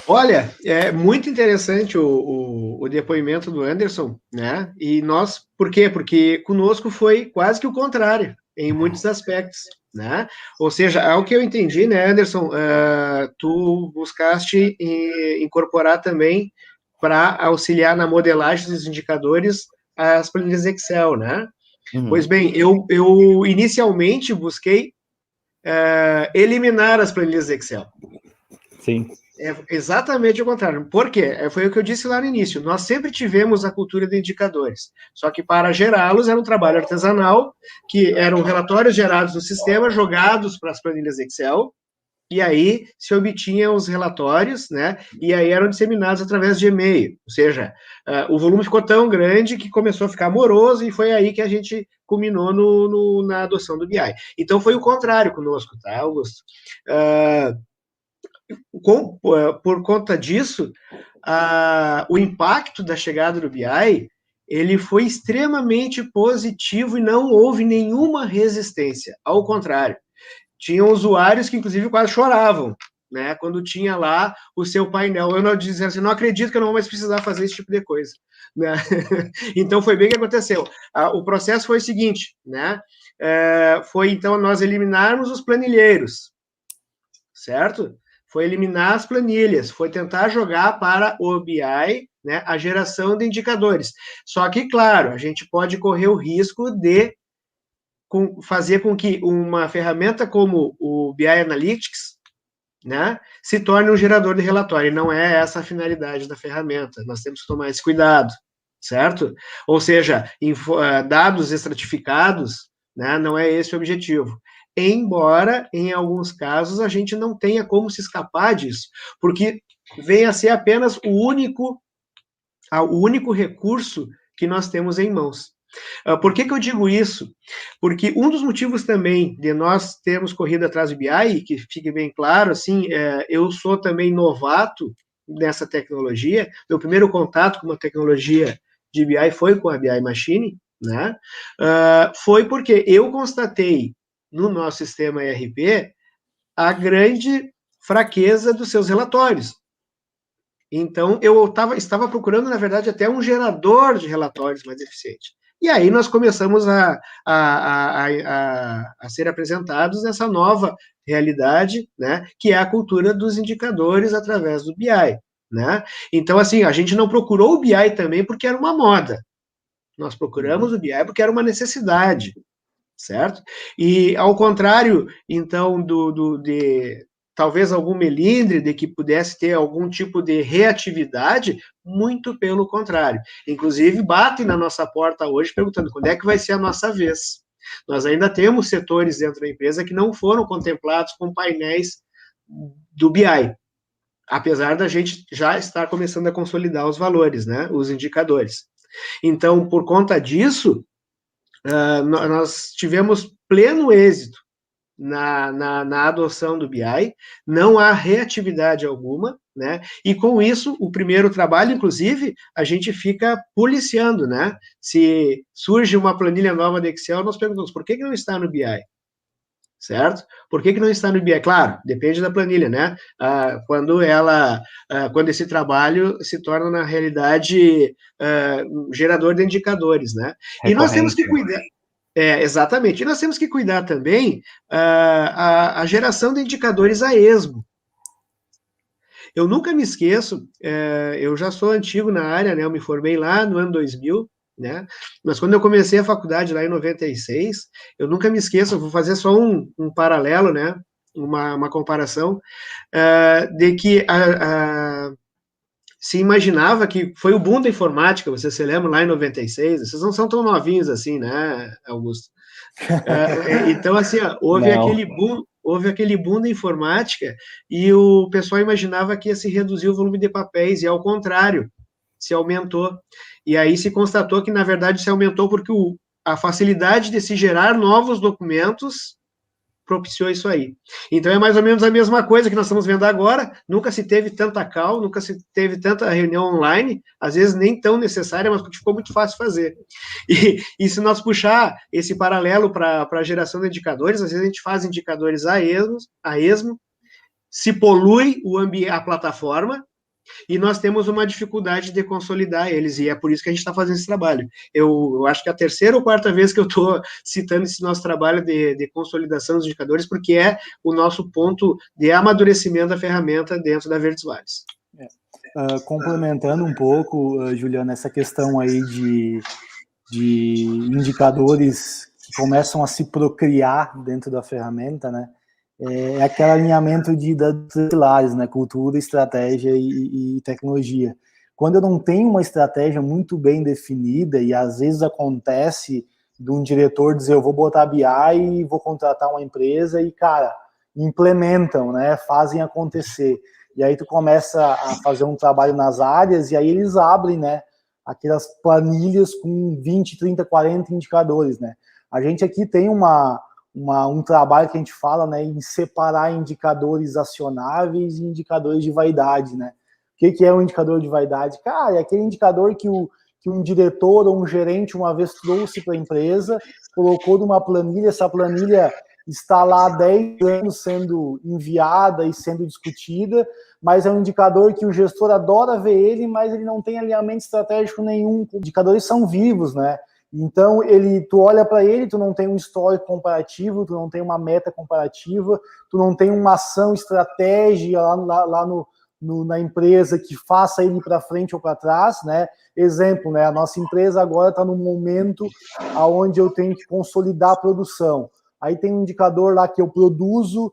Olha, é muito interessante o depoimento do Anderson, né? E nós, por quê? Porque conosco foi quase que o contrário, em muitos aspectos, né? Ou seja, ao que eu entendi, né, Anderson, tu buscaste incorporar também para auxiliar na modelagem dos indicadores as planilhas Excel, né? Uhum. Pois bem, eu inicialmente busquei eliminar as planilhas Excel. Sim. É exatamente o contrário. Por quê? Foi o que eu disse lá no início. Nós sempre tivemos a cultura de indicadores. Só que para gerá-los era um trabalho artesanal, que eram relatórios gerados no sistema, jogados para as planilhas Excel, e aí se obtinham os relatórios, né? E aí eram disseminados através de e-mail. Ou seja, o volume ficou tão grande que começou a ficar moroso, e foi aí que a gente culminou na adoção do BI. Então foi o contrário conosco, tá, Augusto? Por conta disso, o impacto da chegada do BI, ele foi extremamente positivo e não houve nenhuma resistência. Ao contrário, tinham usuários que, inclusive, quase choravam, né, quando tinha lá o seu painel. Eu não dizia assim, não acredito que eu não vou mais precisar fazer esse tipo de coisa, né? Então, foi bem o que aconteceu. O processo foi o seguinte, né? Foi, então, nós eliminarmos os planilheiros, certo? Foi eliminar as planilhas, foi tentar jogar para o BI, né, a geração de indicadores. Só que, claro, a gente pode correr o risco de fazer com que uma ferramenta como o BI Analytics, né, se torne um gerador de relatório. E não é essa a finalidade da ferramenta. Nós temos que tomar esse cuidado, certo? Ou seja, dados estratificados, né, não é esse o objetivo. Embora, em alguns casos, a gente não tenha como se escapar disso, porque vem a ser apenas o único recurso que nós temos em mãos. Por que eu digo isso? Porque um dos motivos também de nós termos corrido atrás do BI, que fique bem claro, assim, eu sou também novato nessa tecnologia, meu primeiro contato com uma tecnologia de BI foi com a BI Machine, né? Foi porque eu constatei no nosso sistema ERP a grande fraqueza dos seus relatórios. Então, eu estava procurando, na verdade, até um gerador de relatórios mais eficiente. E aí nós começamos a ser apresentados nessa nova realidade, né, que é a cultura dos indicadores através do BI, né? Então, assim, a gente não procurou o BI também porque era uma moda. Nós procuramos o BI porque era uma necessidade, certo? E, ao contrário, então, de talvez algum melindre de que pudesse ter algum tipo de reatividade, muito pelo contrário. Inclusive, batem na nossa porta hoje perguntando quando é que vai ser a nossa vez. Nós ainda temos setores dentro da empresa que não foram contemplados com painéis do BI, apesar da gente já estar começando a consolidar os valores, né, os indicadores. Então, por conta disso, nós tivemos pleno êxito na adoção do BI, não há reatividade alguma, né? E com isso, o primeiro trabalho, inclusive, a gente fica policiando, né? Se surge uma planilha nova do Excel, nós perguntamos, por que não está no BI? Certo? Por que não está no BI? Claro, depende da planilha, né? Quando esse trabalho se torna, na realidade, gerador de indicadores, né? E nós temos que cuidar. Exatamente. E nós temos que cuidar também a geração de indicadores a esmo. Eu nunca me esqueço, eu já sou antigo na área, né? Eu me formei lá no ano 2000, né? Mas quando eu comecei a faculdade lá em 96, eu nunca me esqueço, eu vou fazer só um paralelo, né? Uma comparação, de que se imaginava que foi o boom da informática, você se lembra lá em 96, vocês não são tão novinhos assim, né, Augusto? Então, assim, houve aquele boom da informática e o pessoal imaginava que ia se reduzir o volume de papéis, e ao contrário, se aumentou. E aí se constatou que, na verdade, se aumentou porque a facilidade de se gerar novos documentos propiciou isso aí. Então é mais ou menos a mesma coisa que nós estamos vendo agora. Nunca se teve tanta call, nunca se teve tanta reunião online, às vezes nem tão necessária, mas porque ficou muito fácil fazer. E se nós puxar esse paralelo para a geração de indicadores, às vezes a gente faz indicadores a esmo, se polui a plataforma, e nós temos uma dificuldade de consolidar eles, e é por isso que a gente está fazendo esse trabalho. Eu acho que é a terceira ou quarta vez que eu estou citando esse nosso trabalho de consolidação dos indicadores, porque é o nosso ponto de amadurecimento da ferramenta dentro da Verdes Vales. Complementando um pouco, Juliana, essa questão aí de indicadores que começam a se procriar dentro da ferramenta, né? É aquele alinhamento das pilares, né? Cultura, estratégia e tecnologia. Quando eu não tenho uma estratégia muito bem definida, e às vezes acontece de um diretor dizer, eu vou botar BI e vou contratar uma empresa, e, cara, implementam, né? Fazem acontecer. E aí tu começa a fazer um trabalho nas áreas, e aí eles abrem, né? Aquelas planilhas com 20, 30, 40 indicadores, né? A gente aqui tem um trabalho que a gente fala, né, em separar indicadores acionáveis e indicadores de vaidade, né? O que é um indicador de vaidade? Cara, é aquele indicador que um diretor ou um gerente uma vez trouxe para a empresa, colocou numa planilha, essa planilha está lá há 10 anos sendo enviada e sendo discutida, mas é um indicador que o gestor adora ver ele, mas ele não tem alinhamento estratégico nenhum. Indicadores são vivos, né? Então, tu olha para ele, tu não tem um histórico comparativo, tu não tem uma meta comparativa, tu não tem uma ação estratégia lá na empresa que faça ele para frente ou para trás, né? Exemplo, né? A nossa empresa agora está num momento onde eu tenho que consolidar a produção. Aí tem um indicador lá que eu produzo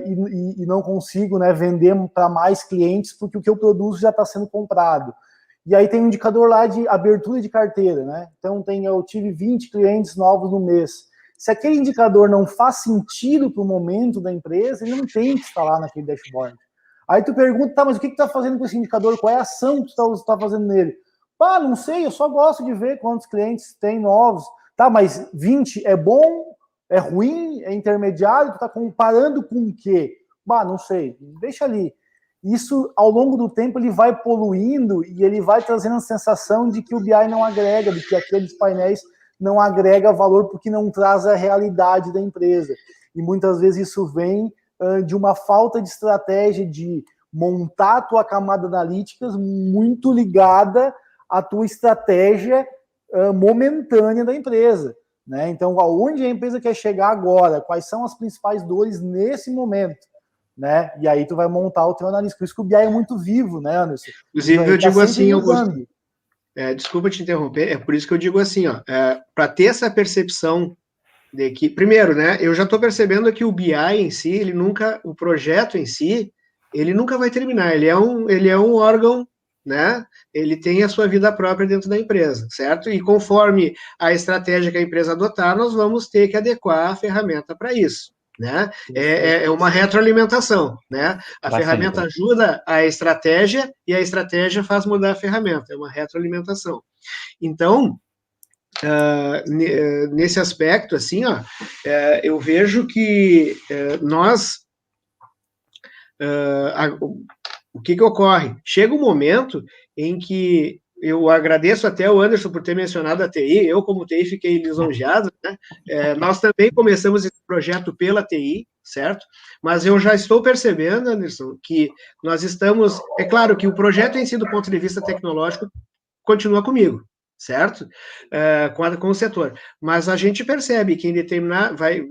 e não consigo, né, vender para mais clientes porque o que eu produzo já está sendo comprado. E aí tem um indicador lá de abertura de carteira, né? Então eu tive 20 clientes novos no mês. Se aquele indicador não faz sentido para o momento da empresa, ele não tem que estar lá naquele dashboard. Aí tu pergunta, tá, mas o que tu tá fazendo com esse indicador? Qual é a ação que tu tá fazendo nele? Pá, não sei, eu só gosto de ver quantos clientes tem novos. Tá, mas 20 é bom, é ruim, é intermediário? Tu tá comparando com o quê? Bah, não sei, deixa ali. Isso, ao longo do tempo, ele vai poluindo e ele vai trazendo a sensação de que o BI não agrega, de que aqueles painéis não agrega valor porque não traz a realidade da empresa. E muitas vezes isso vem de uma falta de estratégia de montar a tua camada analítica muito ligada à tua estratégia momentânea da empresa, né? Então, aonde a empresa quer chegar agora? Quais são as principais dores nesse momento? Né? E aí tu vai montar o teu analista. Por isso que o BI é muito vivo, né, Anderson? Inclusive, eu digo assim, Augusto, desculpa te interromper, é por isso que eu digo assim, ó, para ter essa percepção de que, primeiro, né, eu já estou percebendo que o BI em si, o projeto em si, ele nunca vai terminar, ele é um órgão, né, ele tem a sua vida própria dentro da empresa, certo? E conforme a estratégia que a empresa adotar, nós vamos ter que adequar a ferramenta para isso. Né? É uma retroalimentação, né? A ferramenta ajuda a estratégia e a estratégia faz mudar a ferramenta, é uma retroalimentação. Então, nesse aspecto, assim, ó, eu vejo que o que ocorre? Chega um momento em que eu agradeço até o Anderson por ter mencionado a TI, eu como TI fiquei lisonjeado, né? Nós também começamos esse projeto pela TI, certo? Mas eu já estou percebendo, Anderson, que nós estamos... É claro que o projeto em si, do ponto de vista tecnológico, continua comigo, certo? Com o setor. Mas a gente percebe que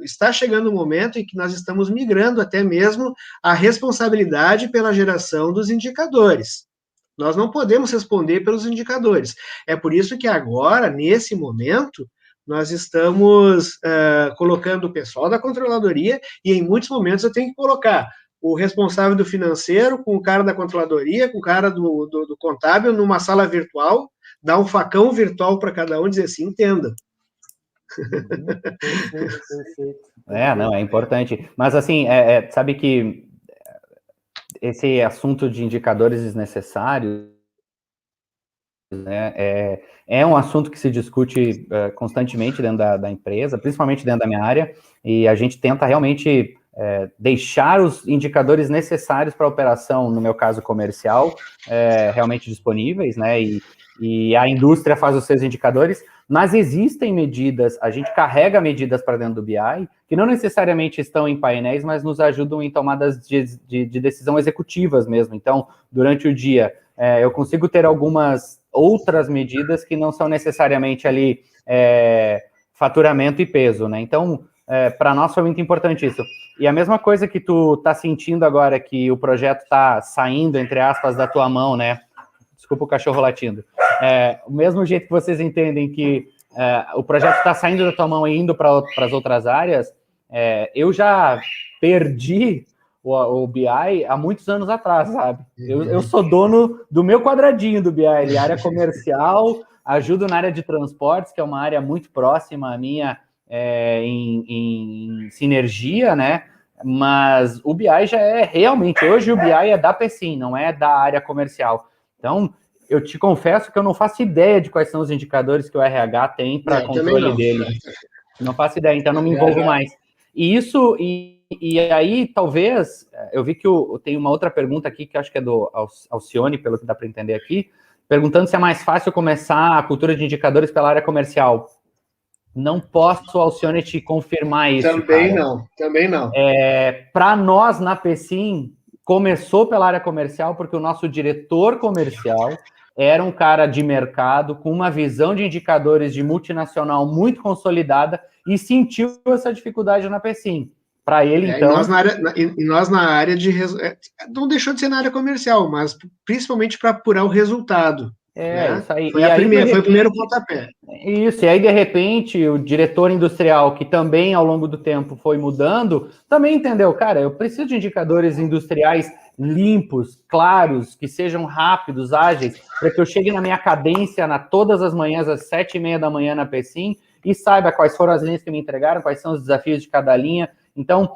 está chegando um momento em que nós estamos migrando até mesmo a responsabilidade pela geração dos indicadores. Nós não podemos responder pelos indicadores. É por isso que agora, nesse momento, nós estamos colocando o pessoal da controladoria e em muitos momentos eu tenho que colocar o responsável do financeiro com o cara da controladoria, com o cara do contábil numa sala virtual, dar um facão virtual para cada um e dizer assim, entenda. Perfeito. Não, é importante. Mas, assim, sabe que esse assunto de indicadores desnecessários, né, é um assunto que se discute constantemente dentro da empresa, principalmente dentro da minha área, e a gente tenta realmente deixar os indicadores necessários para a operação, no meu caso comercial, realmente disponíveis, né, e a indústria faz os seus indicadores, mas existem medidas, a gente carrega medidas para dentro do BI, que não necessariamente estão em painéis, mas nos ajudam em tomadas de decisão executivas mesmo. Então, durante o dia, eu consigo ter algumas outras medidas que não são necessariamente ali faturamento e peso, né? Então, para nós foi muito importante isso. E a mesma coisa que tu tá sentindo agora que o projeto tá saindo, entre aspas, da tua mão, né? Desculpa o cachorro latindo. O mesmo jeito que vocês entendem que o projeto está saindo da tua mão e indo para as outras áreas, eu já perdi o BI há muitos anos atrás, sabe? Eu sou dono do meu quadradinho do BI, área comercial, ajudo na área de transportes, que é uma área muito próxima à minha, em sinergia, né? Mas o BI já é realmente, hoje o BI é da PECIM, não é da área comercial. Então, eu te confesso que eu não faço ideia de quais são os indicadores que o RH tem para controle dele. Não faço ideia, então não me envolvo mais. E isso, e aí, talvez, eu vi que tem uma outra pergunta aqui, que eu acho que é do Alcione, pelo que dá para entender aqui, perguntando se é mais fácil começar a cultura de indicadores pela área comercial. Não posso, Alcione, te confirmar isso. Também não. Para nós, na PECIM, começou pela área comercial, porque o nosso diretor comercial era um cara de mercado, com uma visão de indicadores de multinacional muito consolidada, e sentiu essa dificuldade na PECIM. Para ele, então... E nós na área de... Não deixou de ser na área comercial, mas principalmente para apurar o resultado. Né? Isso aí. Foi o primeiro pontapé. Isso, e aí, de repente, o diretor industrial, que também, ao longo do tempo, foi mudando, também entendeu, cara, eu preciso de indicadores industriais limpos, claros, que sejam rápidos, ágeis, para que eu chegue na minha cadência todas as manhãs, às 7h30 da manhã na PECIM, e saiba quais foram as linhas que me entregaram, quais são os desafios de cada linha. Então,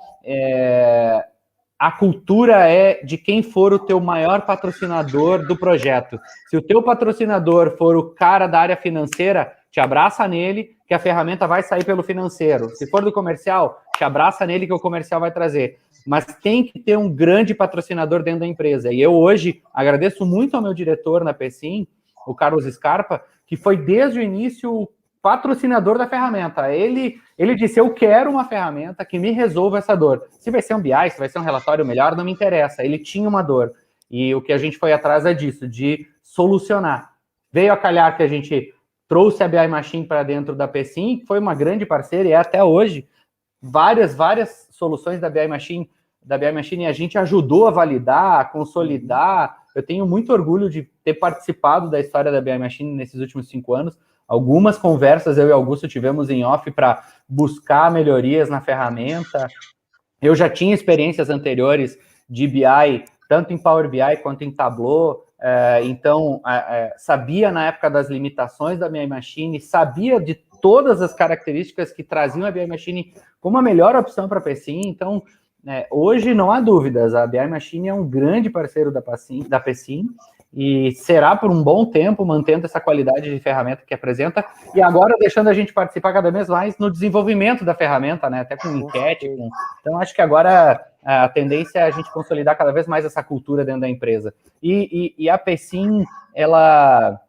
a cultura é de quem for o teu maior patrocinador do projeto. Se o teu patrocinador for o cara da área financeira, te abraça nele, que a ferramenta vai sair pelo financeiro. Se for do comercial, te abraça nele, que o comercial vai trazer. Mas tem que ter um grande patrocinador dentro da empresa. E eu hoje agradeço muito ao meu diretor na PECIM, o Carlos Scarpa, que foi desde o início o patrocinador da ferramenta. Ele disse, eu quero uma ferramenta que me resolva essa dor. Se vai ser um BI, se vai ser um relatório melhor, não me interessa. Ele tinha uma dor. E o que a gente foi atrás é disso, de solucionar. Veio a calhar que a gente trouxe a BI Machine para dentro da PECIM, que foi uma grande parceira, e é até hoje, várias soluções da BI Machine, e a gente ajudou a validar, a consolidar. Eu tenho muito orgulho de ter participado da história da BI Machine nesses últimos 5 anos. Algumas conversas eu e Augusto tivemos em off para buscar melhorias na ferramenta. Eu já tinha experiências anteriores de BI, tanto em Power BI quanto em Tableau, então sabia na época das limitações da BI Machine, sabia de todas as características que traziam a BI Machine como a melhor opção para a PECIM. Então, hoje não há dúvidas, a BI Machine é um grande parceiro da PECIM, e será por um bom tempo, mantendo essa qualidade de ferramenta que apresenta, e agora deixando a gente participar cada vez mais no desenvolvimento da ferramenta, né, até com enquete. Então, acho que agora a tendência é a gente consolidar cada vez mais essa cultura dentro da empresa. E a PECIM, ela,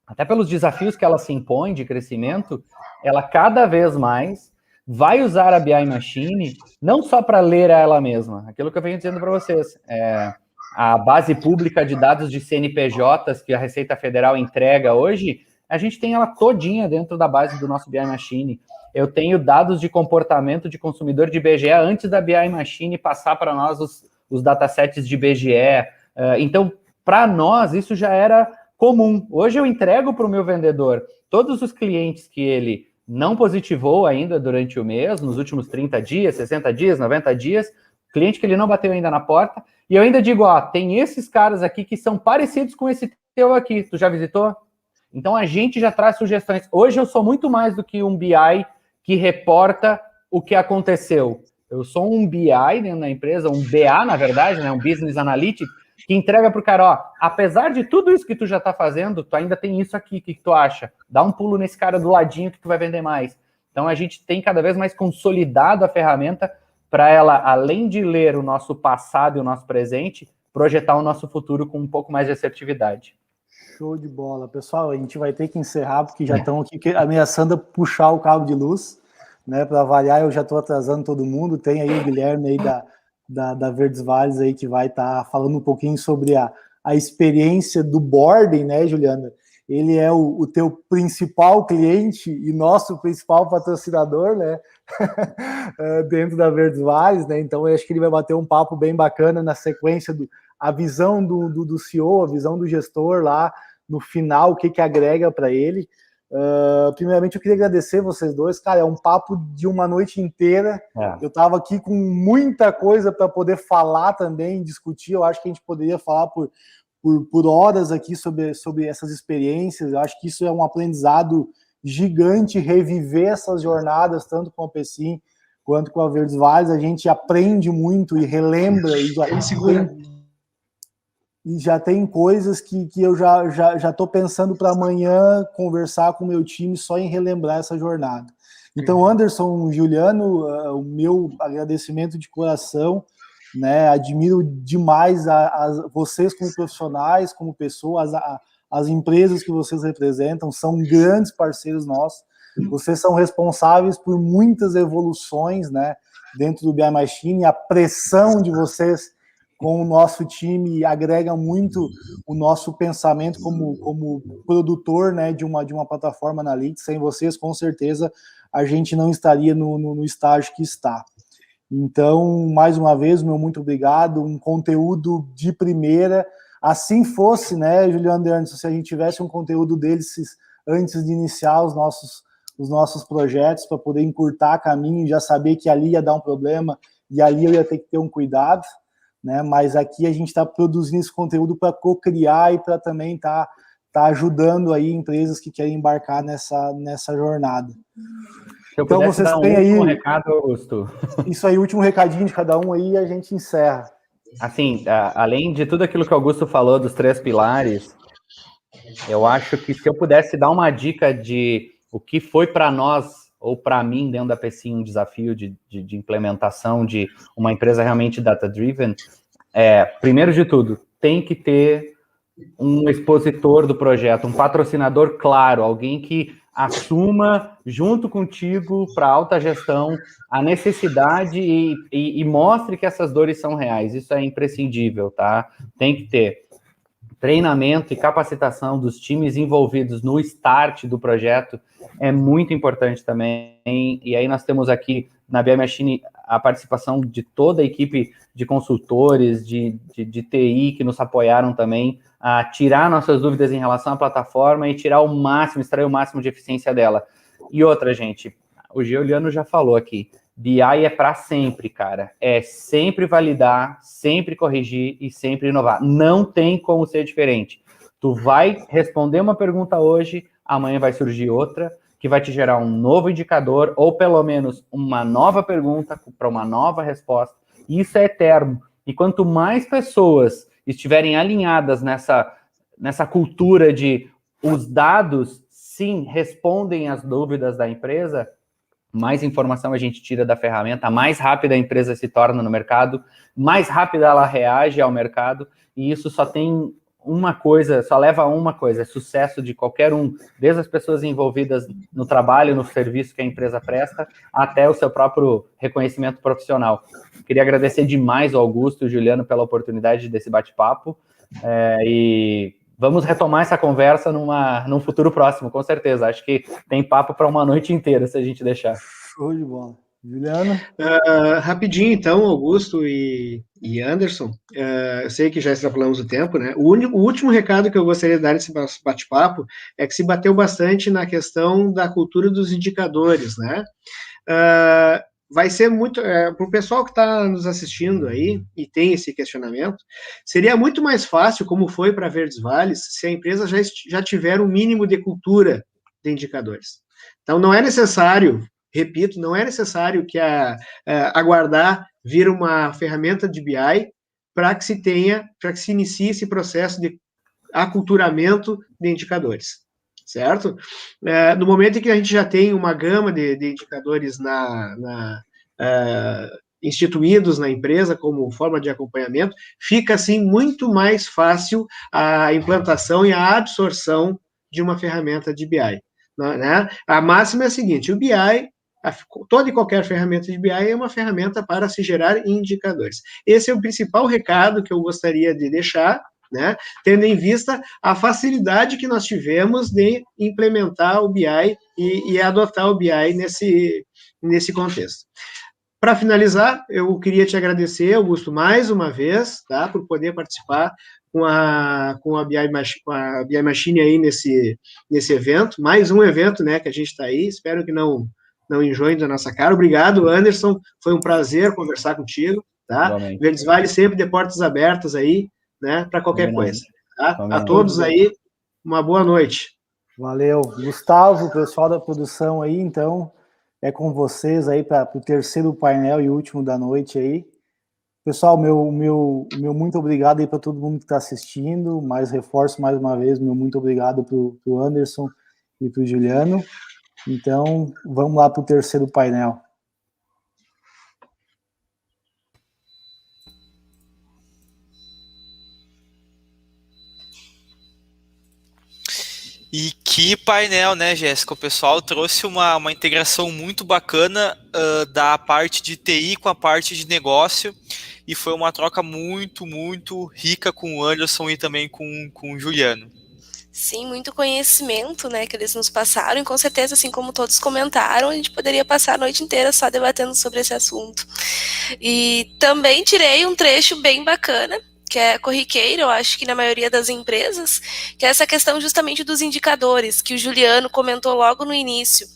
até pelos desafios que ela se impõe de crescimento, ela cada vez mais vai usar a BI Machine, não só para ler ela mesma, aquilo que eu venho dizendo para vocês, a base pública de dados de CNPJs que a Receita Federal entrega hoje, a gente tem ela todinha dentro da base do nosso BI Machine. Eu tenho dados de comportamento de consumidor de IBGE antes da BI Machine passar para nós os datasets de IBGE. Então, para nós, isso já era comum. Hoje eu entrego para o meu vendedor todos os clientes que ele não positivou ainda durante o mês, nos últimos 30 dias, 60 dias, 90 dias, cliente que ele não bateu ainda na porta, e eu ainda digo, ó, tem esses caras aqui que são parecidos com esse teu aqui, tu já visitou? Então a gente já traz sugestões. Hoje eu sou muito mais do que um BI que reporta o que aconteceu. Eu sou um BI dentro da empresa, um BA, na verdade, né, um Business Analytics, que entrega pro cara, ó, apesar de tudo isso que tu já tá fazendo, tu ainda tem isso aqui, o que tu acha? Dá um pulo nesse cara do ladinho que tu vai vender mais. Então a gente tem cada vez mais consolidado a ferramenta para ela, além de ler o nosso passado e o nosso presente, projetar o nosso futuro com um pouco mais de assertividade. Show de bola. Pessoal, a gente vai ter que encerrar, porque já estão aqui ameaçando puxar o cabo de luz, né? Para variar, eu já estou atrasando todo mundo. Tem aí o Guilherme aí da Verdes Vales aí que vai estar falando um pouquinho sobre a experiência do boarding, né, Juliana? Ele é o teu principal cliente e nosso principal patrocinador, né? Dentro da Verdes Vales, né? Então eu acho que ele vai bater um papo bem bacana na sequência a visão do CEO, a visão do gestor lá no final, o que agrega para ele. Primeiramente, eu queria agradecer vocês dois, cara, é um papo de uma noite inteira. Eu estava aqui com muita coisa para poder falar também, discutir. Eu acho que a gente poderia falar por horas aqui sobre essas experiências. Eu acho que isso é um aprendizado gigante, reviver essas jornadas, tanto com a PECIM quanto com a Verdes Vales. A gente aprende muito e relembra, e já tem coisas que eu já estou pensando para amanhã conversar com o meu time só em relembrar essa jornada. Então, Anderson, Juliano, o meu agradecimento de coração, né? Admiro demais vocês como profissionais, como pessoas, as empresas que vocês representam, são grandes parceiros nossos. Vocês são responsáveis por muitas evoluções, né, dentro do BI Machine. A pressão de vocês com o nosso time agrega muito o nosso pensamento como produtor, né, de uma plataforma analítica. Sem vocês, com certeza, a gente não estaria no estágio que está. Então, mais uma vez, meu muito obrigado, um conteúdo de primeira. Assim fosse, né, Juliano Anderson, se a gente tivesse um conteúdo deles antes de iniciar os nossos projetos, para poder encurtar caminho, já saber que ali ia dar um problema e ali eu ia ter que ter um cuidado, né? Mas aqui a gente está produzindo esse conteúdo para co-criar e para também tá ajudando aí empresas que querem embarcar nessa jornada. Se eu então vocês têm aí último recado, Augusto. Isso aí, último recadinho de cada um aí e a gente encerra. Assim, além de tudo aquilo que o Augusto falou dos 3 pilares, eu acho que se eu pudesse dar uma dica de o que foi para nós ou para mim dentro da PECIM um desafio de implementação de uma empresa realmente data-driven, primeiro de tudo, tem que ter um expositor do projeto, um patrocinador claro, alguém que assuma junto contigo para alta gestão a necessidade e mostre que essas dores são reais. Isso é imprescindível, tá? Tem que ter treinamento e capacitação dos times envolvidos no start do projeto, é muito importante também. E aí nós temos aqui na BI Machine a participação de toda a equipe de consultores, de TI que nos apoiaram também a tirar nossas dúvidas em relação à plataforma e tirar o máximo, extrair o máximo de eficiência dela. E outra, gente, o Giuliano já falou aqui, BI é para sempre, cara. É sempre validar, sempre corrigir e sempre inovar. Não tem como ser diferente. Tu vai responder uma pergunta hoje, amanhã vai surgir outra, que vai te gerar um novo indicador, ou pelo menos uma nova pergunta para uma nova resposta. Isso é eterno. E quanto mais pessoas estiverem alinhadas nessa cultura de os dados, sim, respondem às dúvidas da empresa, mais informação a gente tira da ferramenta, mais rápida a empresa se torna no mercado, mais rápida ela reage ao mercado, e isso só tem uma coisa, só leva a uma coisa, é sucesso de qualquer um, desde as pessoas envolvidas no trabalho, no serviço que a empresa presta, até o seu próprio reconhecimento profissional. Queria agradecer demais ao Augusto e ao Juliano pela oportunidade desse bate-papo, e vamos retomar essa conversa num futuro próximo, com certeza. Acho que tem papo para uma noite inteira, se a gente deixar. Show de bola. Juliano? Rapidinho, então, Augusto e Anderson, eu sei que já extrapolamos o tempo, né? O último recado que eu gostaria de dar nesse bate-papo é que se bateu bastante na questão da cultura dos indicadores, né? Vai ser muito, para o pessoal que está nos assistindo aí e tem esse questionamento, seria muito mais fácil, como foi para Verdes Vales, se a empresa já tiver um mínimo de cultura de indicadores. Então, não é necessário, repito, não é necessário que aguardar vir uma ferramenta de BI para que se inicie esse processo de aculturamento de indicadores, certo? No momento em que a gente já tem uma gama de indicadores instituídos na empresa como forma de acompanhamento, fica assim muito mais fácil a implantação e a absorção de uma ferramenta de BI. Né? A máxima é a seguinte: o BI, toda e qualquer ferramenta de BI é uma ferramenta para se gerar indicadores. Esse é o principal recado que eu gostaria de deixar, né? Tendo em vista a facilidade que nós tivemos de implementar o BI e adotar o BI nesse contexto. Para finalizar, eu queria te agradecer, Augusto, mais uma vez, tá, por poder participar com a BI Machine aí nesse evento, mais um evento, né, que a gente está aí, espero que não enjoem da nossa cara. Obrigado, Anderson, foi um prazer conversar contigo, tá? Verdes Vales sempre de portas abertas aí, né, para qualquer coisa, tá? A todos aí, uma boa noite. Valeu. Gustavo, pessoal da produção aí, então, é com vocês aí para o terceiro painel e último da noite aí. Pessoal, meu muito obrigado aí para todo mundo que está assistindo, reforço mais uma vez, meu muito obrigado para o Anderson e para o Juliano. Então, vamos lá para o terceiro painel. E que painel, né, Jéssica? O pessoal trouxe uma integração muito bacana da parte de TI com a parte de negócio, e foi uma troca muito, muito rica com o Anderson e também com o Juliano. Sim, muito conhecimento, né, que eles nos passaram, e com certeza, assim como todos comentaram, a gente poderia passar a noite inteira só debatendo sobre esse assunto. E também tirei um trecho bem bacana, que é corriqueiro, eu acho que na maioria das empresas, que é essa questão justamente dos indicadores, que o Juliano comentou logo no início.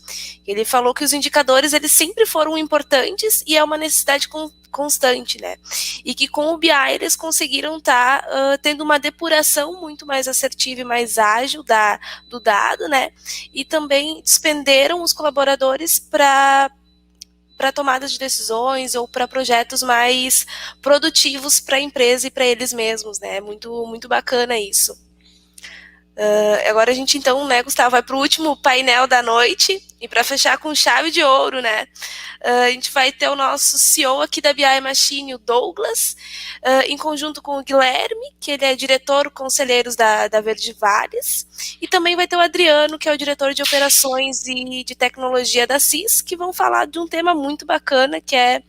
Ele falou que os indicadores, eles sempre foram importantes e é uma necessidade constante, né? E que com o BI eles conseguiram estar tendo uma depuração muito mais assertiva e mais ágil do dado, né? E também despenderam os colaboradores para tomadas de decisões ou para projetos mais produtivos para a empresa e para eles mesmos, né? Muito, muito bacana isso. Agora a gente então, né, Gustavo, vai para o último painel da noite, e para fechar com chave de ouro, né, a gente vai ter o nosso CEO aqui da BI Machine, o Douglas, em conjunto com o Guilherme, que ele é diretor conselheiros da Verdes Vales, e também vai ter o Adriano, que é o diretor de operações e de tecnologia da CIS, que vão falar de um tema muito bacana, que é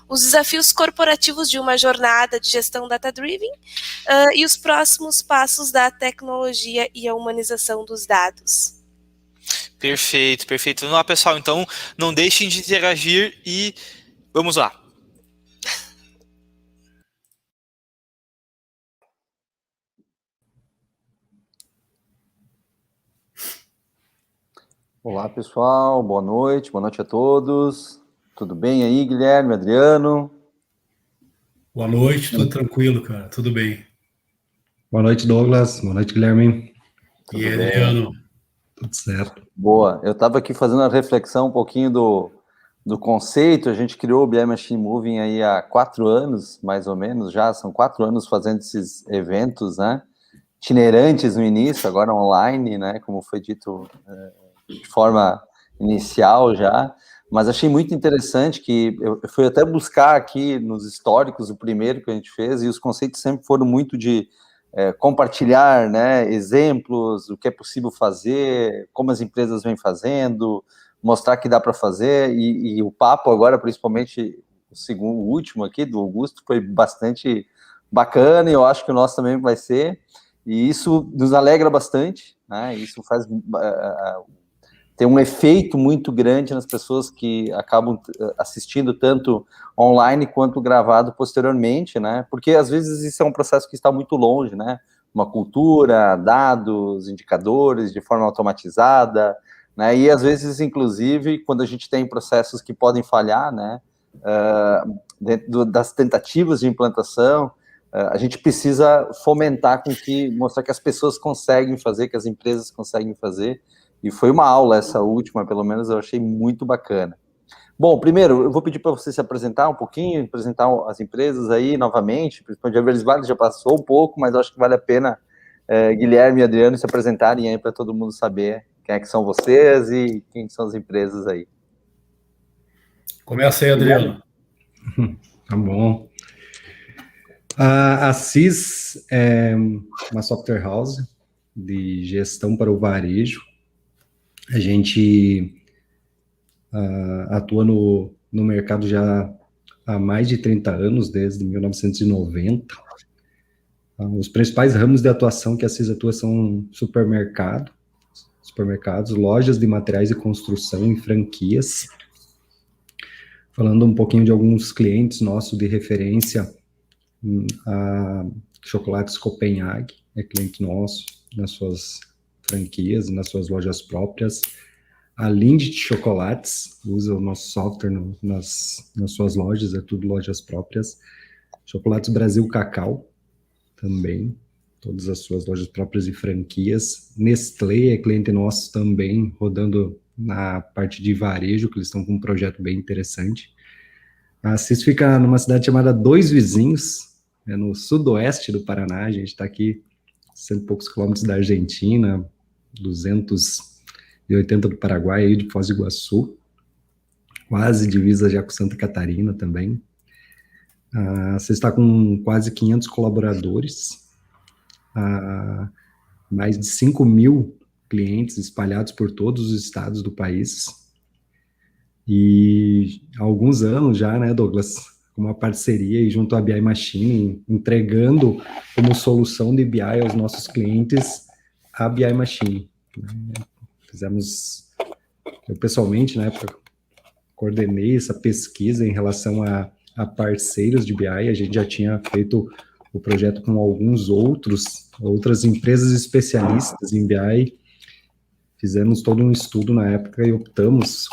os desafios corporativos de uma jornada de gestão data-driven e os próximos passos da tecnologia e a humanização dos dados. Perfeito, perfeito. Vamos lá, pessoal. Então, não deixem de interagir e vamos lá. Olá, pessoal. Boa noite a todos. Tudo bem aí, Guilherme, Adriano? Boa noite, tudo tranquilo, cara, tudo bem. Boa noite, Douglas. Boa noite, Guilherme. Tudo e bem? Adriano, tudo certo. Boa. Eu estava aqui fazendo a reflexão um pouquinho do conceito. A gente criou o BI Machine Moving aí há 4 anos, mais ou menos, já. São 4 anos fazendo esses eventos, né? Itinerantes no início, agora online, né? Como foi dito de forma inicial já. Mas achei muito interessante que eu fui até buscar aqui nos históricos o primeiro que a gente fez, e os conceitos sempre foram muito de compartilhar, né, exemplos, o que é possível fazer, como as empresas vêm fazendo, mostrar que dá para fazer, e o papo agora, principalmente o último aqui, do Augusto, foi bastante bacana, e eu acho que o nosso também vai ser. E isso nos alegra bastante, né? Isso faz tem um efeito muito grande nas pessoas que acabam assistindo tanto online quanto gravado posteriormente, né? Porque às vezes isso é um processo que está muito longe, né? Uma cultura, dados, indicadores de forma automatizada, né? E às vezes, inclusive, quando a gente tem processos que podem falhar, né? Dentro das tentativas de implantação, a gente precisa fomentar mostrar que as pessoas conseguem fazer, que as empresas conseguem fazer. E foi uma aula essa última, pelo menos eu achei muito bacana. Bom, primeiro, eu vou pedir para você se apresentar um pouquinho, apresentar as empresas aí novamente, principalmente a Eversvale já passou um pouco, mas eu acho que vale a pena Guilherme e Adriano se apresentarem aí para todo mundo saber quem é que são vocês e quem são as empresas aí. Começa aí, Adriano. Tá bom. A CIS é uma software house de gestão para o varejo. A gente atua no mercado já há mais de 30 anos, desde 1990. Os principais ramos de atuação que a CIS atua são supermercados, lojas de materiais de construção e franquias. Falando um pouquinho de alguns clientes nossos de referência, a Chocolates Copenhague é cliente nosso nas suas franquias, nas suas lojas próprias. A Lindt Chocolates usa o nosso software nas suas lojas, é tudo lojas próprias. Chocolates Brasil Cacau também, todas as suas lojas próprias e franquias. Nestlé é cliente nosso também, rodando na parte de varejo, que eles estão com um projeto bem interessante. A CIS fica numa cidade chamada Dois Vizinhos, no sudoeste do Paraná. A gente está aqui 100 e poucos quilômetros da Argentina, 280 do Paraguai, aí de Foz do Iguaçu, quase divisa já com Santa Catarina também. Você está com quase 500 colaboradores, mais de 5.000 clientes espalhados por todos os estados do país. E há alguns anos já, né, Douglas, com uma parceria e junto à BI Machine, entregando como solução de BI aos nossos clientes a BI Machine. Eu pessoalmente, na época, coordenei essa pesquisa em relação a parceiros de BI. A gente já tinha feito o projeto com outras empresas especialistas em BI. Fizemos todo um estudo na época e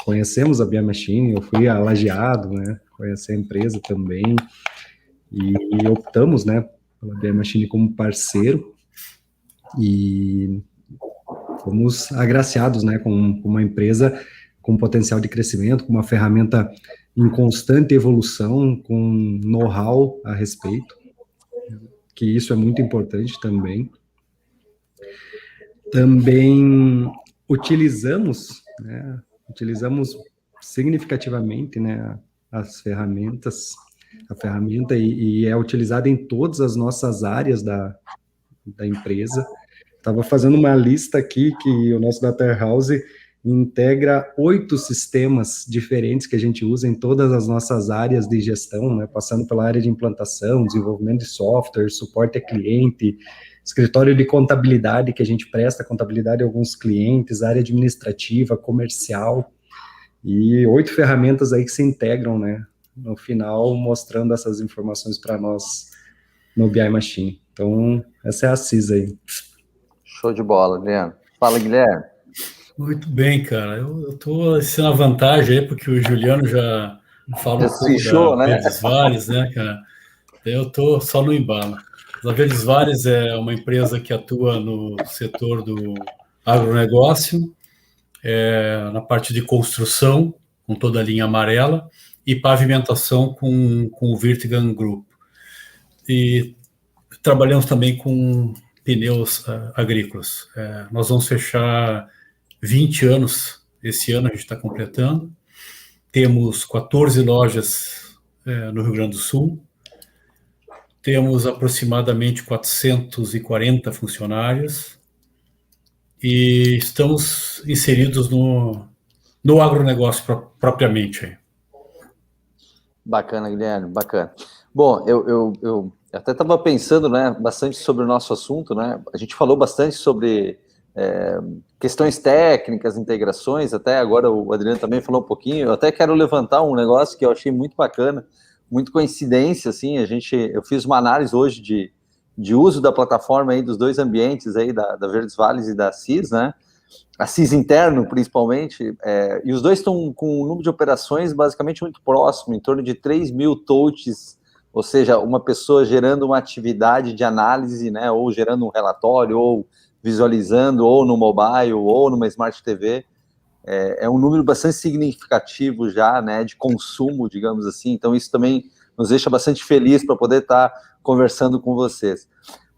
conhecemos a BI Machine. Eu fui lajeado, né, conhecer a empresa também, e optamos, né, pela BI Machine como parceiro, e fomos agraciados, né, com uma empresa com potencial de crescimento, com uma ferramenta em constante evolução, com know-how a respeito, que isso é muito importante também. Também utilizamos significativamente, né, a ferramenta e é utilizada em todas as nossas áreas da empresa. Estava fazendo uma lista aqui que o nosso Data House integra 8 sistemas diferentes que a gente usa em todas as nossas áreas de gestão, né, passando pela área de implantação, desenvolvimento de software, suporte a cliente, escritório de contabilidade, que a gente presta contabilidade a alguns clientes, área administrativa, comercial, e 8 ferramentas aí que se integram, né, no final, mostrando essas informações para nós no BI Machine. Então, essa é a CIS aí. Show de bola, Guilherme. Fala, Guilherme. Muito bem, cara. Eu estou sendo a vantagem aí, porque o Juliano já falou um pouco da Verdisvares, né, cara? Eu estou só no embalo. A Verdisvares é uma empresa que atua no setor do agronegócio, na parte de construção, com toda a linha amarela, e pavimentação com o Virtigan Group. E trabalhamos também com pneus agrícolas. Nós vamos fechar 20 anos, esse ano a gente está completando. Temos 14 lojas no Rio Grande do Sul. Temos aproximadamente 440 funcionários e estamos inseridos no agronegócio propriamente. Bacana, Guilherme, bacana. Bom, eu até estava pensando, né, bastante sobre o nosso assunto, né? A gente falou bastante sobre questões técnicas, integrações, até agora o Adriano também falou um pouquinho. Eu até quero levantar um negócio que eu achei muito bacana, muito coincidência, assim, eu fiz uma análise hoje de uso da plataforma aí dos dois ambientes aí, da Verdes Vales e da CIS, né? A CIS interno, principalmente, e os dois estão com um número de operações basicamente muito próximo, em torno de 3 mil touches, ou seja, uma pessoa gerando uma atividade de análise, né, ou gerando um relatório, ou visualizando, ou no mobile, ou numa Smart TV, é um número bastante significativo já, né, de consumo, digamos assim, então isso também nos deixa bastante feliz para poder estar conversando com vocês.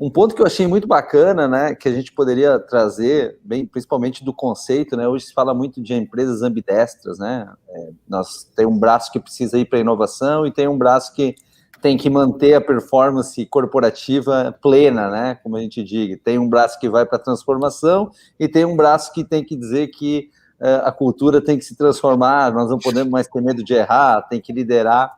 Um ponto que eu achei muito bacana, né, que a gente poderia trazer, bem, principalmente do conceito, né, hoje se fala muito de empresas ambidestras, né, nós tem um braço que precisa ir para a inovação e tem um braço que tem que manter a performance corporativa plena, né, como a gente diz, tem um braço que vai para a transformação e tem um braço que tem que dizer que a cultura tem que se transformar, nós não podemos mais ter medo de errar, tem que liderar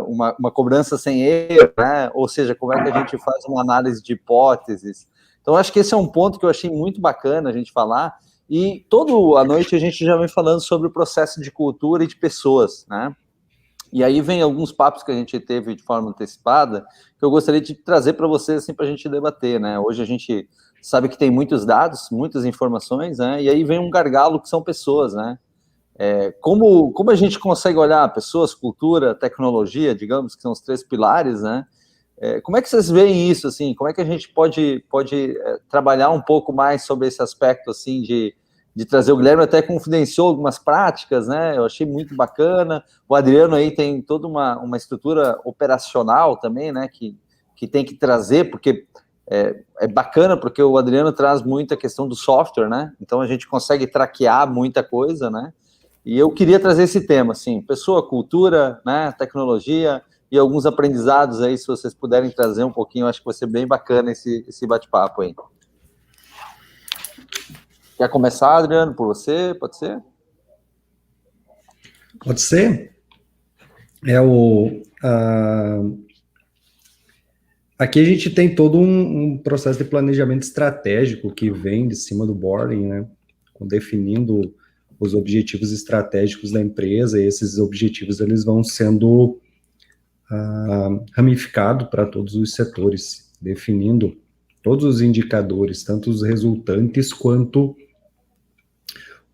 uma cobrança sem erro, né? Ou seja, como é que a gente faz uma análise de hipóteses. Então, acho que esse é um ponto que eu achei muito bacana a gente falar, e toda a noite a gente já vem falando sobre o processo de cultura e de pessoas, né? E aí vem alguns papos que a gente teve de forma antecipada, que eu gostaria de trazer para vocês, assim, para a gente debater, né? Hoje a gente sabe que tem muitos dados, muitas informações, né? E aí vem um gargalo que são pessoas, né? Como a gente consegue olhar pessoas, cultura, tecnologia, digamos, que são os 3 pilares, né? Como é que vocês veem isso, assim? Como é que a gente pode trabalhar um pouco mais sobre esse aspecto, assim, de trazer o Guilherme até confidenciou algumas práticas, né? Eu achei muito bacana. O Adriano aí tem toda uma estrutura operacional também, né? Que tem que trazer, porque é bacana, porque o Adriano traz muita questão do software, né? Então a gente consegue traquear muita coisa, né? E eu queria trazer esse tema, assim, pessoa, cultura, né, tecnologia e alguns aprendizados aí, se vocês puderem trazer um pouquinho, eu acho que vai ser bem bacana esse bate-papo aí. Quer começar, Adriano, por você? Pode ser? Pode ser. Aqui a gente tem todo um processo de planejamento estratégico que vem de cima do boarding, né, definindo os objetivos estratégicos da empresa, e esses objetivos eles vão sendo ramificados para todos os setores, definindo todos os indicadores, tanto os resultantes quanto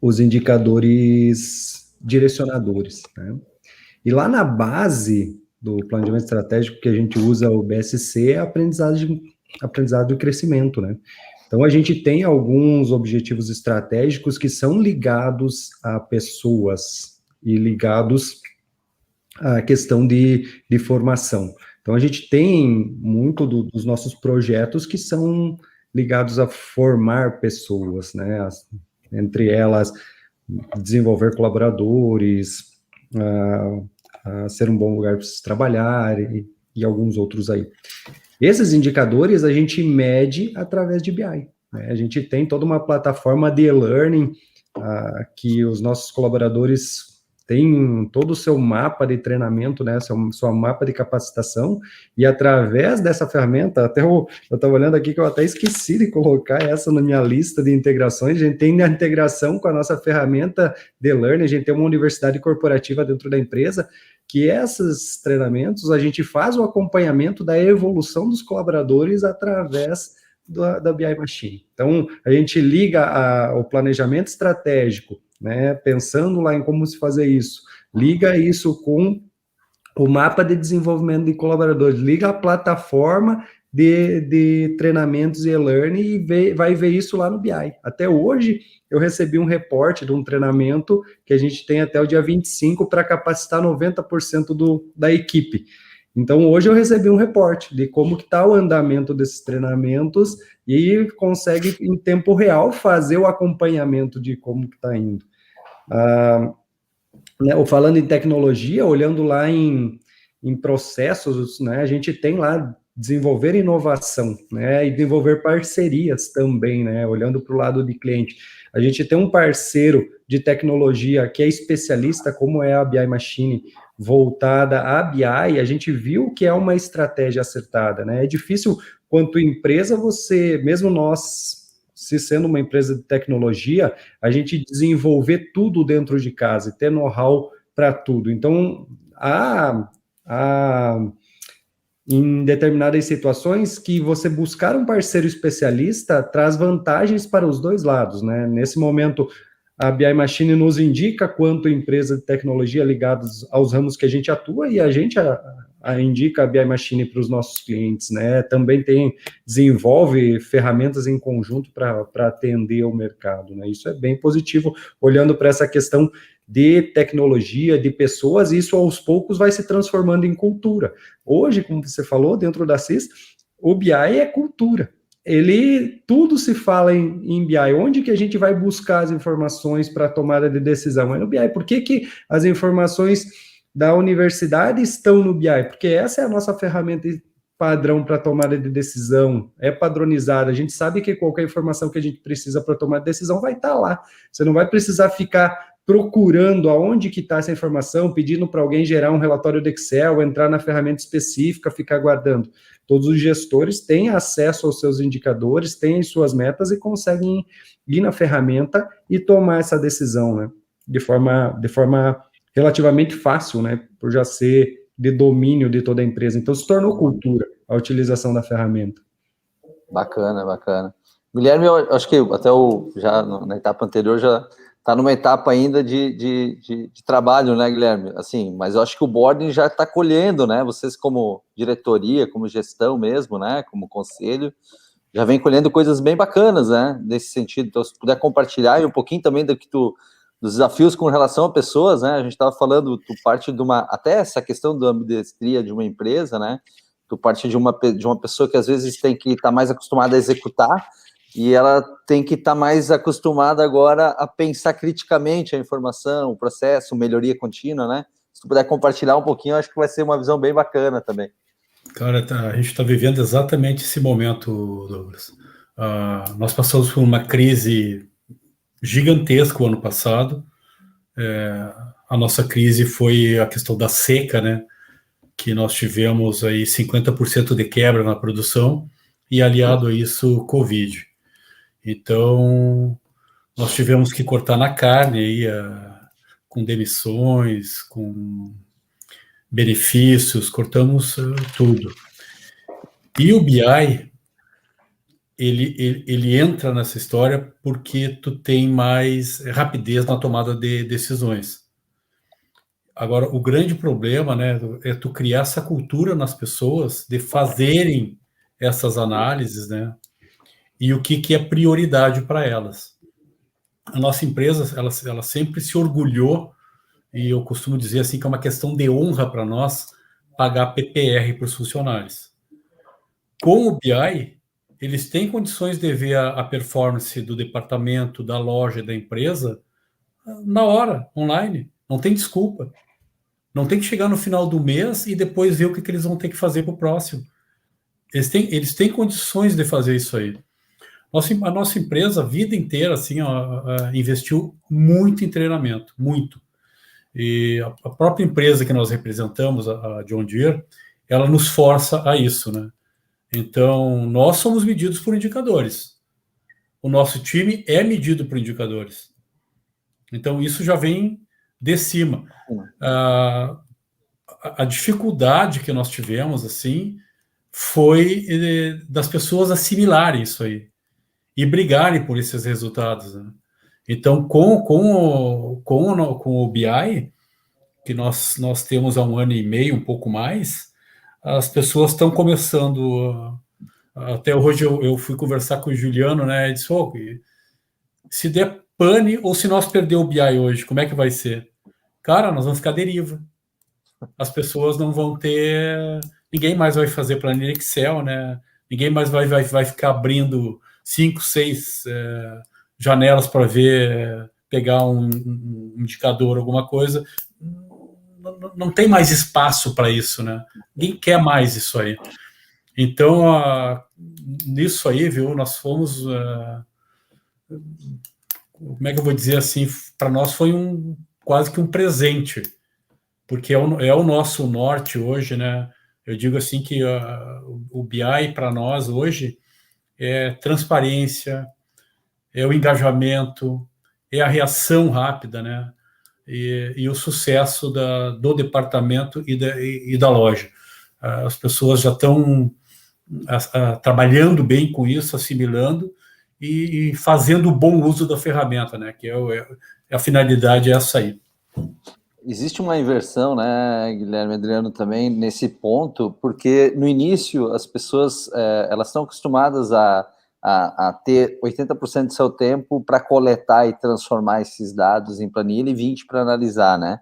os indicadores direcionadores, né? E lá na base do planejamento estratégico que a gente usa o BSC é aprendizado e crescimento, né? Então, a gente tem alguns objetivos estratégicos que são ligados a pessoas e ligados à questão de formação. Então, a gente tem muito dos nossos projetos que são ligados a formar pessoas, né? Entre elas, desenvolver colaboradores, a ser um bom lugar para se trabalhar e alguns outros aí. Esses indicadores a gente mede através de BI, né? A gente tem toda uma plataforma de e-learning que os nossos colaboradores têm todo o seu mapa de treinamento, né, seu mapa de capacitação, e através dessa ferramenta, até eu estava olhando aqui que eu até esqueci de colocar essa na minha lista de integrações, a gente tem a integração com a nossa ferramenta de e-learning, a gente tem uma universidade corporativa dentro da empresa, que esses treinamentos, a gente faz o acompanhamento da evolução dos colaboradores através da BI Machine. Então, a gente liga o planejamento estratégico, né, pensando lá em como se fazer isso, liga isso com o mapa de desenvolvimento de colaboradores, liga a plataforma de treinamentos e e-learning e vai ver isso lá no BI. Até hoje, eu recebi um reporte de um treinamento que a gente tem até o dia 25 para capacitar 90% da equipe. Então, hoje eu recebi um reporte de como que está o andamento desses treinamentos e consegue, em tempo real, fazer o acompanhamento de como que está indo. Falando em tecnologia, olhando lá em processos, né, a gente tem lá desenvolver inovação, né, e desenvolver parcerias também, né, olhando para o lado de cliente. A gente tem um parceiro de tecnologia que é especialista, como é a BI Machine, voltada a BI, a gente viu que é uma estratégia acertada, né? É difícil, quanto empresa, você, mesmo nós, se sendo uma empresa de tecnologia, a gente desenvolver tudo dentro de casa e ter know-how para tudo. Então, em determinadas situações, que você buscar um parceiro especialista traz vantagens para os dois lados, né? Nesse momento, a BI Machine nos indica quanto empresa de tecnologia ligadas aos ramos que a gente atua, e a gente indica a BI Machine para os nossos clientes, né? Também desenvolve ferramentas em conjunto para atender o mercado, né? Isso é bem positivo, olhando para essa questão de tecnologia, de pessoas, e isso aos poucos vai se transformando em cultura. Hoje, como você falou, dentro da CIS, o BI é cultura. Tudo se fala em BI. Onde que a gente vai buscar as informações para tomada de decisão? É no BI. Por que as informações da universidade estão no BI? Porque essa é a nossa ferramenta padrão para tomada de decisão, é padronizada. A gente sabe que qualquer informação que a gente precisa para tomar decisão vai estar lá. Você não vai precisar ficar procurando aonde que está essa informação, pedindo para alguém gerar um relatório do Excel, entrar na ferramenta específica, ficar guardando. Todos os gestores têm acesso aos seus indicadores, têm suas metas e conseguem ir na ferramenta e tomar essa decisão, né? De forma relativamente fácil, né? Por já ser de domínio de toda a empresa. Então, se tornou cultura a utilização da ferramenta. Bacana, bacana. Guilherme, eu acho que até já na etapa anterior já está numa etapa ainda de trabalho, né, Guilherme? Assim, mas eu acho que o boarding já está colhendo, né? Vocês como diretoria, como gestão mesmo, né? Como conselho, já vem colhendo coisas bem bacanas, né? Nesse sentido. Então, se puder compartilhar um pouquinho também dos desafios com relação a pessoas, né? A gente estava falando, tu parte de até essa questão da ambidestria de uma empresa, né? Tu parte de uma pessoa que às vezes tem que estar mais acostumada a executar, e ela tem que estar mais acostumada agora a pensar criticamente a informação, o processo, melhoria contínua, né? Se tu puder compartilhar um pouquinho, eu acho que vai ser uma visão bem bacana também. Cara, a gente está vivendo exatamente esse momento, Douglas. Nós passamos por uma crise gigantesca o ano passado. A nossa crise foi a questão da seca, né? Que nós tivemos aí 50% de quebra na produção, e aliado a isso, Covid. Então, nós tivemos que cortar na carne aí, com demissões, com benefícios, cortamos tudo. E o BI, ele entra nessa história porque tu tem mais rapidez na tomada de decisões. Agora, o grande problema, né, é tu criar essa cultura nas pessoas de fazerem essas análises, né, e o que é prioridade para elas. A nossa empresa, ela sempre se orgulhou, e eu costumo dizer assim que é uma questão de honra para nós pagar PPR para os funcionários. Com o BI, eles têm condições de ver a performance do departamento, da loja, da empresa, na hora, online. Não tem desculpa. Não tem que chegar no final do mês e depois ver o que eles vão ter que fazer para o próximo. Eles têm condições de fazer isso aí. A nossa empresa, a vida inteira, assim, investiu muito em treinamento, muito. E a própria empresa que nós representamos, a John Deere, ela nos força a isso, né? Então, nós somos medidos por indicadores. O nosso time é medido por indicadores. Então, isso já vem de cima. A dificuldade que nós tivemos, assim, foi das pessoas assimilarem isso aí e brigarem por esses resultados, né? Então, com o BI, que nós temos há 1 ano e meio, um pouco mais, as pessoas estão começando. Até hoje eu fui conversar com o Juliano, né? Ele disse: se der pane ou se nós perder o BI hoje, como é que vai ser? Cara, nós vamos ficar à deriva. As pessoas não vão ter... Ninguém mais vai fazer planilha Excel, né? Ninguém mais vai ficar abrindo 5, 6 janelas para pegar um indicador, alguma coisa. Não tem mais espaço para isso, né? Ninguém quer mais isso aí. Então, nisso aí, viu, nós fomos... como é que eu vou dizer assim? Para nós foi quase que um presente porque é o nosso norte hoje, né? Eu digo assim que o BI para nós hoje é transparência, é o engajamento, é a reação rápida, né? E o sucesso do departamento e da loja. As pessoas já estão trabalhando bem com isso, assimilando e fazendo bom uso da ferramenta, né? Que a finalidade é essa aí. Existe uma inversão, né, Guilherme Adriano, também nesse ponto, porque no início as pessoas elas estão acostumadas a ter 80% do seu tempo para coletar e transformar esses dados em planilha e 20% para analisar, né?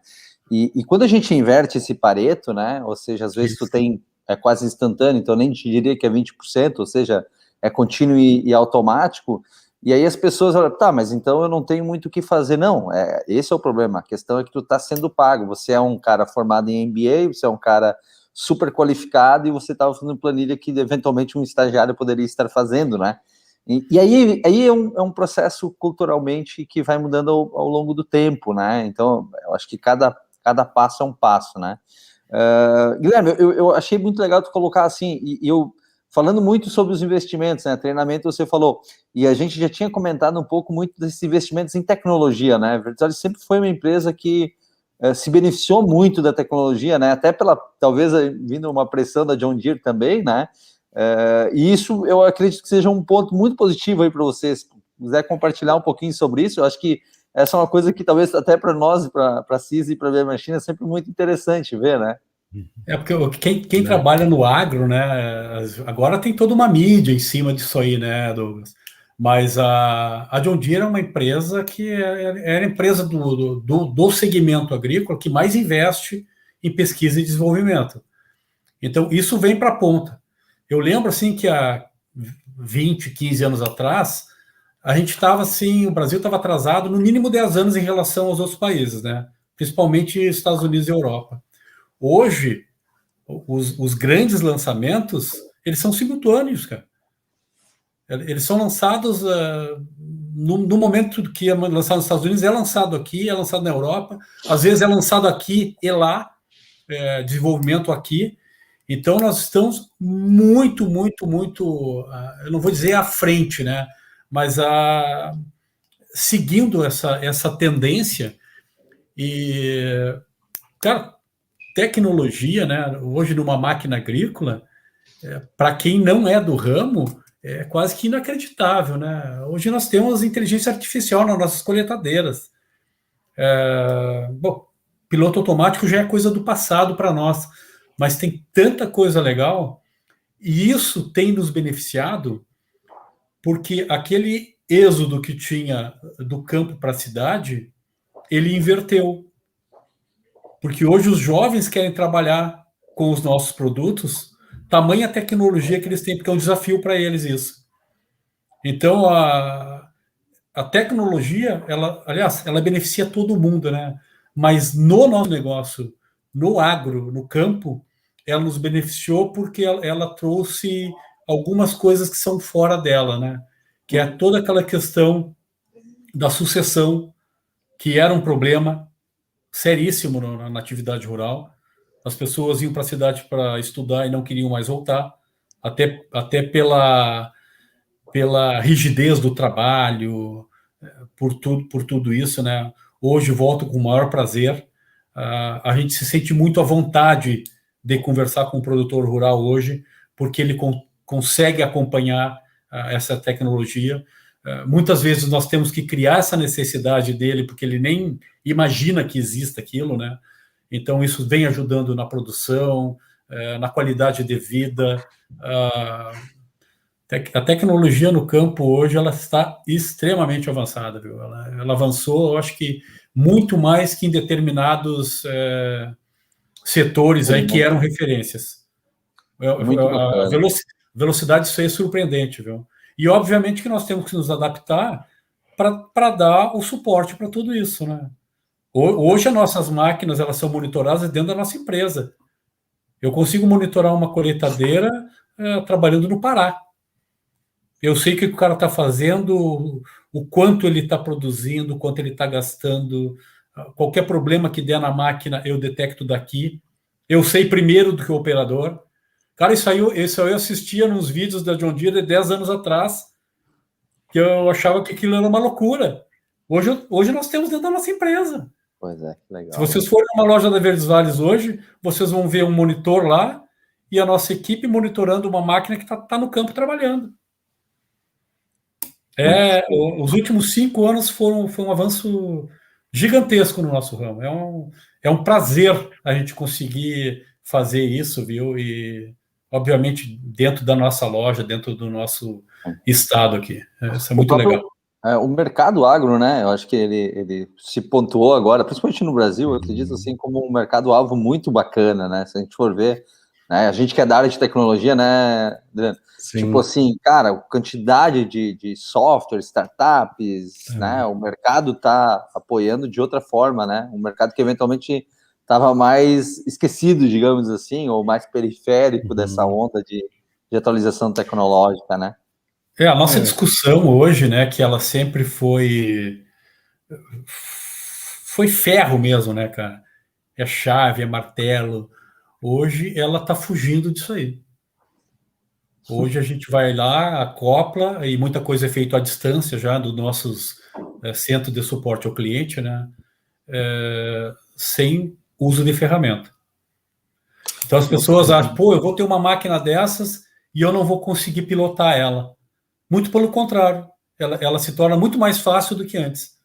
E quando a gente inverte esse Pareto, né, ou seja, às vezes tu tem quase instantâneo, então nem te diria que é 20%, ou seja, é contínuo e automático. E aí as pessoas falam, tá, mas então eu não tenho muito o que fazer. Não, esse é o problema. A questão é que tu está sendo pago. Você é um cara formado em MBA, você é um cara super qualificado e você estava fazendo planilha que eventualmente um estagiário poderia estar fazendo, né? E aí é um processo culturalmente que vai mudando ao longo do tempo, né? Então, eu acho que cada passo é um passo, né? Guilherme, eu achei muito legal tu colocar assim, e eu... Falando muito sobre os investimentos, né? Treinamento, você falou, e a gente já tinha comentado um pouco muito desses investimentos em tecnologia, né? A Vertizalis sempre foi uma empresa que se beneficiou muito da tecnologia, né? Até talvez, vindo uma pressão da John Deere também, né? E isso eu acredito que seja um ponto muito positivo aí para vocês. Se quiser compartilhar um pouquinho sobre isso, eu acho que essa é uma coisa que talvez até para nós, para a CIS e para a BI Machine, é sempre muito interessante ver, né? Porque quem trabalha no agro, né, agora tem toda uma mídia em cima disso aí, né, Douglas? Mas a John Deere é uma empresa que é a empresa do segmento agrícola que mais investe em pesquisa e desenvolvimento. Então, isso vem para a ponta. Eu lembro, assim, que há 20, 15 anos atrás, a gente estava, assim, o Brasil estava atrasado no mínimo 10 anos em relação aos outros países, né? Principalmente Estados Unidos e Europa. Hoje, os grandes lançamentos, eles são simultâneos, cara. Eles são lançados no momento que é lançado nos Estados Unidos, é lançado aqui, é lançado na Europa, às vezes é lançado aqui e lá, desenvolvimento aqui. Então, nós estamos muito, eu não vou dizer à frente, né? Mas seguindo essa tendência e, cara, tecnologia, né? Hoje numa máquina agrícola, para quem não é do ramo, é quase que inacreditável, né? Hoje nós temos inteligência artificial nas nossas colheitadeiras. Bom, piloto automático já é coisa do passado para nós, mas tem tanta coisa legal e isso tem nos beneficiado porque aquele êxodo que tinha do campo para a cidade, ele inverteu. Porque hoje os jovens querem trabalhar com os nossos produtos, tamanha tecnologia que eles têm, porque é um desafio para eles isso. Então, a tecnologia, ela beneficia todo mundo, né? Mas no nosso negócio, no agro, no campo, ela nos beneficiou porque ela trouxe algumas coisas que são fora dela, né? Que é toda aquela questão da sucessão, que era um problema seríssimo na atividade rural. As pessoas iam para a cidade para estudar e não queriam mais voltar, até pela rigidez do trabalho, por tudo isso, né? Hoje volto com o maior prazer. A gente se sente muito à vontade de conversar com o produtor rural hoje, porque ele consegue acompanhar essa tecnologia. Muitas vezes nós temos que criar essa necessidade dele, porque ele nem imagina que exista aquilo, né? Então, isso vem ajudando na produção, na qualidade de vida. A tecnologia no campo hoje ela está extremamente avançada, viu? Ela avançou, eu acho que muito mais que em determinados setores aí que eram referências. A velocidade disso aí é surpreendente, viu? E, obviamente, que nós temos que nos adaptar para dar o suporte para tudo isso, né? Hoje, as nossas máquinas elas são monitoradas dentro da nossa empresa. Eu consigo monitorar uma colheitadeira trabalhando no Pará. Eu sei o que o cara está fazendo, o quanto ele está produzindo, o quanto ele está gastando. Qualquer problema que der na máquina, eu detecto daqui. Eu sei primeiro do que o operador. Cara, isso aí eu assistia nos vídeos da John Deere de 10 anos atrás, que eu achava que aquilo era uma loucura. Hoje nós temos dentro da nossa empresa. Pois é, que legal. Se vocês forem numa loja da Verdes Vales hoje, vocês vão ver um monitor lá e a nossa equipe monitorando uma máquina que tá no campo trabalhando. Os últimos 5 anos foi um avanço gigantesco no nosso ramo. É um prazer a gente conseguir fazer isso, viu? E, obviamente, dentro da nossa loja, dentro do nosso estado aqui. Isso é muito legal. O mercado agro, né? Eu acho que ele se pontuou agora, principalmente no Brasil, eu acredito assim, como um mercado-alvo muito bacana, né? Se a gente for ver, né? A gente que é da área de tecnologia, né, Adriano? Tipo assim, cara, a quantidade de software, startups, né? O mercado está apoiando de outra forma, né? Um mercado que eventualmente estava mais esquecido, digamos assim, ou mais periférico dessa onda de atualização tecnológica, né? A nossa discussão hoje, né, que ela sempre foi ferro mesmo, né, cara? É chave, é martelo. Hoje ela está fugindo disso aí. Hoje a gente vai lá, acopla, e muita coisa é feita à distância já dos nossos centros de suporte ao cliente, né? Sem uso de ferramenta. Então as pessoas acham, eu vou ter uma máquina dessas e eu não vou conseguir pilotar ela. Muito pelo contrário, ela se torna muito mais fácil do que antes.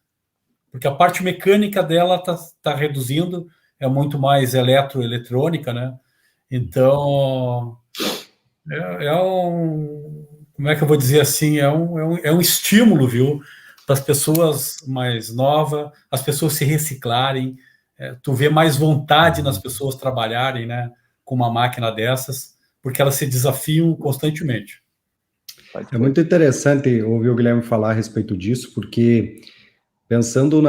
Porque a parte mecânica dela está reduzindo, é muito mais eletrônica, né? Então, como é que eu vou dizer assim, é um estímulo, viu, das pessoas mais novas, as pessoas se reciclarem, tu vê mais vontade nas pessoas trabalharem, né, com uma máquina dessas, porque elas se desafiam constantemente. É muito interessante ouvir o Guilherme falar a respeito disso, porque pensando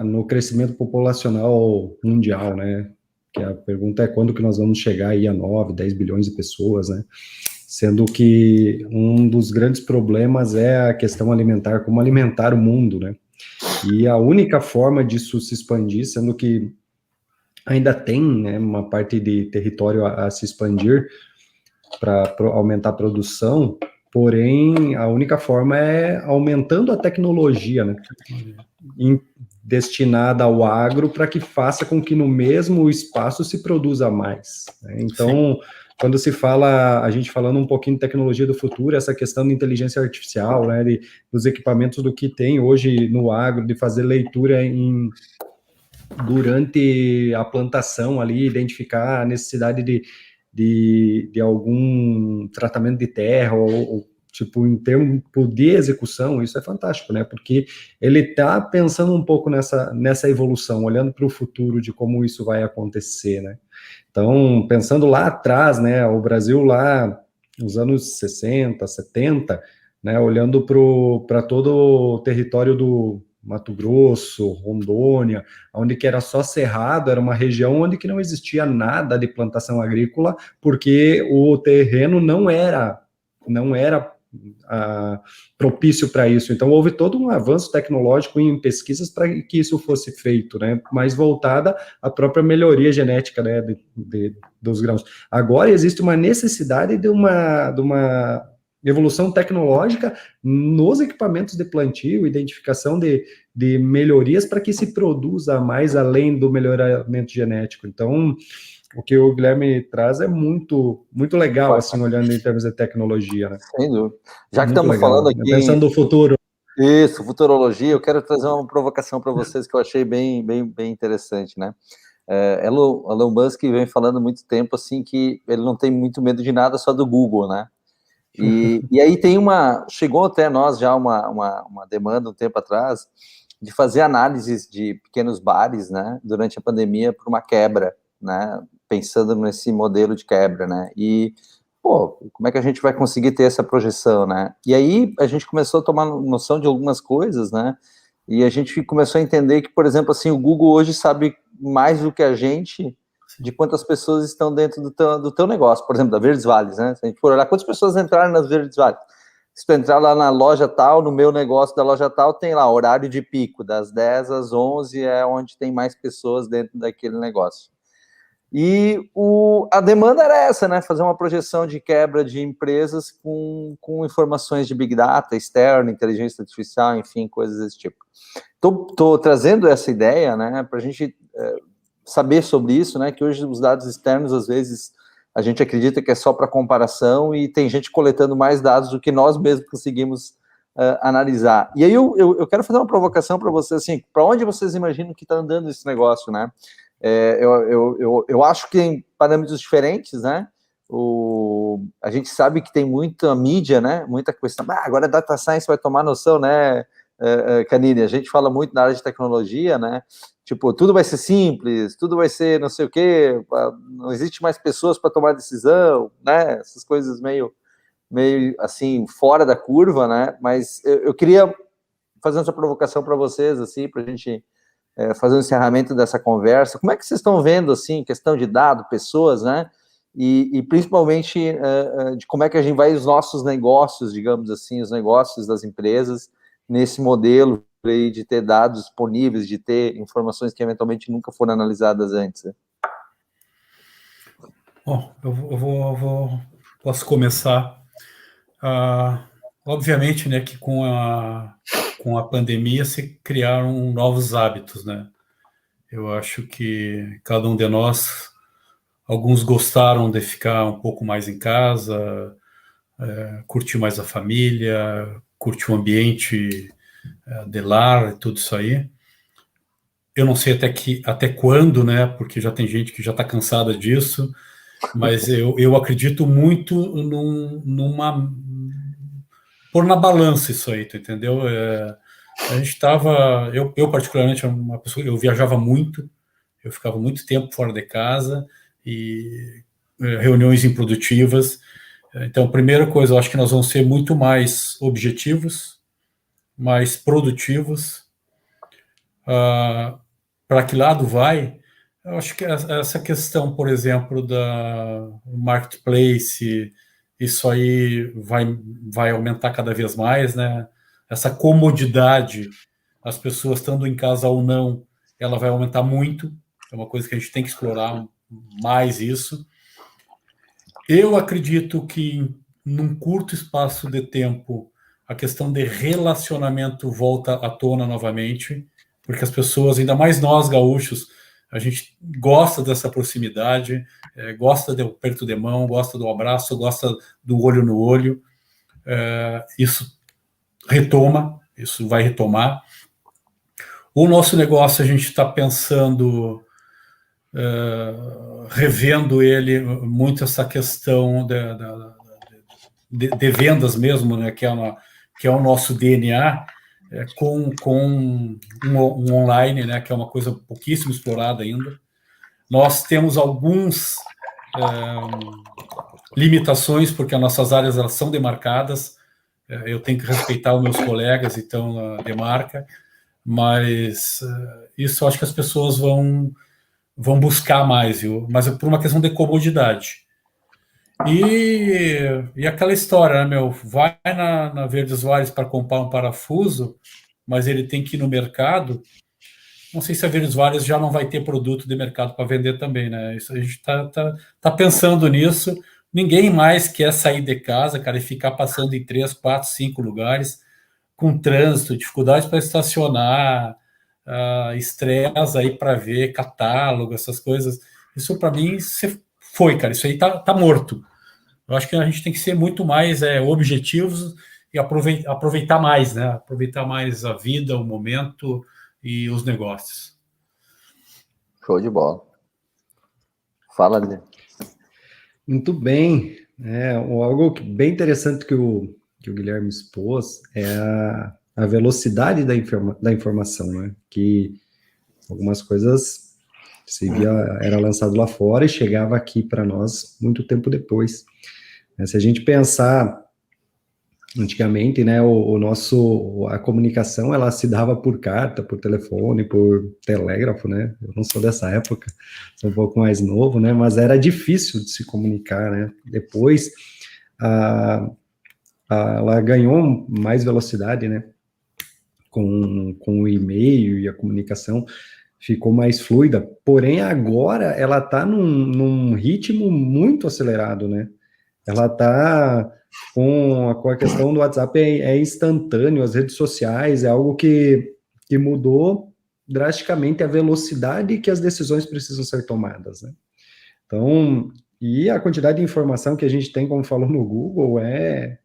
no crescimento populacional mundial, né, que a pergunta é quando que nós vamos chegar aí a 9, 10 bilhões de pessoas, né, sendo que um dos grandes problemas é a questão alimentar, como alimentar o mundo, né, e a única forma disso se expandir, sendo que ainda tem, né, uma parte de território a se expandir para aumentar a produção, porém, a única forma é aumentando a tecnologia, né, destinada ao agro para que faça com que no mesmo espaço se produza mais, né? Então, sim, quando se fala, a gente falando um pouquinho de tecnologia do futuro, essa questão de inteligência artificial, né, dos equipamentos do que tem hoje no agro, de fazer leitura durante a plantação ali, identificar a necessidade de algum tratamento de terra ou tipo, em termos de execução, isso é fantástico, né, porque ele está pensando um pouco nessa evolução, olhando para o futuro de como isso vai acontecer, né. Então, pensando lá atrás, né, o Brasil lá nos anos 60, 70, né, olhando para todo o território do Mato Grosso, Rondônia, onde que era só cerrado, era uma região onde que não existia nada de plantação agrícola, porque o terreno não era propício para isso. Então, houve todo um avanço tecnológico em pesquisas para que isso fosse feito, né, mais voltada à própria melhoria genética, né, dos grãos. Agora, existe uma necessidade de uma evolução tecnológica nos equipamentos de plantio, identificação de melhorias para que se produza mais além do melhoramento genético. Então, o que o Guilherme traz é muito, muito legal, assim, olhando em termos de tecnologia, né? Sem dúvida. Já que muito estamos legal, falando aqui... Pensando no futuro. Isso, futurologia, eu quero trazer uma provocação para vocês que eu achei bem interessante, né? Elon Musk vem falando há muito tempo, assim, que ele não tem muito medo de nada, só do Google, né? E aí chegou até nós já uma demanda um tempo atrás de fazer análises de pequenos bares, né, durante a pandemia por uma quebra, né, pensando nesse modelo de quebra, né, e, como é que a gente vai conseguir ter essa projeção, né, e aí a gente começou a tomar noção de algumas coisas, né, e a gente começou a entender que, por exemplo, assim, o Google hoje sabe mais do que a gente de quantas pessoas estão dentro do teu negócio, por exemplo, da Verdes Vales, né, se a gente for olhar quantas pessoas entraram nas Verdes Vales, se tu entrar lá na loja tal, no meu negócio da loja tal, tem lá horário de pico, das 10 às 11 é onde tem mais pessoas dentro daquele negócio. E a demanda era essa, né? Fazer uma projeção de quebra de empresas com informações de Big Data, externo, inteligência artificial, enfim, coisas desse tipo. Estou trazendo essa ideia, né, para a gente saber sobre isso, né, que hoje os dados externos, às vezes, a gente acredita que é só para comparação e tem gente coletando mais dados do que nós mesmos conseguimos analisar. E aí eu quero fazer uma provocação para vocês, assim, para onde vocês imaginam que está andando esse negócio, né? Eu acho que tem parâmetros diferentes, né? A gente sabe que tem muita mídia, né? Muita questão. Agora a data science vai tomar noção, né, Canini? A gente fala muito na área de tecnologia, né? Tipo, tudo vai ser simples, tudo vai ser não sei o quê, não existe mais pessoas para tomar decisão, né? Essas coisas meio assim, fora da curva, né? Mas eu queria fazer essa provocação para vocês, assim, para a gente fazer um encerramento dessa conversa. Como é que vocês estão vendo, assim, questão de dado, pessoas, né? E principalmente de como é que a gente vai os nossos negócios, digamos assim, os negócios das empresas nesse modelo aí de ter dados disponíveis, de ter informações que eventualmente nunca foram analisadas antes. Né? Bom, posso começar. Obviamente, né, que com a pandemia se criaram novos hábitos, né? Eu acho que cada um de nós, alguns gostaram de ficar um pouco mais em casa, curtir mais a família, curtir o ambiente de lar e tudo isso aí. Eu não sei até quando, né? Porque já tem gente que já está cansada disso, mas eu acredito muito pôr na balança isso aí, tu entendeu? A gente estava, eu particularmente, uma pessoa, eu viajava muito, eu ficava muito tempo fora de casa e reuniões improdutivas. Então, a primeira coisa, eu acho que nós vamos ser muito mais objetivos, mais produtivos. Para que lado vai? Eu acho que essa questão, por exemplo, da marketplace, isso aí vai aumentar cada vez mais, né? Essa comodidade, as pessoas estando em casa ou não, ela vai aumentar muito. É uma coisa que a gente tem que explorar mais isso. Eu acredito que num curto espaço de tempo a questão de relacionamento volta à tona novamente, porque as pessoas, ainda mais nós gaúchos, a gente gosta dessa proximidade, gosta do aperto de mão, gosta do abraço, gosta do olho no olho. Isso vai retomar. O nosso negócio, a gente está pensando, revendo ele, muito essa questão de vendas mesmo, né, que é o nosso DNA, com um online, né, que é uma coisa pouquíssimo explorada ainda. Nós temos alguns limitações, porque as nossas áreas elas são demarcadas, eu tenho que respeitar os meus colegas, então, de marca, mas isso eu acho que as pessoas vão buscar mais, viu? Mas é por uma questão de comodidade. E aquela história, né, meu? Vai na Verdes Soares para comprar um parafuso, mas ele tem que ir no mercado. Não sei se a Verdes Soares já não vai ter produto de mercado para vender também, né? Isso, a gente tá pensando nisso. Ninguém mais quer sair de casa, cara, e ficar passando em 3, 4, 5 lugares, com trânsito, dificuldades para estacionar, estresse aí para ver catálogo, essas coisas. Isso para mim foi, cara, isso aí tá morto. Eu acho que a gente tem que ser muito mais objetivos e aproveitar mais, né? Aproveitar mais a vida, o momento e os negócios. Show de bola. Fala, Lê. Muito bem. Algo bem interessante que o Guilherme expôs é a velocidade da informação, né? Que algumas coisas era lançado lá fora e chegava aqui para nós muito tempo depois. Se a gente pensar antigamente, né, a comunicação ela se dava por carta, por telefone, por telégrafo, né? Eu não sou dessa época, sou um pouco mais novo, né? Mas era difícil de se comunicar, né? Depois ela ganhou mais velocidade, né? Com o e-mail e a comunicação ficou mais fluida, porém agora ela está num ritmo muito acelerado, né? Ela está com a questão do WhatsApp é instantâneo, as redes sociais é algo que mudou drasticamente a velocidade que as decisões precisam ser tomadas, né? Então, e a quantidade de informação que a gente tem, como falou no Google, é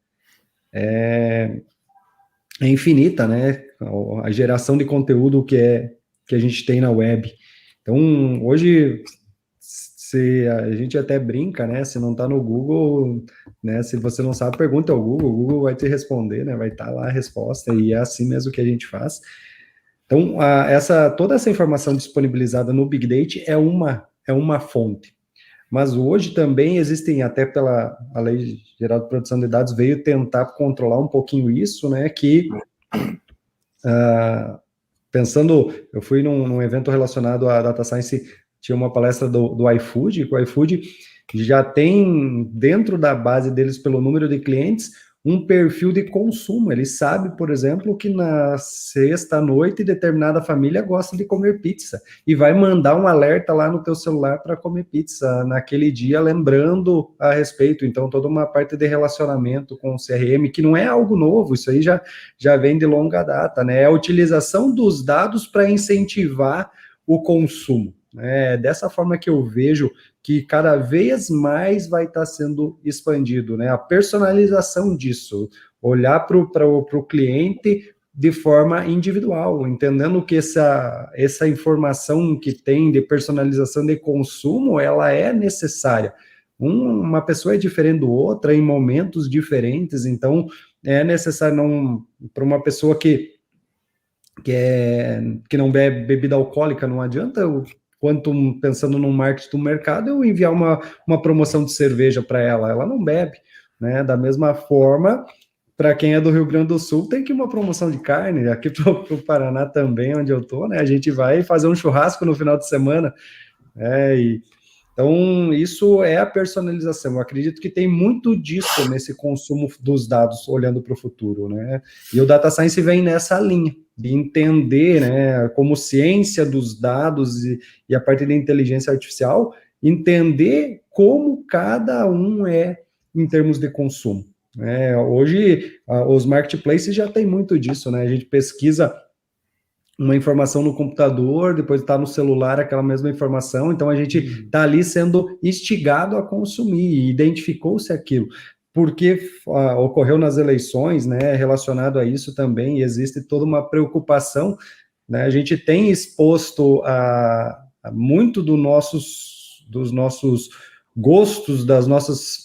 infinita, né? A geração de conteúdo que a gente tem na web. Então, hoje, se a gente até brinca, né? Se não está no Google, né? Se você não sabe, pergunta ao Google, o Google vai te responder, né? Vai estar lá a resposta, e é assim mesmo que a gente faz. Então, toda essa informação disponibilizada no Big Data é uma fonte. Mas hoje também existem, até pela a Lei Geral de Proteção de Dados, veio tentar controlar um pouquinho isso, né, que, pensando, eu fui num evento relacionado à Data Science, tinha uma palestra do iFood, que o iFood já tem, dentro da base deles, pelo número de clientes, um perfil de consumo. Ele sabe, por exemplo, que na sexta-noite determinada família gosta de comer pizza e vai mandar um alerta lá no teu celular para comer pizza naquele dia, lembrando a respeito. Então, toda uma parte de relacionamento com o CRM, que não é algo novo, isso aí já vem de longa data, né? É a utilização dos dados para incentivar o consumo. É dessa forma que eu vejo que cada vez mais vai estar sendo expandido, né? A personalização disso, olhar para o cliente de forma individual, entendendo que essa informação que tem de personalização de consumo, ela é necessária. Uma pessoa é diferente do outra em momentos diferentes, então é necessário para uma pessoa que não bebe bebida alcoólica, não adianta quanto pensando no marketing do mercado, eu enviar uma promoção de cerveja para ela não bebe, né? Da mesma forma, para quem é do Rio Grande do Sul, tem que ir uma promoção de carne, aqui para o Paraná também, onde eu estou, né? A gente vai fazer um churrasco no final de semana, então, isso é a personalização. Eu acredito que tem muito disso nesse consumo dos dados, olhando para o futuro, né? E o Data Science vem nessa linha, de entender, né, como ciência dos dados e a partir da inteligência artificial, entender como cada um é em termos de consumo. Hoje, os marketplaces já tem muito disso, né? A gente pesquisa uma informação no computador, depois está no celular aquela mesma informação, então a gente está ali sendo instigado a consumir, e identificou-se aquilo, porque ocorreu nas eleições, né, relacionado a isso também, e existe toda uma preocupação, né, a gente tem exposto a muito dos nossos gostos, das nossas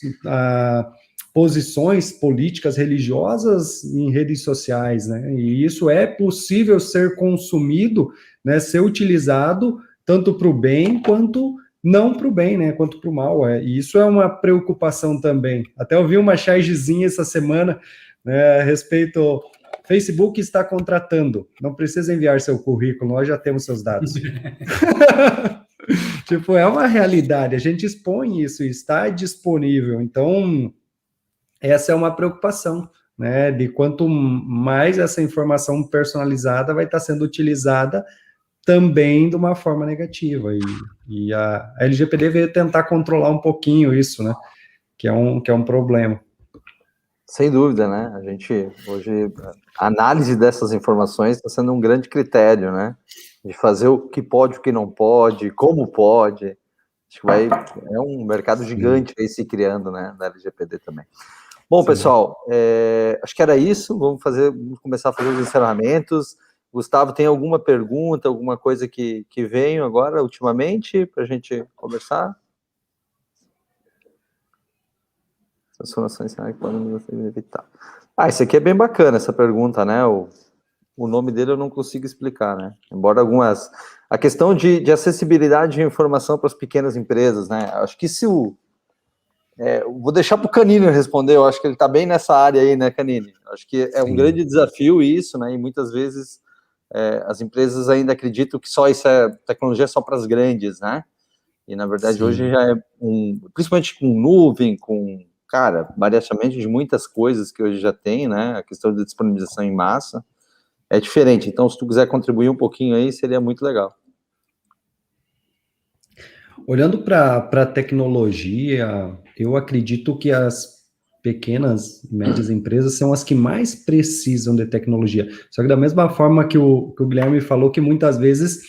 posições políticas religiosas em redes sociais, né? E isso é possível ser consumido, né, ser utilizado tanto para o bem quanto não para o bem, né, quanto para o mal. E isso é uma preocupação também. Até eu vi uma chargezinha essa semana, né, a respeito, Facebook está contratando, não precisa enviar seu currículo, nós já temos seus dados. Tipo, é uma realidade, a gente expõe isso, está disponível, então essa é uma preocupação, né, de quanto mais essa informação personalizada vai estar sendo utilizada também de uma forma negativa, e a LGPD veio tentar controlar um pouquinho isso, né, que é um problema. Sem dúvida, né, a gente, hoje, a análise dessas informações está sendo um grande critério, né, de fazer o que pode, o que não pode, como pode, acho que é um mercado gigante aí se criando, né, da LGPD também. Bom, pessoal, acho que era isso, vamos começar a fazer os encerramentos. Gustavo, tem alguma pergunta, alguma coisa que veio agora, ultimamente, para a gente conversar? Transformações que podem evitar. Isso aqui é bem bacana, essa pergunta, né? O nome dele eu não consigo explicar, né? Embora algumas... A questão de acessibilidade de informação para as pequenas empresas, né? Acho que se vou deixar para o Canini responder, eu acho que ele está bem nessa área aí, né, Canini? Acho que é um grande desafio isso, né, e muitas vezes as empresas ainda acreditam que só isso tecnologia só para as grandes, né, e na verdade hoje já é principalmente com nuvem, com cara, variadamente de muitas coisas que hoje já tem, né? A questão de disponibilização em massa é diferente. Então, se tu quiser contribuir um pouquinho aí, seria muito legal. Olhando para a tecnologia, eu acredito que as pequenas e médias empresas são as que mais precisam de tecnologia. Só que da mesma forma que o Guilherme falou, que muitas vezes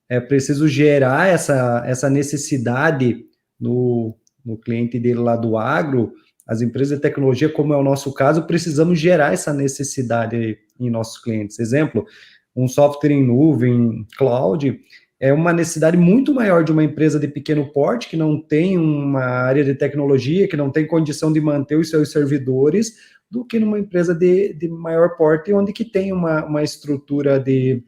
é preciso gerar essa necessidade no cliente dele lá do agro, as empresas de tecnologia, como é o nosso caso, precisamos gerar essa necessidade em nossos clientes. Exemplo, um software em nuvem, cloud, é uma necessidade muito maior de uma empresa de pequeno porte, que não tem uma área de tecnologia, que não tem condição de manter os seus servidores, do que numa empresa de maior porte, onde que tem uma infraestrutura de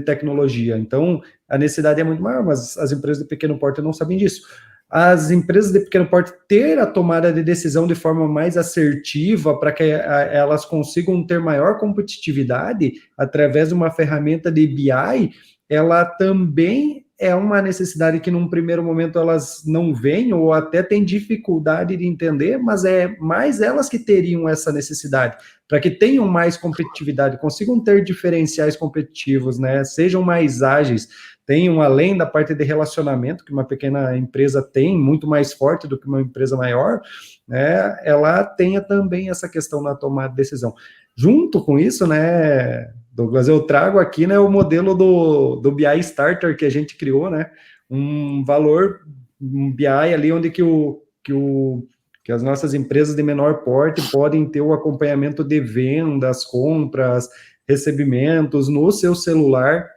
tecnologia. Então, a necessidade é muito maior, mas as empresas de pequeno porte não sabem disso. As empresas de pequeno porte ter a tomada de decisão de forma mais assertiva para que elas consigam ter maior competitividade através de uma ferramenta de BI, ela também é uma necessidade que num primeiro momento elas não veem ou até têm dificuldade de entender, mas é mais elas que teriam essa necessidade, para que tenham mais competitividade, consigam ter diferenciais competitivos, né? Sejam mais ágeis, tenham, além da parte de relacionamento, que uma pequena empresa tem, muito mais forte do que uma empresa maior, né? Ela tenha também essa questão na tomada de decisão. Junto com isso, né, Douglas, eu trago aqui, né, o modelo do BI Starter que a gente criou, né, um BI ali onde que as nossas empresas de menor porte podem ter o acompanhamento de vendas, compras, recebimentos no seu celular,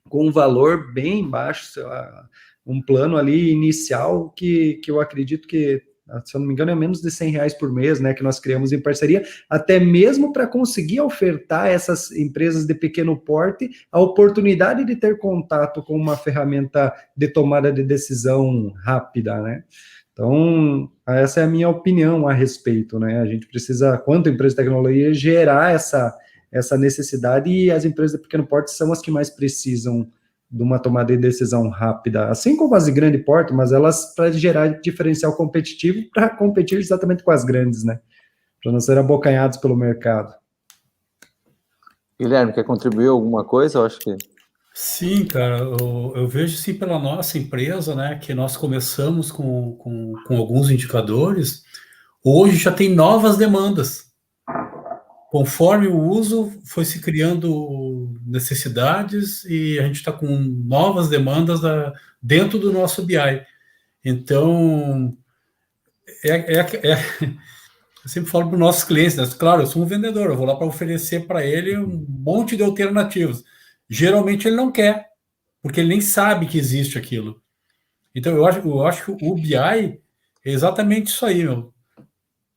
com um valor bem baixo, um plano ali inicial que eu acredito que, se eu não me engano, é menos de R$100 por mês, né, que nós criamos em parceria, até mesmo para conseguir ofertar a essas empresas de pequeno porte a oportunidade de ter contato com uma ferramenta de tomada de decisão rápida, né. Então, essa é a minha opinião a respeito, né, a gente precisa, quanto empresa de tecnologia, gerar essa necessidade, e as empresas de pequeno porte são as que mais precisam de uma tomada de decisão rápida, assim como as de grande porte, mas elas para gerar diferencial competitivo para competir exatamente com as grandes, né? Para não serem abocanhados pelo mercado. Guilherme, quer contribuir alguma coisa? Eu acho que... Sim, cara, eu vejo sim pela nossa empresa, né, que nós começamos com alguns indicadores, hoje já tem novas demandas. Conforme o uso, foi se criando necessidades e a gente está com novas demandas dentro do nosso BI. Então, eu sempre falo para os nossos clientes, né? Claro, eu sou um vendedor, eu vou lá para oferecer para ele um monte de alternativas. Geralmente ele não quer, porque ele nem sabe que existe aquilo. Então, eu acho que o BI é exatamente isso aí, meu.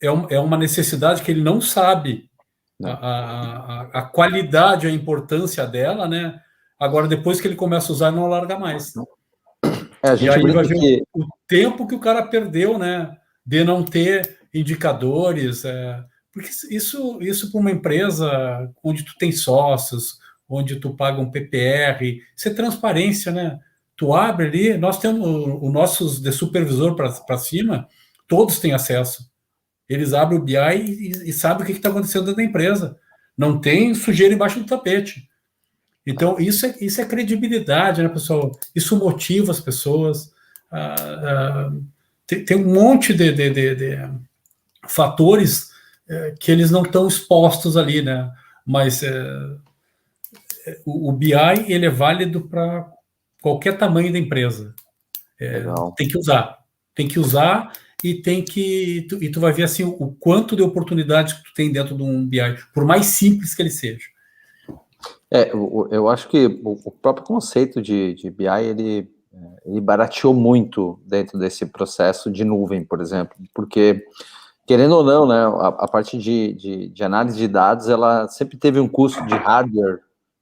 É uma necessidade que ele não sabe a qualidade, a importância dela, né? Agora, depois que ele começa a usar, não larga mais. E aí vai ver o tempo que o cara perdeu, né? De não ter indicadores. Porque isso para uma empresa onde tu tem sócios, onde tu paga um PPR, isso é transparência, né? Tu abre ali, nós temos os nossos de supervisor para cima, todos têm acesso. Eles abrem o BI e sabem o que está acontecendo dentro da empresa. Não tem sujeira embaixo do tapete. Então, isso é credibilidade, né, pessoal? Isso motiva as pessoas. Tem um monte de fatores que eles não estão expostos ali, né? Mas o BI, ele é válido para qualquer tamanho da empresa. Tem que usar. Tem que usar e tu vai ver assim o quanto de oportunidades que tu tem dentro de um BI, por mais simples que ele seja. Eu acho que o próprio conceito de BI, ele barateou muito dentro desse processo de nuvem, por exemplo, porque, querendo ou não, né, a parte de análise de dados, ela sempre teve um custo de hardware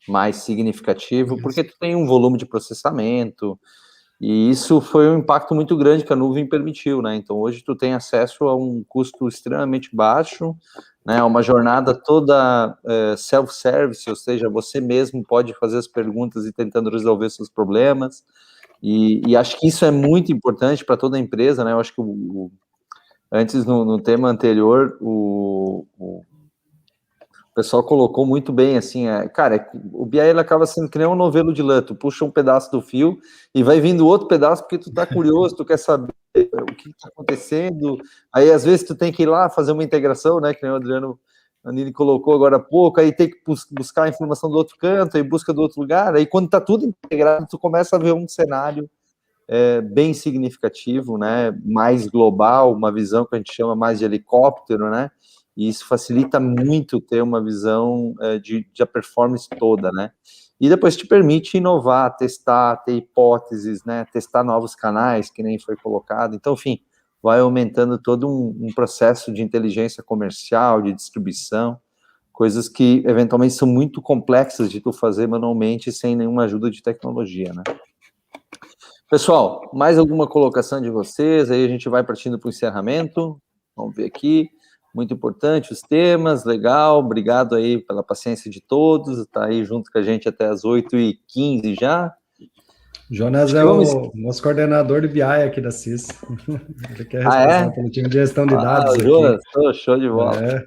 mais significativo, porque tu tem um volume de processamento, e isso foi um impacto muito grande que a nuvem permitiu, né? Então, hoje tu tem acesso a um custo extremamente baixo, né? Uma jornada toda self-service, ou seja, você mesmo pode fazer as perguntas e tentando resolver seus problemas. E acho que isso é muito importante para toda a empresa, né? Eu acho que Antes, no tema anterior, o pessoal colocou muito bem, assim, cara, o BI ele acaba sendo que nem um novelo de lã, tu puxa um pedaço do fio e vai vindo outro pedaço porque tu tá curioso, tu quer saber o que tá acontecendo, aí às vezes tu tem que ir lá fazer uma integração, né, que nem o Adriano Anini colocou agora há pouco, aí tem que buscar a informação do outro canto, aí busca do outro lugar, aí quando tá tudo integrado, tu começa a ver um cenário bem significativo, né, mais global, uma visão que a gente chama mais de helicóptero, né, e isso facilita muito ter uma visão de a performance toda, né, e depois te permite inovar, testar, ter hipóteses, né, testar novos canais, que nem foi colocado, então, enfim, vai aumentando todo um processo de inteligência comercial, de distribuição, coisas que eventualmente são muito complexas de tu fazer manualmente sem nenhuma ajuda de tecnologia, né. Pessoal, mais alguma colocação de vocês? Aí a gente vai partindo para o encerramento. Vamos ver aqui. Muito importante os temas, legal. Obrigado aí pela paciência de todos. Está aí junto com a gente até as 8h15 já. Jonas é o nosso coordenador de BI aqui da CIS. Ele que é responsável pelo time de gestão de dados aqui. Jonas, show de bola.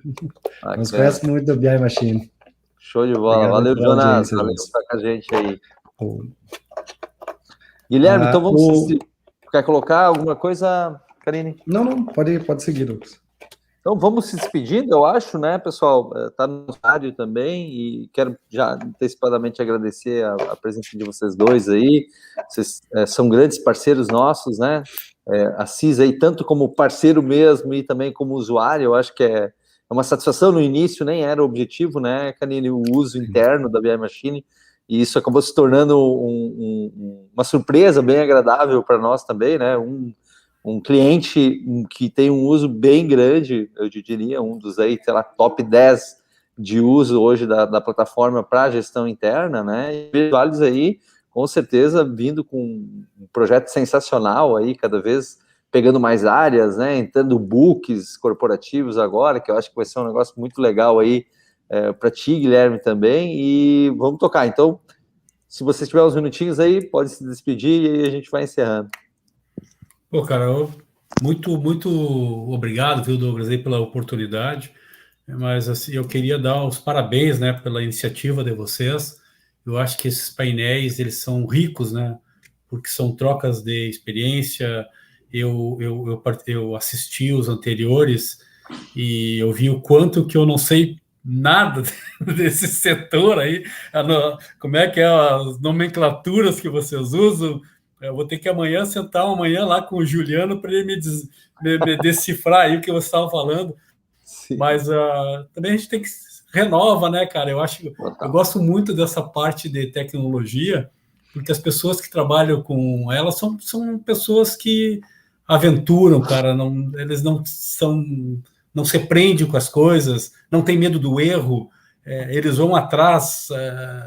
Nos conhece muito do BI Machine. Show de bola. Valeu, Jonas. Valeu por estar com a gente aí. Guilherme, então vamos... Quer colocar alguma coisa, Karine? Não, pode seguir, Lucas. Então vamos se despedindo, eu acho, né, pessoal? Está no rádio também e quero já antecipadamente agradecer a presença de vocês dois aí. Vocês são grandes parceiros nossos, né? A CIS aí, tanto como parceiro mesmo e também como usuário, eu acho que é uma satisfação. No início nem era o objetivo, né, Karine, o uso interno da BI Machine, e isso acabou se tornando uma surpresa bem agradável para nós também, né? Um cliente que tem um uso bem grande, eu diria, um dos aí, sei lá, top 10 de uso hoje da plataforma para gestão interna, né? E visuais aí, com certeza, vindo com um projeto sensacional aí, cada vez pegando mais áreas, né? Entrando books corporativos agora, que eu acho que vai ser um negócio muito legal aí, para ti, Guilherme, também, e vamos tocar. Então, se você tiver uns minutinhos aí, pode se despedir e aí a gente vai encerrando. Pô, cara, muito obrigado, viu, Douglas, aí pela oportunidade, mas assim, eu queria dar os parabéns, né, pela iniciativa de vocês. Eu acho que esses painéis, eles são ricos, né, porque são trocas de experiência. Eu assisti os anteriores e eu vi o quanto que eu não sei nada desse setor aí, como é que é as nomenclaturas que vocês usam. Eu vou ter que sentar amanhã lá com o Juliano para ele me decifrar aí o que você estava falando. Sim. Mas também a gente tem que renova, né, cara? Eu gosto muito dessa parte de tecnologia, porque as pessoas que trabalham com ela são pessoas que aventuram, cara. Eles não se prendem com as coisas, não tem medo do erro, eles vão atrás.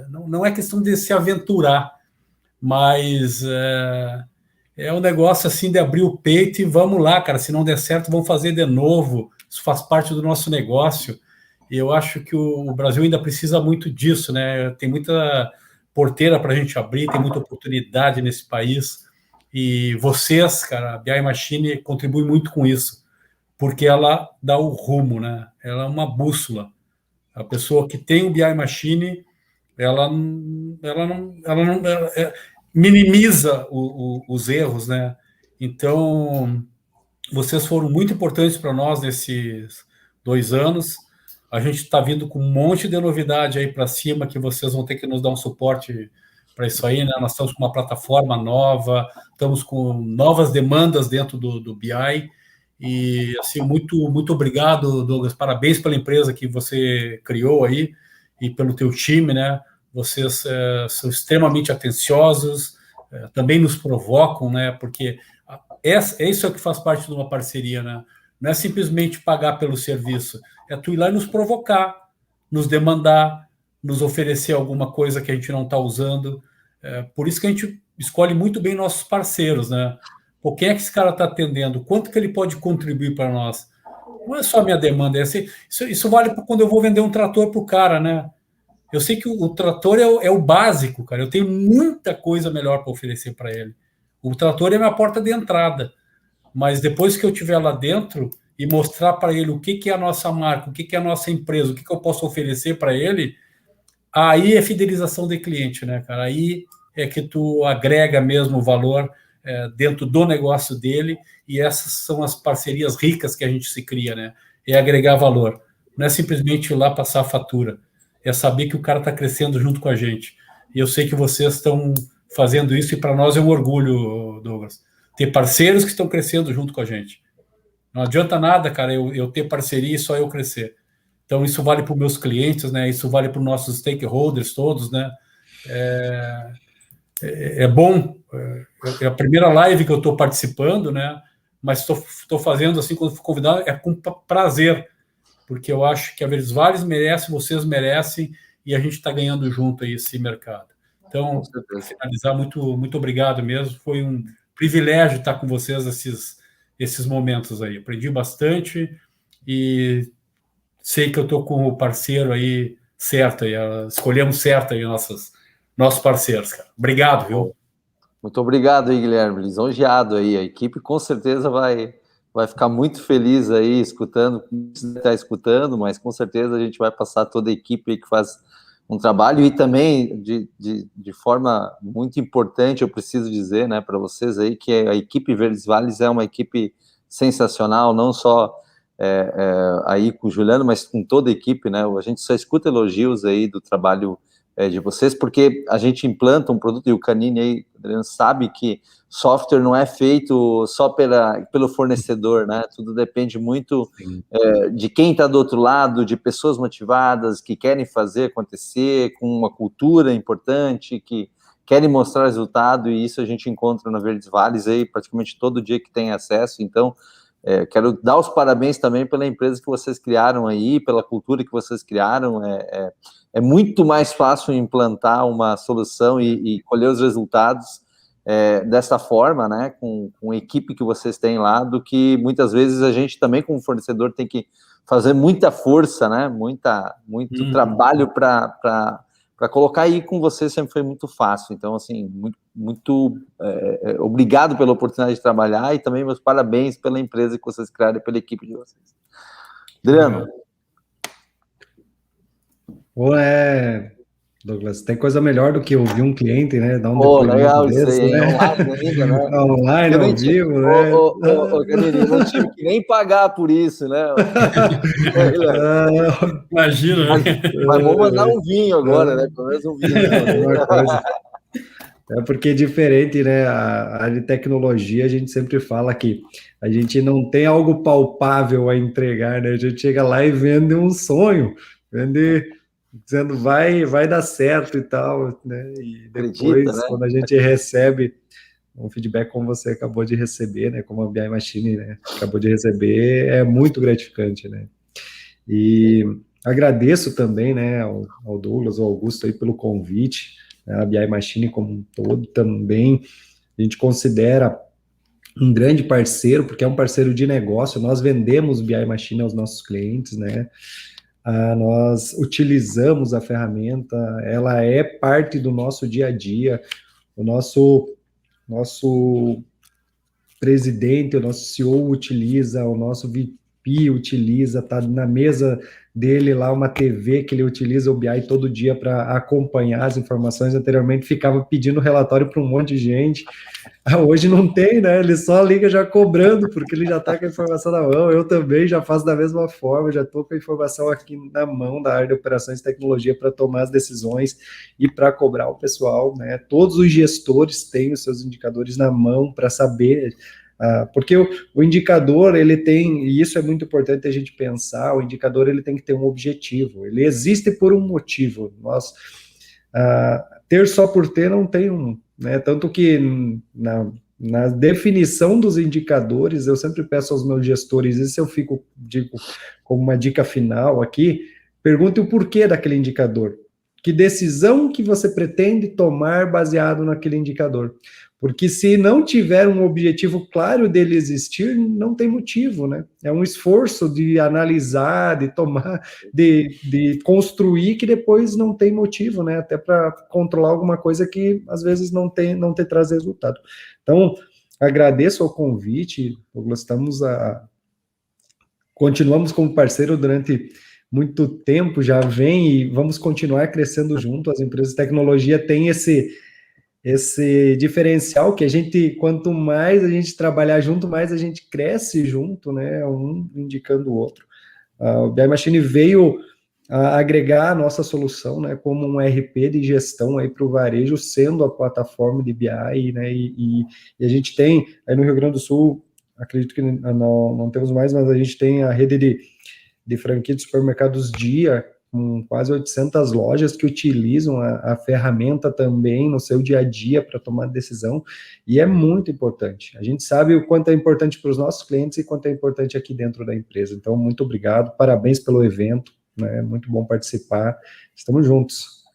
Não é questão de se aventurar, mas é um negócio assim de abrir o peito e vamos lá, cara. Se não der certo, vamos fazer de novo. Isso faz parte do nosso negócio. E eu acho que o Brasil ainda precisa muito disso, né? Tem muita porteira para a gente abrir, tem muita oportunidade nesse país. E vocês, cara, a BI Machine contribui muito com isso, porque ela dá o rumo, né? Ela é uma bússola. A pessoa que tem o BI Machine, ela minimiza os erros, né? Então, vocês foram muito importantes para nós nesses 2 anos. A gente está vindo com um monte de novidade aí para cima, que vocês vão ter que nos dar um suporte para isso aí, né? Nós estamos com uma plataforma nova, estamos com novas demandas dentro do BI, e assim, muito obrigado, Douglas, parabéns pela empresa que você criou aí, e pelo teu time, né? Vocês são extremamente atenciosos, também nos provocam, né? Porque isso é o que faz parte de uma parceria, né? Não é simplesmente pagar pelo serviço, é tu ir lá e nos provocar, nos demandar, nos oferecer alguma coisa que a gente não está usando. Por isso que a gente escolhe muito bem nossos parceiros, né? Pô, quem é que esse cara está atendendo? Quanto que ele pode contribuir para nós? Não é só a minha demanda, isso vale para quando eu vou vender um trator para o cara, né? Eu sei que o trator é o básico, cara. Eu tenho muita coisa melhor para oferecer para ele. O trator é a minha porta de entrada. Mas depois que eu estiver lá dentro, e mostrar para ele o que é a nossa marca, o que é a nossa empresa, o que eu posso oferecer para ele, aí é fidelização de cliente, né, cara? Aí é que tu agrega mesmo o valor dentro do negócio dele, e essas são as parcerias ricas que a gente se cria, né? É agregar valor. Não é simplesmente ir lá passar a fatura, é saber que o cara está crescendo junto com a gente. E eu sei que vocês estão fazendo isso, e para nós é um orgulho, Douglas, ter parceiros que estão crescendo junto com a gente. Não adianta nada, cara, eu ter parceria e só eu crescer. Então, isso vale para os meus clientes, né? Isso vale para os nossos stakeholders todos, né? É bom. É a primeira live que eu estou participando, né? Mas estou fazendo assim, quando fui convidado, é com prazer, porque eu acho que a Verdes Vales merece, vocês merecem, e a gente está ganhando junto aí esse mercado. Então, para finalizar, muito obrigado mesmo. Foi um privilégio estar com vocês esses momentos aí. Aprendi bastante e sei que eu estou com o parceiro aí certo, aí, escolhemos certo aí nossos parceiros, cara. Obrigado, viu? Muito obrigado aí, Guilherme, lisonjeado aí. A equipe com certeza vai ficar muito feliz aí escutando, está escutando, mas com certeza a gente vai passar toda a equipe aí que faz um trabalho, e também de forma muito importante, eu preciso dizer, né, para vocês aí, que a equipe Verdes Vales é uma equipe sensacional, não só aí com o Juliano, mas com toda a equipe, né? A gente só escuta elogios aí do trabalho de vocês, porque a gente implanta um produto, e o Canini aí, Adriano, sabe que software não é feito só pelo fornecedor, né? Tudo depende muito de quem está do outro lado, de pessoas motivadas, que querem fazer acontecer, com uma cultura importante, que querem mostrar resultado, e isso a gente encontra na Verdes Vales aí praticamente todo dia que tem acesso. Então, quero dar os parabéns também pela empresa que vocês criaram aí, pela cultura que vocês criaram. É muito mais fácil implantar uma solução e colher os resultados dessa forma, né, com a equipe que vocês têm lá, do que muitas vezes a gente também, como fornecedor, tem que fazer muita força, né, muito trabalho para colocar aí. Com vocês sempre foi muito fácil. Então, assim, muito obrigado pela oportunidade de trabalhar, e também meus parabéns pela empresa que vocês criaram e pela equipe de vocês. Adriano. Douglas, tem coisa melhor do que ouvir um cliente, né? Dar um depoimento legal desse, isso aí, né? online ainda, né? Online, ao vivo, né? Eu não tive que nem pagar por isso, né? Imagina, né? Mas vou mandar um vinho agora, né? Pelo menos um vinho. Uma coisa. Porque diferente, né? A área de tecnologia, a gente sempre fala que a gente não tem algo palpável a entregar, né? A gente chega lá e vende um sonho, dizendo vai dar certo e tal, né? E depois, quando a gente recebe um feedback como você acabou de receber, né? Como a BI Machine, né, acabou de receber, é muito gratificante, né? E agradeço também, né, ao Douglas, ao Augusto aí pelo convite, né, a BI Machine como um todo também a gente considera um grande parceiro, porque é um parceiro de negócio. Nós vendemos BI Machine aos nossos clientes, né? Nós utilizamos a ferramenta, ela é parte do nosso dia a dia. O nosso presidente, o nosso CEO utiliza, o nosso VP utiliza, tá na mesa dele lá uma TV que ele utiliza o BI todo dia para acompanhar as informações. Anteriormente ficava pedindo relatório para um monte de gente. Hoje não tem, né? Ele só liga já cobrando, porque ele já está com a informação na mão. Eu também já faço da mesma forma, já estou com a informação aqui na mão da área de operações e tecnologia para tomar as decisões e para cobrar o pessoal, né? Todos os gestores têm os seus indicadores na mão para saber, porque o indicador, ele tem, e isso é muito importante a gente pensar, o indicador ele tem que ter um objetivo, ele existe por um motivo. Nós, ter só por ter não tem um, né? Tanto que na definição dos indicadores, eu sempre peço aos meus gestores, isso eu digo como uma dica final aqui, pergunte o porquê daquele indicador. Que decisão que você pretende tomar baseado naquele indicador? Porque se não tiver um objetivo claro dele existir, não tem motivo, né? É um esforço de analisar, de tomar, de construir, que depois não tem motivo, né? Até para controlar alguma coisa que às vezes não te traz resultado. Então, agradeço ao convite, Douglas, estamos continuamos como parceiro durante muito tempo, já vem e vamos continuar crescendo junto. As empresas de tecnologia têm esse diferencial que a gente, quanto mais a gente trabalhar junto, mais a gente cresce junto, né? Um indicando o outro. O BI Machine veio a agregar a nossa solução, né, como um RP de gestão aí para o varejo, sendo a plataforma de BI, né, e a gente tem, aí no Rio Grande do Sul, acredito que não temos mais, mas a gente tem a rede de franquia de supermercados Dia, com quase 800 lojas que utilizam a ferramenta também no seu dia a dia para tomar decisão, e é muito importante. A gente sabe o quanto é importante para os nossos clientes e quanto é importante aqui dentro da empresa. Então, muito obrigado, parabéns pelo evento, né? Muito bom participar, estamos juntos.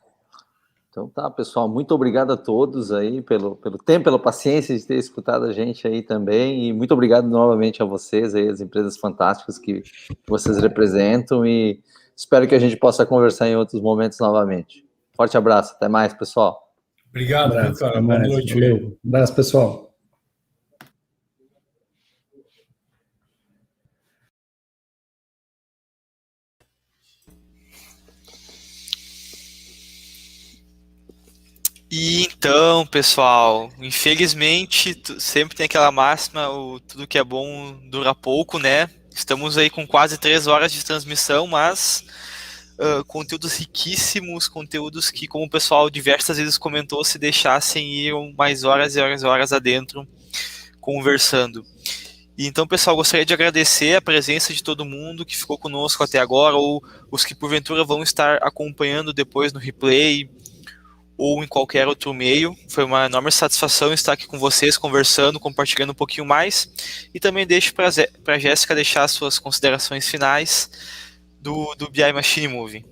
Então tá, pessoal, muito obrigado a todos aí pelo tempo, pela paciência de ter escutado a gente aí também, e muito obrigado novamente a vocês aí, as empresas fantásticas que vocês representam, e espero que a gente possa conversar em outros momentos novamente. Forte abraço, até mais, pessoal. Obrigado, cara. Boa noite. Valeu. Um abraço, pessoal. E então, pessoal, infelizmente, sempre tem aquela máxima, tudo que é bom dura pouco, né? Estamos aí com quase 3 horas de transmissão, mas conteúdos riquíssimos, conteúdos que, como o pessoal diversas vezes comentou, se deixassem iam mais horas e horas e horas adentro conversando. E então, pessoal, gostaria de agradecer a presença de todo mundo que ficou conosco até agora, ou os que porventura vão estar acompanhando depois no replay, ou em qualquer outro meio. Foi uma enorme satisfação estar aqui com vocês, conversando, compartilhando um pouquinho mais. E também deixo para a Jéssica deixar suas considerações finais do BI Machine Moving.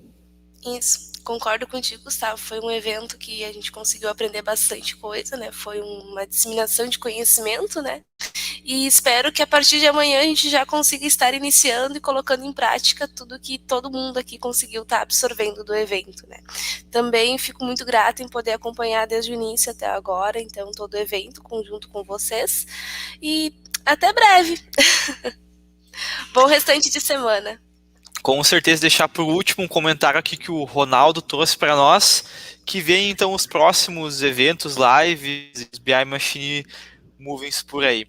Isso, concordo contigo, Gustavo. Foi um evento que a gente conseguiu aprender bastante coisa, né? Foi uma disseminação de conhecimento, né? E espero que a partir de amanhã a gente já consiga estar iniciando e colocando em prática tudo que todo mundo aqui conseguiu estar absorvendo do evento, né? Também fico muito grata em poder acompanhar desde o início até agora, então, todo o evento, junto com vocês. E até breve! Bom restante de semana! Com certeza deixar por último um comentário aqui que o Ronaldo trouxe para nós, que vem então os próximos eventos, lives, BI Machine Movings por aí.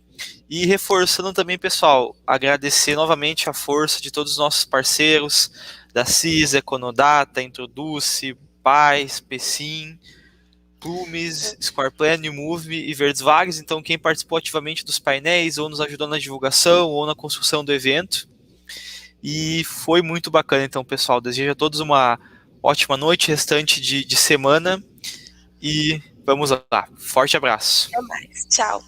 E reforçando também, pessoal, agradecer novamente a força de todos os nossos parceiros, da CISA, Econodata, Introduce, Paz, Pecim, Plumes, Squareplan, Move e Verdes Vagas. Então, quem participou ativamente dos painéis, ou nos ajudou na divulgação, ou na construção do evento. E foi muito bacana, então, pessoal. Desejo a todos uma ótima noite, restante de semana. E vamos lá. Forte abraço. Até mais. Tchau.